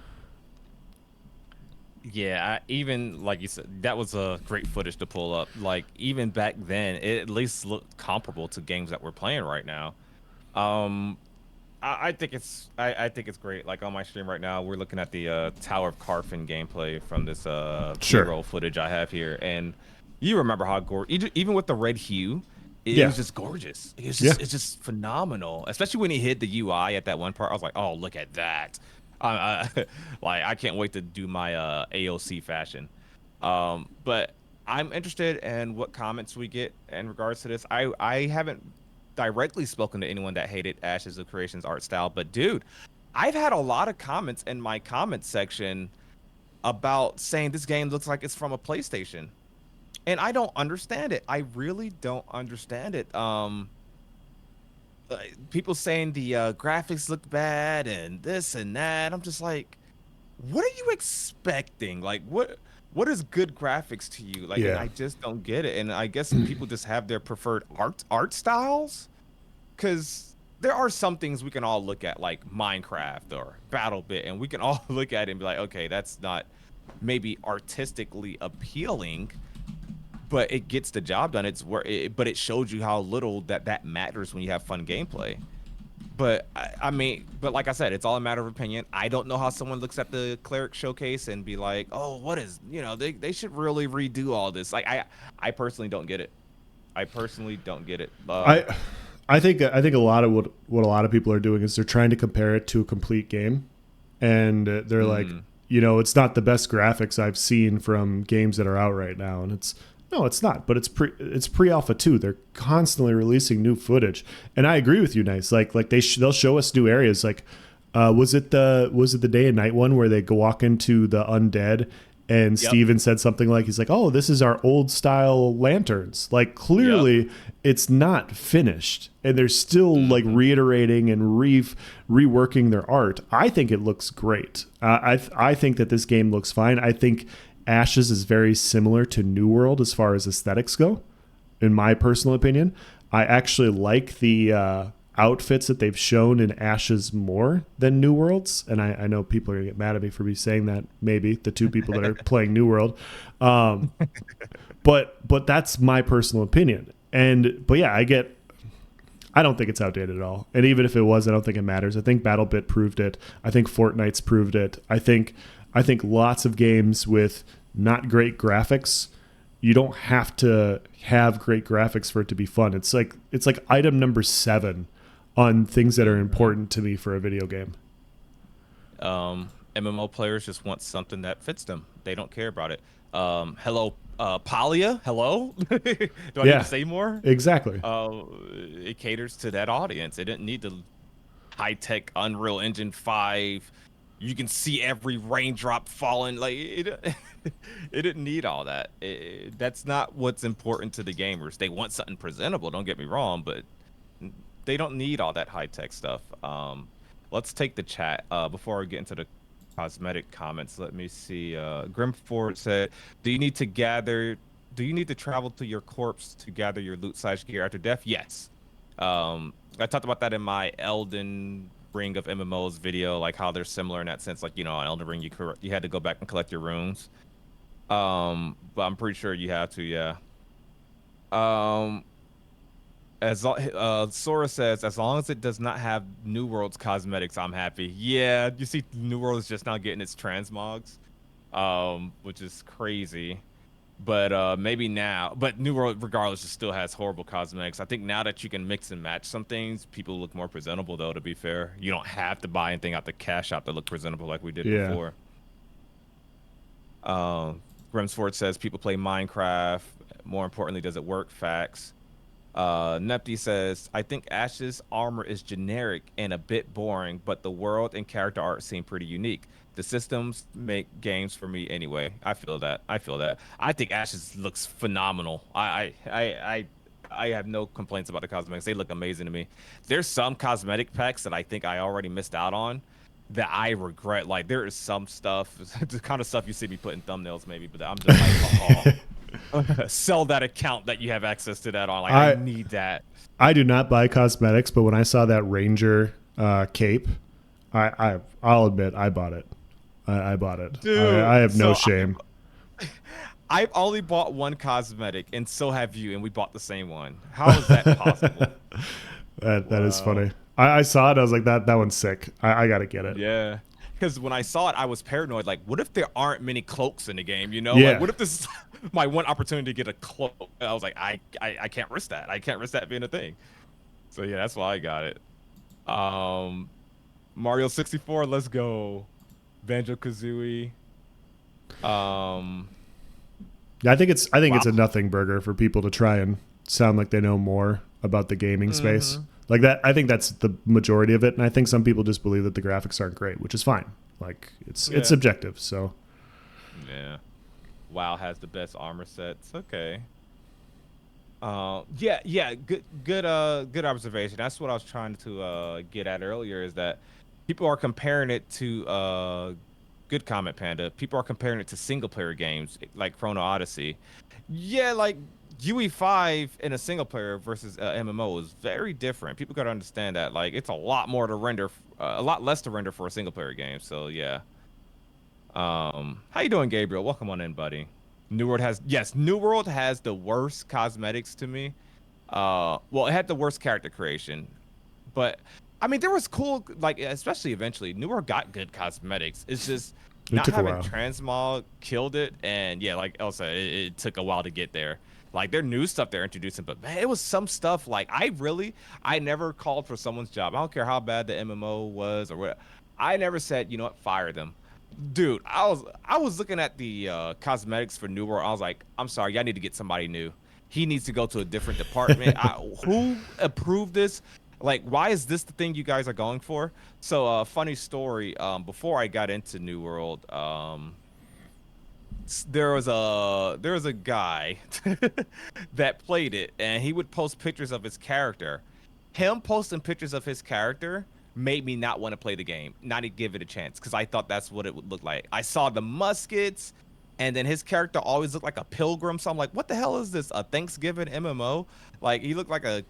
yeah, even like you said, that was a great footage to pull up. Like even back then, it at least looked comparable to games that we're playing right now. Um, I think I think it's great. Like on my stream right now, we're looking at the Tower of Carfin gameplay from this Sure. B-roll footage I have here, and you remember how gorgeous, even with the red hue, it Yeah. was just gorgeous. Yeah. It's just phenomenal. Especially when he hit the UI at that one part, I was like, oh, look at that. Like I can't wait to do my AOC fashion. But I'm interested in what comments we get in regards to this. I haven't directly spoken to anyone that hated Ashes of Creation's art style, but dude, I've had a lot of comments in my comment section about saying this game looks like it's from a PlayStation. And I don't understand it. I really don't understand it. People saying the graphics look bad and this and that. I'm just like, what are you expecting? Like, what is good graphics to you? Like, and Yeah. I just don't get it. And I guess people just have their preferred art styles, because there are some things we can all look at, like Minecraft or BattleBit, and we can all look at it and be like, okay, that's not maybe artistically appealing, but it gets the job done. It's where but it shows you how little that matters when you have fun gameplay. But I mean, but like I said, it's all a matter of opinion. I don't know how someone looks at the cleric showcase and be like, oh, what is, they should really redo all this. Like I personally don't get it. I personally don't get it. I think a lot of what a lot of people are doing is they're trying to compare it to a complete game, and they're like, it's not the best graphics I've seen from games that are out right now, and it's not, but it's pre-alpha 2. They're constantly releasing new footage, and I agree with you, Nyce. Like they'll show us new areas. Like, was it the day and night one where they go walk into the undead, and Yep. Steven said something like, he's like, oh, this is our old style lanterns. Like clearly it's not finished, and they're still like reiterating and reworking their art. I think it looks great. I think that this game looks fine. I think Ashes is very similar to New World as far as aesthetics go, in my personal opinion. I actually like the outfits that they've shown in Ashes more than New World's, and I know people are gonna get mad at me for me saying that. Maybe the two people that are playing New World, but that's my personal opinion. But yeah, I don't think it's outdated at all. And even if it was, I don't think it matters. I think BattleBit proved it. I think Fortnite's proved it. I think lots of games with not great graphics, you don't have to have great graphics for it to be fun. It's like item number 7 on things that are important to me for a video game. MMO players just want something that fits them. They don't care about it. Hello, Palia. Hello. Do I need to say more? Exactly. It caters to that audience. It didn't need the high-tech Unreal Engine 5. You can see every raindrop falling. Like it didn't need all that. That's not what's important to the gamers. They want something presentable. Don't get me wrong, but they don't need all that high-tech stuff. Let's take the chat before I get into the cosmetic comments. Let me see. Grimford said, do you need to travel to your corpse to gather your loot/gear after death? Yes. I talked about that in my Elden Ring of MMOs video, like how they're similar in that sense. Like, on Elden Ring, you had to go back and collect your runes. But I'm pretty sure you have to, yeah. As Sora says, as long as it does not have New World's cosmetics, I'm happy. Yeah, you see, New World is just now getting its transmogs, which is crazy. But maybe now, but New World, regardless, it still has horrible cosmetics. I think now that you can mix and match some things, people look more presentable. Though, to be fair, you don't have to buy anything out the cash shop to look presentable like we did Yeah. before. Um, Grimsford says people play Minecraft. More importantly, does it work? Facts. Nepti says, I think Ash's armor is generic and a bit boring, but the world and character art seem pretty unique. The systems make games for me anyway. I feel that. I feel that. I think Ash's looks phenomenal. I have no complaints about the cosmetics. They look amazing to me. There's some cosmetic packs that I think I already missed out on that I regret. Like there is some stuff, the kind of stuff you see me put in thumbnails maybe, but I'm just like, oh, sell that account that you have access to that on. Like I need that. I do not buy cosmetics, but when I saw that Ranger cape, I'll admit I bought it. I bought it. Dude, I have no shame. I've only bought one cosmetic, and so have you, and we bought the same one. How is that possible? That is funny. I saw it. I was like, that one's sick. I gotta get it. Yeah. Because when I saw it, I was paranoid. Like, what if there aren't many cloaks in the game? You know, Yeah. like, what if this is my one opportunity to get a cloak? And I was like, I can't risk that. I can't risk that being a thing. So yeah, that's why I got it. Mario 64, let's go. Banjo Kazooie. Yeah, I think it's Wow. a nothing burger for people to try and sound like they know more about the gaming space. Like that, I think that's the majority of it, and I think some people just believe that the graphics aren't great, which is fine. Like it's subjective. So yeah, WoW has the best armor sets. Okay. Yeah, good observation. That's what I was trying to get at earlier. Is that people are comparing it to good comment, Panda. People are comparing it to single player games like Chrono Odyssey. Yeah, like UE5 in a single player versus MMO is very different. People got to understand that. Like, it's a lot more to render, a lot less to render for a single player game. So yeah. How you doing, Gabriel? Welcome on in, buddy. New World has the worst cosmetics to me. Well, it had the worst character creation, but I mean, there was cool, like, especially eventually, New World got good cosmetics. It's just not took a having while. Transmog killed it, and yeah, like Elsa, it took a while to get there. Like, their new stuff they're introducing, but man, it was some stuff like I never called for someone's job. I don't care how bad the MMO was or what. I never said, you know what, fire them. Dude, I was looking at the cosmetics for New World. I was like, I'm sorry, y'all need to get somebody new. He needs to go to a different department. Who approved this? Like, why is this the thing you guys are going for? So, funny story. Before I got into New World, there was a guy that played it, and he would post pictures of his character. Him posting pictures of his character made me not want to play the game, not to give it a chance, because I thought that's what it would look like. I saw the muskets, and then his character always looked like a pilgrim. So I'm like, what the hell is this? A Thanksgiving MMO? Like, he looked like a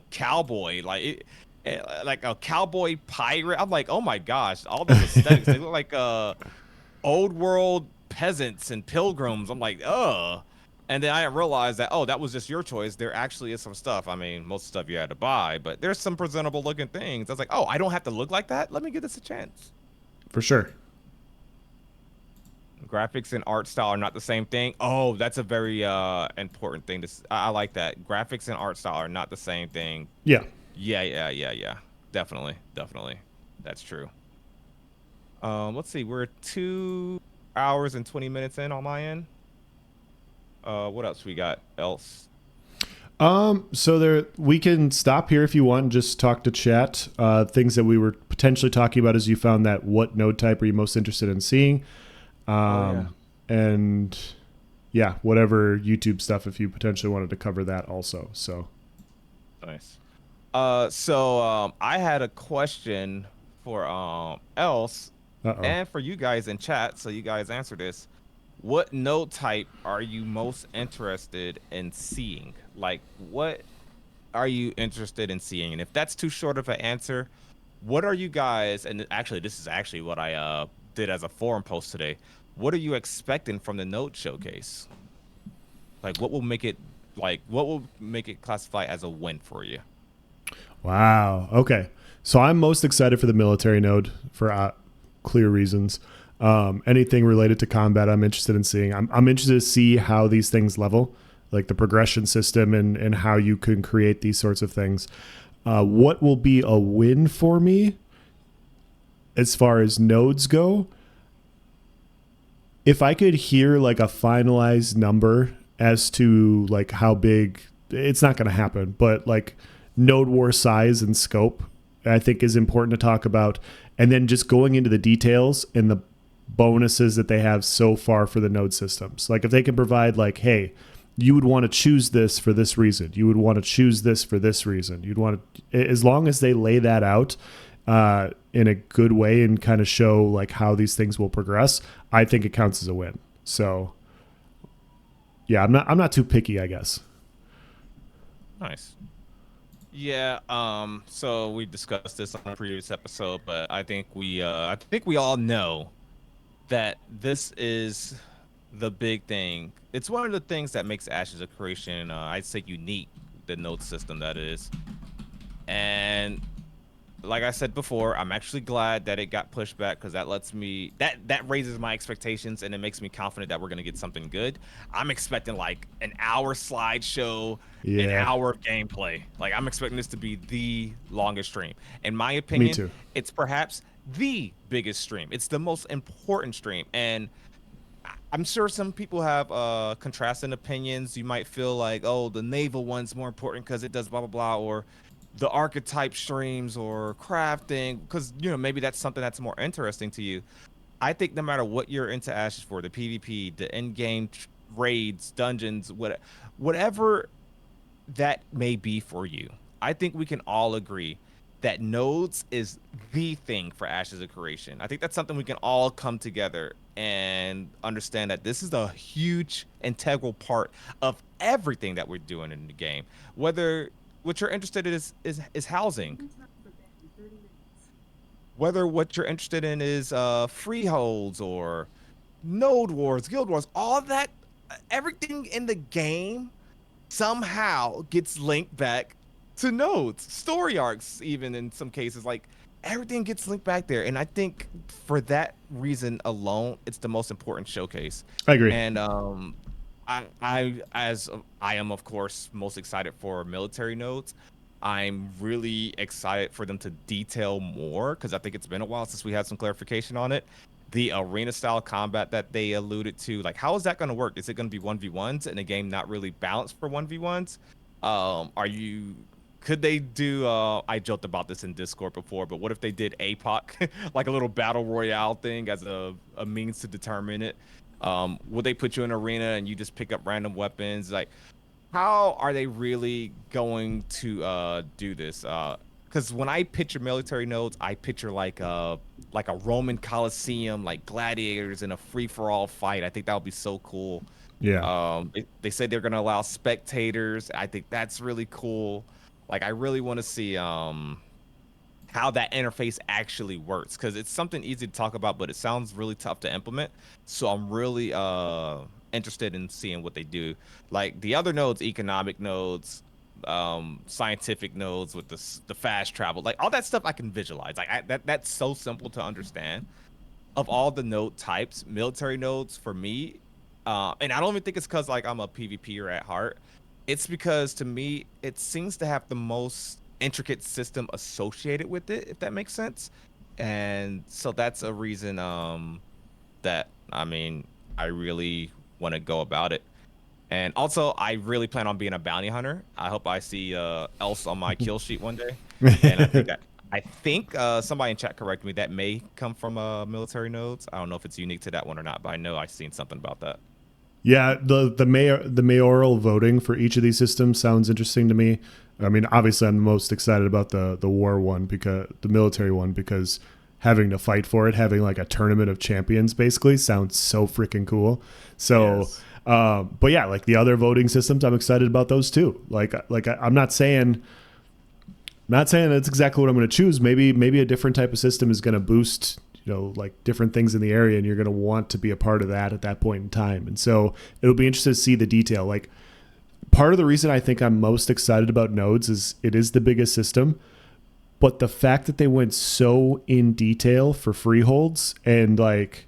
cowboy, like a cowboy pirate. I'm like, oh my gosh, all these aesthetics. They look like old world peasants and pilgrims. I'm like, ugh. And then I realized that, oh, that was just your choice. There actually is some stuff. I mean, most stuff you had to buy, but there's some presentable looking things. I was like, oh, I don't have to look like that. Let me give this a chance. for sure. Graphics and art style are not the same thing. Oh, that's a very important thing. I like that. Graphics and art style are not the same thing. Yeah. Yeah. Definitely. That's true. Let's see. We're 2 hours and 20 minutes in on my end. What else we got else? So we can stop here if you want and just talk to chat. Things that we were potentially talking about as you found that what node type are you most interested in seeing? And yeah, whatever YouTube stuff if you potentially wanted to cover that also. So Nice. So I had a question for else and for you guys in chat, so you guys answer this. What node type are you most interested in seeing? Like, what are you interested in seeing? And if that's too short of an answer, what are you guys, and actually this is actually what I did as a forum post today. What are you expecting from the node showcase? Like, what will make it classify as a win for you? Wow. Okay. So I'm most excited for the military node for clear reasons. Anything related to combat, I'm interested in seeing. I'm interested to see how these things level, like the progression system and how you can create these sorts of things. What will be a win for me as far as nodes go? If I could hear like a finalized number as to like how big, it's not going to happen, but like node war size and scope, I think is important to talk about. And then just going into the details and the bonuses that they have so far for the node systems. Like if they can provide like, hey, you would want to choose this for this reason. You would want to choose this for this reason. You'd want to, as long as they lay that out in a good way and kind of show like how these things will progress, I think it counts as a win. So yeah, I'm not too picky, I guess. Nice. Yeah, so we discussed this on a previous episode, but I think we all know that this is the big thing. It's one of the things that makes Ashes of Creation, I'd say, unique, the node system that is. And like I said before, I'm actually glad that it got pushed back because that lets me that raises my expectations and it makes me confident that we're gonna get something good. I'm expecting like an hour slideshow, an hour of gameplay. Like I'm expecting this to be the longest stream. In my opinion, Me too. it's perhaps the biggest stream. It's the most important stream. And I'm sure some people have contrasting opinions. You might feel like, oh, the naval one's more important because it does blah blah blah, or the archetype streams or crafting, because maybe that's something that's more interesting to you. I think no matter what you're into Ashes for, the PvP, the in-game raids, dungeons, whatever that may be for you, I think we can all agree that nodes is the thing for Ashes of Creation. I think that's something we can all come together and understand that this is a huge integral part of everything that we're doing in the game. Whether what you're interested in is housing, whether what you're interested in is freeholds or node wars, guild wars, all that, everything in the game somehow gets linked back to nodes, story arcs, even in some cases, like everything gets linked back there. And I think for that reason alone, it's the most important showcase. I agree. And I am of course most excited for military nodes. I'm really excited for them to detail more because I think it's been a while since we had some clarification on it. The arena style combat that they alluded to, like how is that going to work? Is it going to be 1v1s in a game not really balanced for 1v1s? Could they do I joked about this in Discord before, but what if they did APOC like a little battle royale thing as a means to determine it? Would they put you in an arena and you just pick up random weapons? Like, how are they really going to do this? Because when I picture military nodes, I picture like a Roman Colosseum, like gladiators in a free-for-all fight. I think that would be so cool. Yeah. They said they're gonna allow spectators. I think that's really cool. Like, I really want to see how that interface actually works, because it's something easy to talk about, but it sounds really tough to implement. So I'm really interested in seeing what they do. Like the other nodes, economic nodes, scientific nodes with the fast travel, like all that stuff I can visualize. Like that's so simple to understand. Of all the node types, military nodes for me, and I don't even think it's because like I'm a PvPer at heart. It's because to me it seems to have the most intricate system associated with it, if that makes sense. And so that's a reason that I really want to go about it. And also I really plan on being a bounty hunter. I hope I see else on my kill sheet one day. And I think somebody in chat correct me, that may come from military nodes. I don't know if it's unique to that one or not, but I know I've seen something about that. Yeah, the mayoral voting for each of these systems sounds interesting to me. I mean, obviously, I'm most excited about the war one, because the military one, because having to fight for it, having like a tournament of champions, basically sounds so freaking cool. So, Yes. but yeah, like the other voting systems, I'm excited about those too. I'm not saying that's exactly what I'm going to choose. Maybe a different type of system is going to boost, like different things in the area, and you're going to want to be a part of that at that point in time. And so it'll be interesting to see the detail. Like, part of the reason I think I'm most excited about nodes is it is the biggest system, but the fact that they went so in detail for freeholds, and like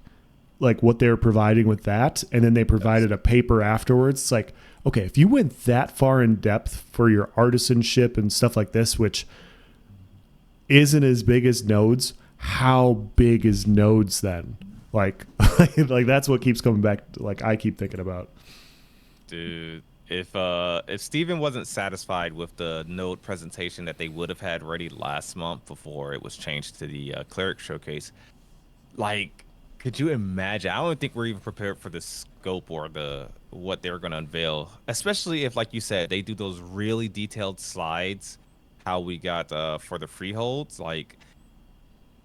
like what they were providing with that, and then they Yes. provided a paper afterwards. It's like, okay, if you went that far in depth for your artisanship and stuff like this, which isn't as big as nodes, how big is nodes then? Like, like that's what keeps coming back. Like I keep thinking about. Dude, if Steven wasn't satisfied with the node presentation that they would have had ready last month before it was changed to the cleric showcase, like, could you imagine? I don't think we're even prepared for the scope or the what they're gonna unveil, especially if, like you said, they do those really detailed slides, how we got for the freeholds, like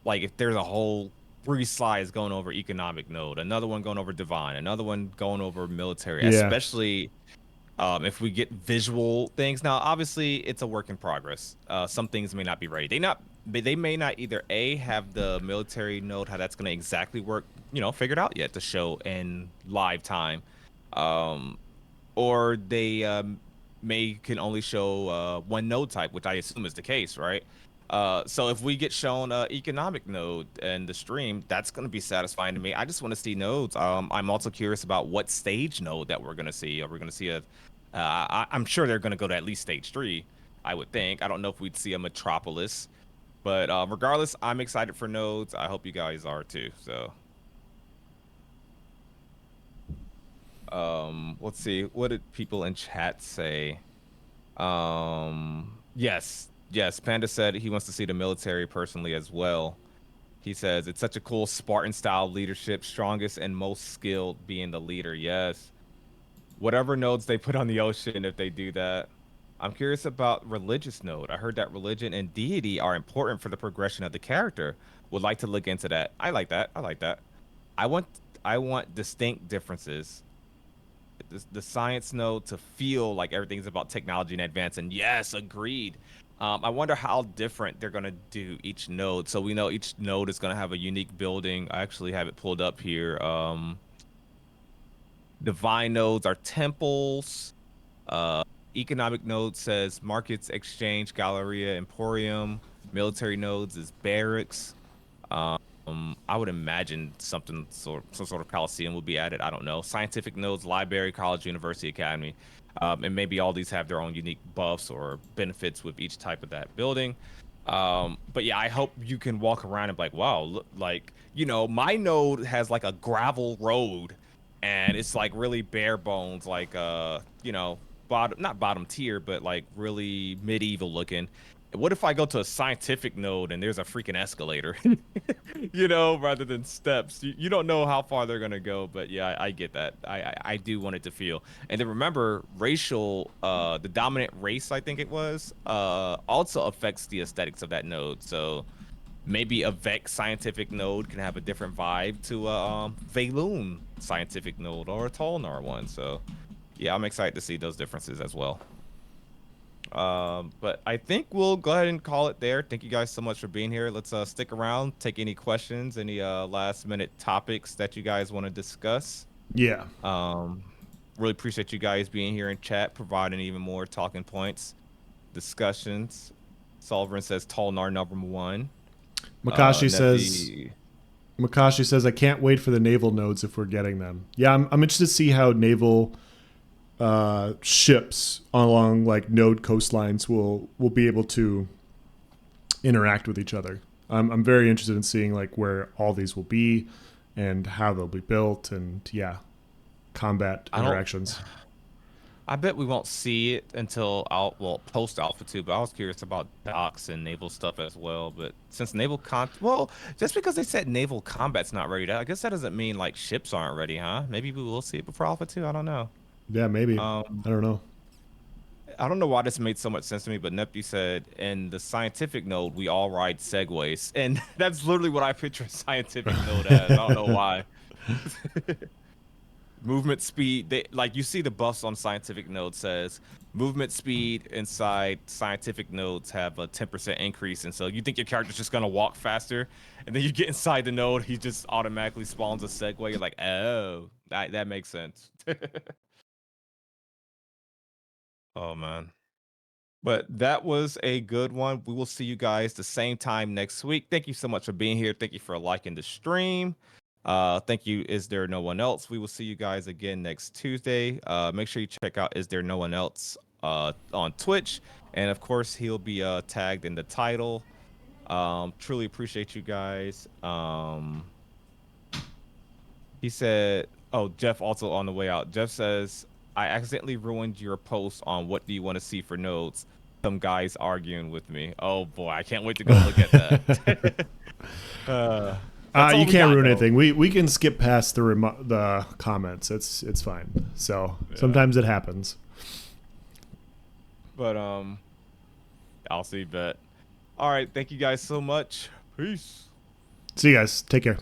if there's a whole 3 slides going over economic node, another one going over divine, another one going over military, Yeah, especially if we get visual things. Now obviously it's a work in progress. Some things may not be ready. They may not either A, have the military node, how that's going to exactly work, figured out yet to show in live time, um or they may can only show one node type, which I assume is the case, right? So if we get shown economic node in the stream, that's going to be satisfying to me. I just want to see nodes. I'm also curious about what stage node that we're going to see. Are we going to see a? I'm sure they're going to go to at least stage 3. I would think. I don't know if we'd see a metropolis, but regardless, I'm excited for nodes. I hope you guys are too. So, let's see. What did people in chat say? Yes, yes. Panda said he wants to see the military personally as well. He says it's such a cool Spartan style leadership, strongest and most skilled being the leader. Yes. Whatever nodes they put on the ocean, if they do that. I'm curious about religious node. I heard that religion and deity are important for the progression of the character. Would like to look into that. I like that. I like that. I want I want distinct differences, the science node to feel like everything's about technology and advance. And yes, agreed. I wonder how different they're gonna do each node. So we know each node is gonna have a unique building. I actually have it pulled up here. Divine nodes are temples. Uh, Economic node says markets, exchange, galleria, emporium. Military nodes is barracks. I would imagine some sort of coliseum will be added. I don't know. Scientific nodes, library, college, university, academy, and maybe all these have their own unique buffs or benefits with each type of that building. But yeah, I hope you can walk around and be like, wow, look, like my node has like a gravel road, and it's like really bare bones, like bottom not bottom tier, but like really medieval looking. What if I go to a scientific node and there's a freaking escalator, rather than steps? You don't know how far they're gonna go, but yeah, I get that. I do want it to feel. And then remember, the dominant race, I think it was, also affects the aesthetics of that node. So maybe a Vex scientific node can have a different vibe to a Valoon scientific node or a Tolnar one. So yeah, I'm excited to see those differences as well. But I think we'll go ahead and call it there. Thank you guys so much for being here. Let's stick around, take any questions, any last minute topics that you guys want to discuss. yeah. Um, really appreciate you guys being here in chat, providing even more talking points, discussions. Solverin says Tolnar #1. Makashi says Nevi, I can't wait for the naval nodes if we're getting them. Yeah, I'm interested to see how naval ships along like node coastlines will be able to interact with each other. I'm very interested in seeing like where all these will be and how they'll be built and yeah, combat I don't. interactions. I bet we won't see it until post Alpha 2, but I was curious about docks and naval stuff as well. But since just because they said naval combat's not ready, I guess that doesn't mean like ships aren't ready, huh? Maybe we will see it before Alpha 2. I don't know. Yeah, maybe. Um, I don't know. I don't know why this made so much sense to me, but Neptune said in the scientific node we all ride segways, and that's literally what I picture a scientific node as. I don't know why. Movement speed, like you see the buffs on scientific node says movement speed inside scientific nodes have a 10% increase, and so you think your character's just gonna walk faster, and then you get inside the node, he just automatically spawns a Segway. You're like, oh, that makes sense. Oh man. But that was a good one. We will see you guys the same time next week. Thank you so much for being here. Thank you for liking the stream. Thank you. Is there no one else? We will see you guys again next Tuesday. Make sure you check out Is There No One Else on Twitch. And of course, he'll be tagged in the title. Truly appreciate you guys. He said, oh, Jeff also on the way out. Jeff says, I accidentally ruined your post on what do you want to see for nodes. Some guys arguing with me. Oh boy, I can't wait to go look at that. That's all You we can't got, ruin though. anything. We can skip past the comments. It's fine. So sometimes it happens. But I'll see bet. All right, thank you guys so much. Peace. See you guys. Take care.